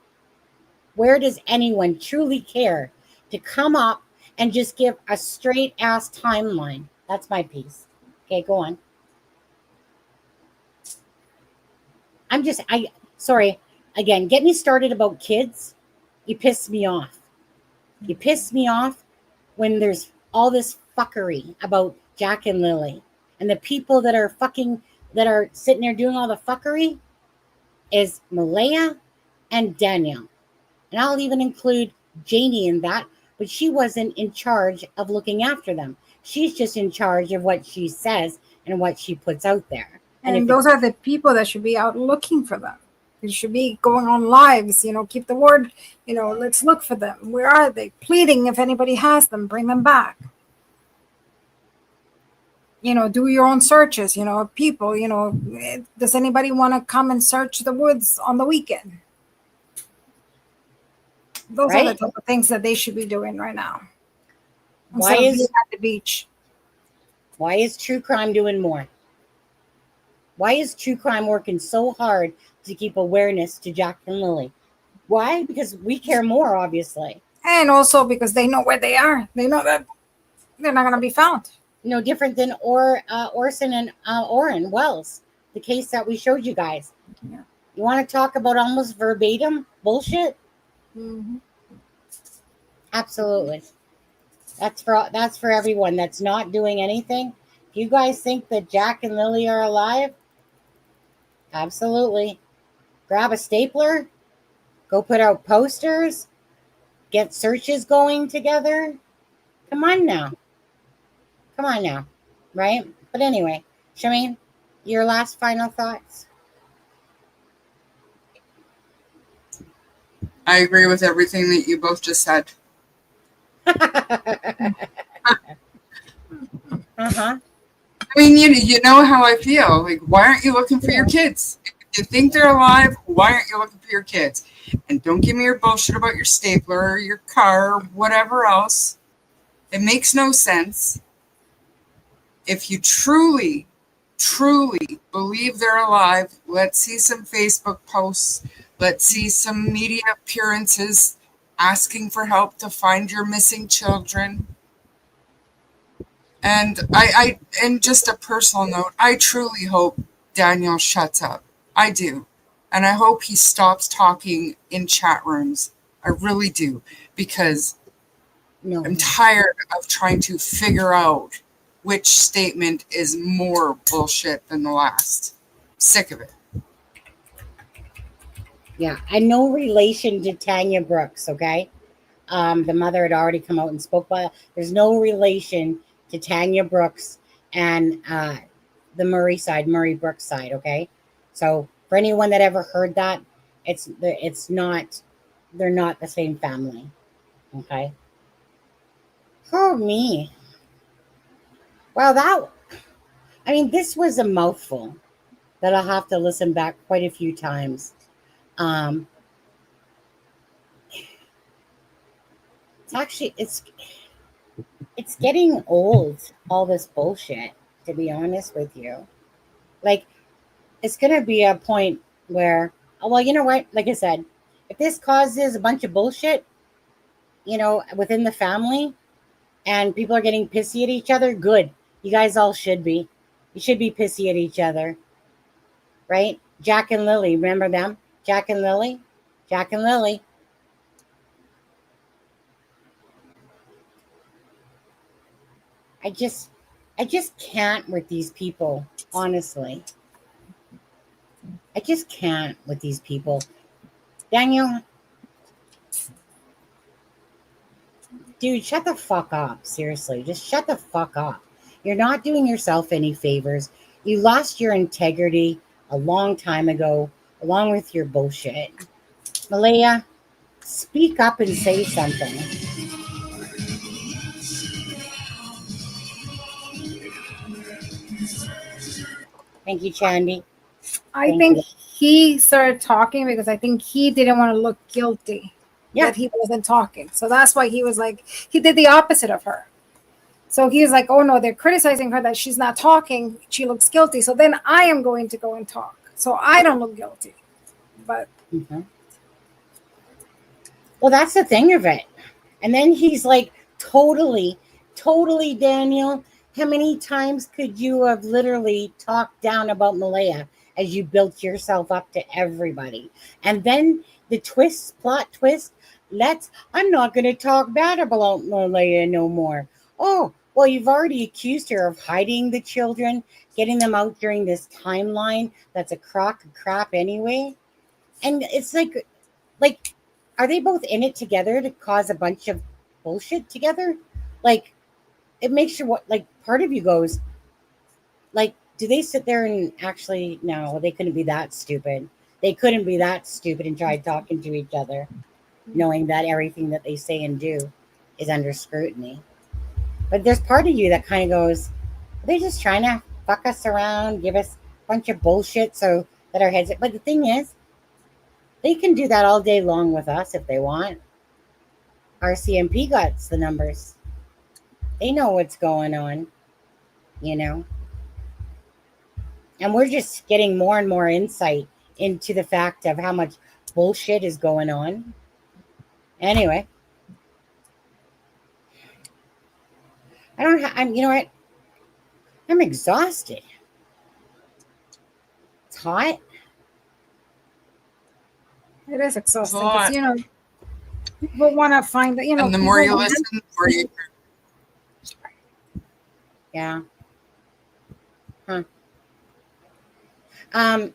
Where does anyone truly care to come up and just give a straight ass timeline? That's my piece. Okay, go on. Sorry, again, get me started about kids. You piss me off. You piss me off when there's all this fuckery about Jack and Lily. And the people that are sitting there doing all the fuckery is Malaya and Daniel. And I'll even include Janie in that, but she wasn't in charge of looking after them. She's just in charge of what she says and what she puts out there. And those are the people that should be out looking for them. You should be going on lives, keep the word, let's look for them. Where are they? Pleading if anybody has them, bring them back. Do your own searches, of people, does anybody want to come and search the woods on the weekend? Those are the Right? type of things that they should be doing right now. Why Instead of is being at the beach. why is true crime doing more? Why is true crime working so hard to keep awareness to Jack and Lily? Why? Because we care more, obviously. And also because they know where they are. They know that they're not going to be found. No different than Orson and Orin Wells, the case that we showed you guys. Yeah. You want to talk about almost verbatim bullshit? Mm-hmm. Absolutely. That's for everyone that's not doing anything. If you guys think that Jack and Lily are alive, absolutely. Grab a stapler, go put out posters, get searches going together. Come on now. Right? But anyway, Shameen, your last final thoughts? I agree with everything that you both just said. Uh-huh. I mean, you know how I feel. Like, why aren't you looking for your kids? If you think they're alive, why aren't you looking for your kids? And don't give me your bullshit about your stapler or your car or whatever else. It makes no sense. If you truly, truly believe they're alive, let's see some Facebook posts. Let's see some media appearances asking for help to find your missing children. And and just a personal note, I truly hope Daniel shuts up. I do. And I hope he stops talking in chat rooms. I really do. Because I'm tired of trying to figure out which statement is more bullshit than the last. Sick of it. Yeah, and no relation to Tanya Brooks, okay? The mother had already come out and spoke, but there's no relation to Tanya Brooks and the Murray Brooks side, okay? So for anyone that ever heard that, they're not the same family, okay? Oh, me. Well, this was a mouthful that I'll have to listen back quite a few times. It's getting old, all this bullshit, to be honest with you. Like, it's gonna be a point where, well, you know what? Like I said, if this causes a bunch of bullshit, within the family, and people are getting pissy at each other, good. You guys all should be. You should be pissy at each other, right? Jack and Lily, remember them? Jack and Lily. I just can't with these people, honestly. I just can't with these people. Daniel, dude, shut the fuck up. Seriously, just shut the fuck up. You're not doing yourself any favors. You lost your integrity a long time ago, along with your bullshit. Malaya, speak up and say something. Thank you, Chandy. I think he started talking because I think he didn't want to look guilty that he wasn't talking. So that's why he was like, he did the opposite of her. So he was like, oh no, they're criticizing her that she's not talking. She looks guilty. So then I am going to go and talk. So I don't look guilty. But. Mm-hmm. Well, that's the thing of it. And then he's like, totally, Daniel, how many times could you have literally talked down about Malaya as you built yourself up to everybody? And then the plot twist, I'm not going to talk bad about Malaya no more. Oh, well, you've already accused her of hiding the children, getting them out during this timeline. That's a crock of crap anyway. And it's like, are they both in it together to cause a bunch of bullshit together? Like, it makes you part of you goes, like, do they sit there and actually, no, they couldn't be that stupid. They couldn't be that stupid and try talking to each other, knowing that everything that they say and do is under scrutiny. But there's part of you that kind of goes, are they just trying to fuck us around, give us a bunch of bullshit so that our heads... But the thing is, they can do that all day long with us if they want. RCMP got the numbers. They know what's going on, you know. And we're just getting more and more insight into the fact of how much bullshit is going on. Anyway, you know what? I'm exhausted. It's hot. It is exhausting Hot. because, you know, people want to find that, you know. And the more you people- listen, the more you... Yeah. Huh.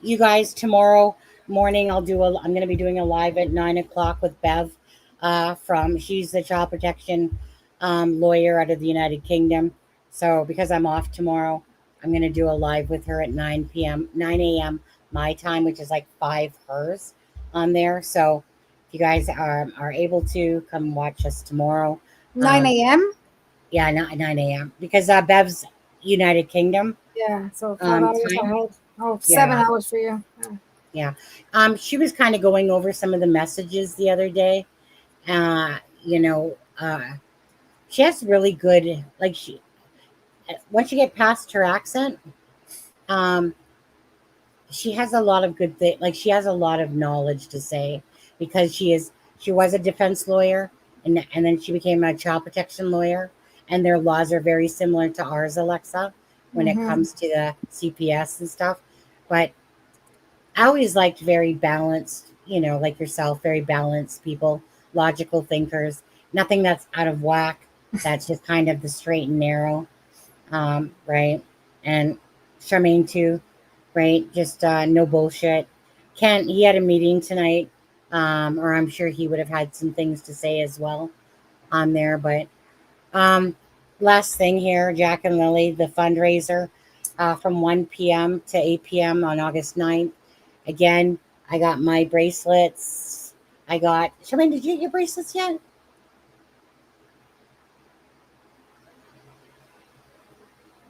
You guys, tomorrow morning I'm going to be doing a live at 9:00 with Bev. She's the child protection lawyer out of the United Kingdom. So because I'm off tomorrow, I'm going to do a live with her at 9 a.m. my time, which is like 5 hers on there. So if you guys are able to come watch us tomorrow. 9 a.m.? Yeah, 9 a.m. Because Bev's United Kingdom. Yeah, so 5 hours time. ahead. Oh, 7 hours for you. Yeah. She was kind of going over some of the messages the other day. She has really good, like, once you get past her accent, she has a lot of good things. Like, she has a lot of knowledge to say because she was a defense lawyer and then she became a child protection lawyer, and their laws are very similar to ours, Alexza, when it comes to the CPS and stuff. But I always liked very balanced, like yourself, very balanced people, logical thinkers, nothing that's out of whack. That's just kind of the straight and narrow, right? And Charmaine too, right? Just no bullshit. Kent, he had a meeting tonight, or I'm sure he would have had some things to say as well on there. But last thing here, Jack and Lily, the fundraiser from 1 p.m. to 8 p.m. on August 9th. Again, I got my bracelets. Charmaine, did you get your bracelets yet?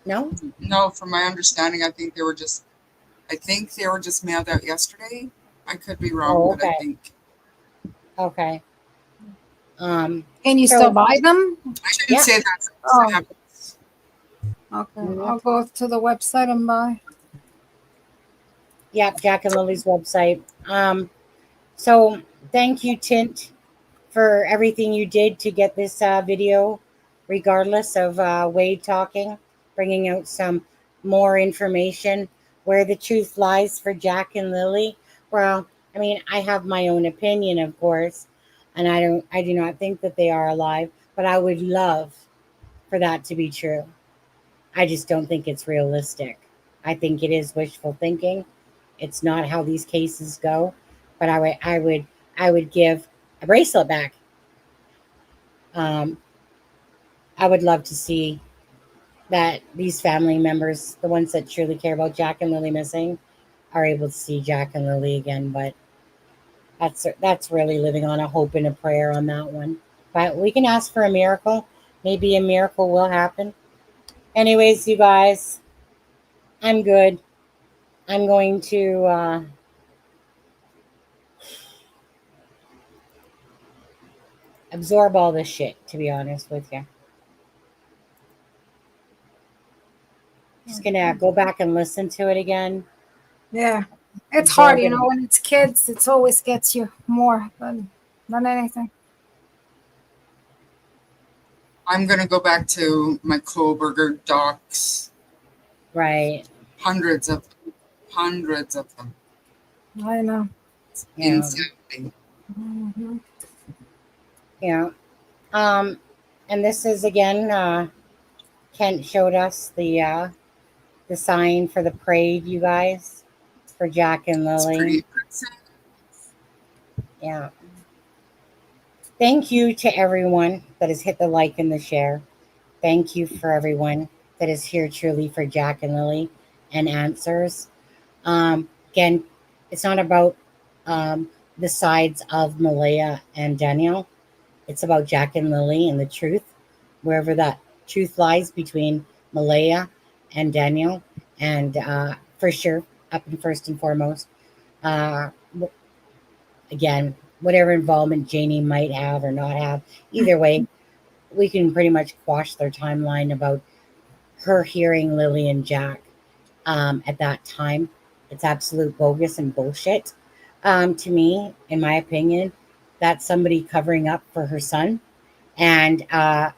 No? No, from my understanding, I think they were just mailed out yesterday. I could be wrong, but I think. Okay. Can you still buy them? I shouldn't say that. Oh. Okay, I'll go to the website and buy. Yeah, Jack and Lily's website. So thank you, Tint, for everything you did to get this video, regardless of Wade talking, bringing out some more information where the truth lies for Jack and Lily. Well, I mean, I have my own opinion, of course, and I do not think that they are alive, but I would love for that to be true. I just don't think it's realistic. I think it is wishful thinking. It's not how these cases go, but I would give a bracelet back. I would love to see that these family members, the ones that truly care about Jack and Lily missing, are able to see Jack and Lily again. But that's really living on a hope and a prayer on that one. But we can ask for a miracle. Maybe a miracle will happen. Anyways, you guys, I'm good. I'm going to absorb all this shit, to be honest with you. Just gonna go back and listen to it again. Yeah, it's hard, when it's kids, it always gets you more than anything. I'm going to go back to my Kohlberger docs. Right. Hundreds of them. I know. Yeah. Insanity. Mm-hmm. Yeah. And this is again, Kent showed us the sign for the parade, you guys, for Jack and Lily. Yeah. Thank you to everyone that has hit the like and the share. Thank you for everyone that is here truly for Jack and Lily and answers. Again, it's not about the sides of Malaya and Daniel. It's about Jack and Lily and the truth, wherever that truth lies between Malaya and Daniel. And for sure, up and first and foremost, uh, again, whatever involvement Janie might have or not have, either way, we can pretty much quash their timeline about her hearing Lily and Jack at that time. It's absolute bogus and bullshit. To me, in my opinion, that's somebody covering up for her son, and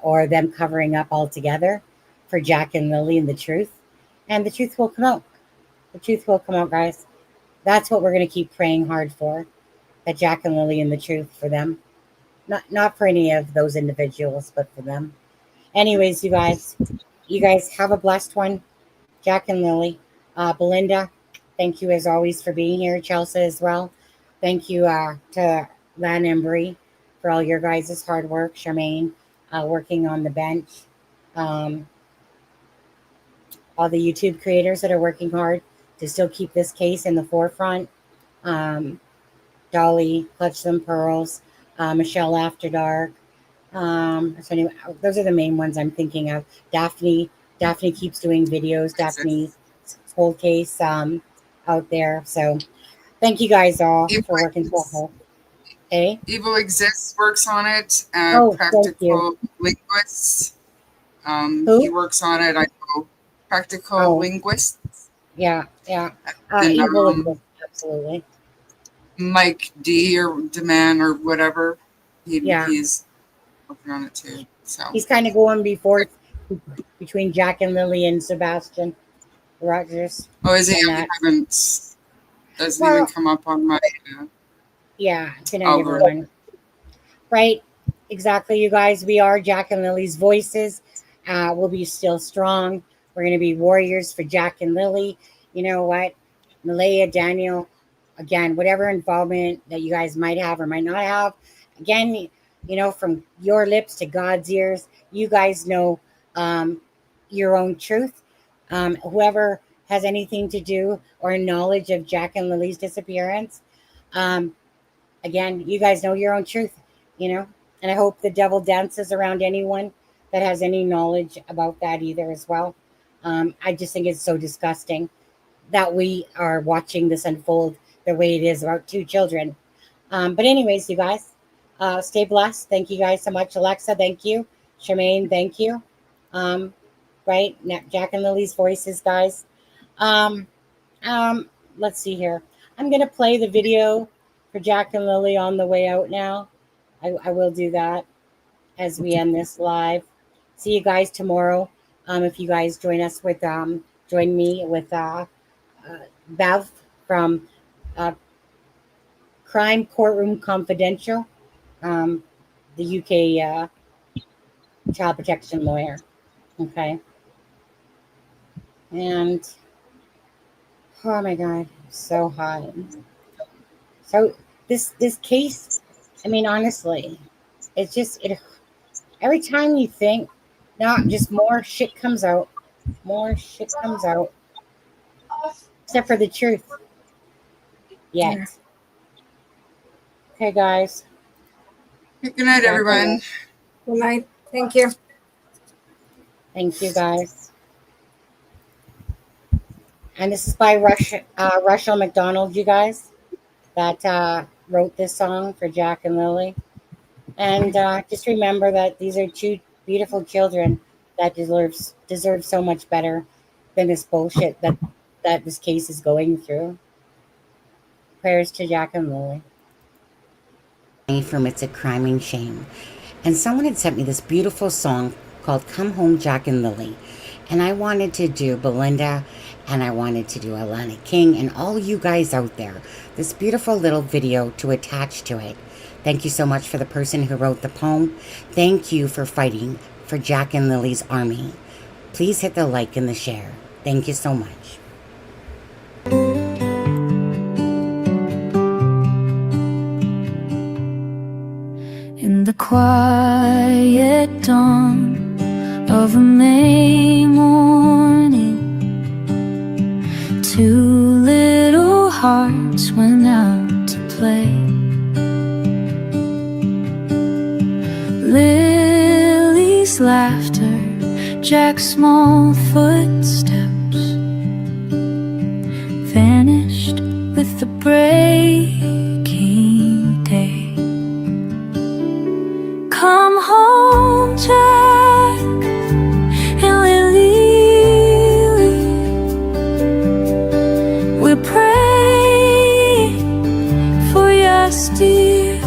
or them covering up altogether for Jack and Lily and the truth. And the truth will come out. The truth will come out, guys. That's what we're going to keep praying hard for. That Jack and Lily and the truth for them. Not for any of those individuals, but for them. Anyways, you guys have a blessed one. Jack and Lily. Belinda, thank you as always for being here. Chelsea as well. Thank you to Lan and Bree for all your guys' hard work. Charmaine, working on the bench. All the YouTube creators that are working hard to still keep this case in the forefront. Dolly, Clutch Them Pearls, Michelle After Dark. So anyway, those are the main ones I'm thinking of. Daphne keeps doing videos. Daphne's whole case out there. So thank you guys all for working so hard. Hey? Evil Exists works on it. Thank Practical you. Linguists. Who? He works on it. I know. Practical Linguists. Yeah. And, Evil Exists, absolutely. Mike D or Deman or whatever. Yeah. He's working on it too. So He's kind of going between Jack and Lily and Sebastian Rogers. Oh, is he? and I that. haven't. Doesn't Well, even come up on my. Yeah, it's an Algorithm. everyone. Right, exactly, you guys. We are Jack and Lily's voices. We'll be still strong. We're going to be warriors for Jack and Lily. You know what? Malaya, Daniel, again, whatever involvement that you guys might have or might not have, again, you know, from your lips to God's ears, you guys know your own truth. Whoever has anything to do or knowledge of Jack and Lily's disappearance, again, you guys know your own truth, you know, and I hope the devil dances around anyone that has any knowledge about that either as well. I just think it's so disgusting that we are watching this unfold the way it is about two children. But anyways, you guys, stay blessed. Thank you guys so much. Alexza, thank you. Charmaine, thank you. Right, Jack and Lily's voices, guys. Let's see here. I'm going to play the video for Jack and Lily on the way out now. I will do that as we end this live. See you guys tomorrow. If you guys join us with join me with Bev from Crime Courtroom Confidential, the UK child protection lawyer. Okay. And oh my God, so hot. So this case, I mean, honestly, it's just every time you think, no, just more shit comes out. More shit comes out. Except for the truth. Yet. Yeah. Okay, guys. Good night, everyone. Good night. Thank you. Thank you, guys. And this is by Russell McDonald, you guys, that wrote this song for Jack and Lily. And just remember that these are two beautiful children that deserve so much better than this bullshit that this case is going through. Prayers to Jack and Lily. From It's a Crime and Shame. And someone had sent me this beautiful song called Come Home, Jack and Lily. And I wanted to do Belinda, and I wanted to do Alana King, and all you guys out there, this beautiful little video to attach to it. Thank you so much for the person who wrote the poem. Thank you for fighting for Jack and Lily's army. Please hit the like and the share. Thank you so much. In the quiet dawn of a May morning, two little hearts went out to play. play. Lily's laughter, Jack's small footsteps vanished with the breaking day. Come home, Jack and Lily, we're praying for your steer.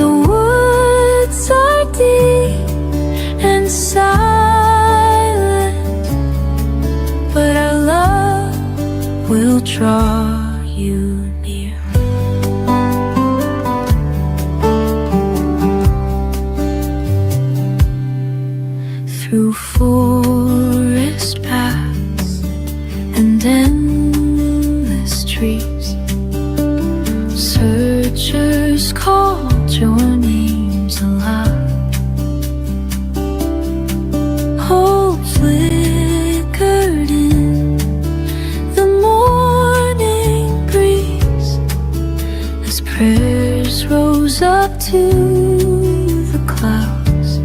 The woods are deep and silent, but our love will draw you near. Through forest paths and endless trees, searchers called your names aloud. Hope flickered in the morning breeze as prayers rose up to the clouds.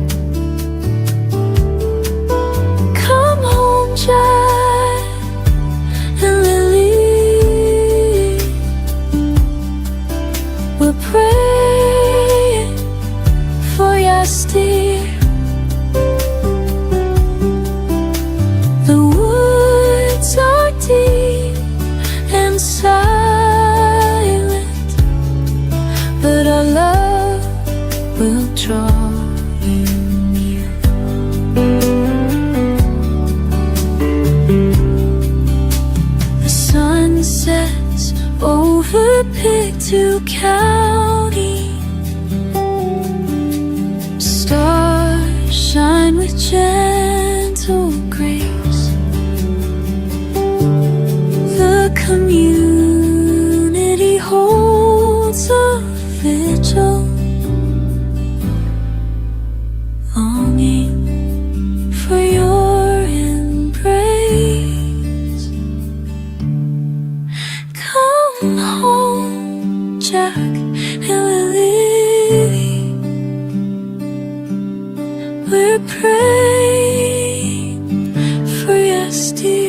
Come home, Jack and Lily, we're praying for your steer. The woods are deep and silent, but our love will draw you near. The sun sets over Pictou County. Stars shine with gentle grace. The community holds a vigil, longing for your embrace. Come home, Jack and Lily, we're praying for your steer.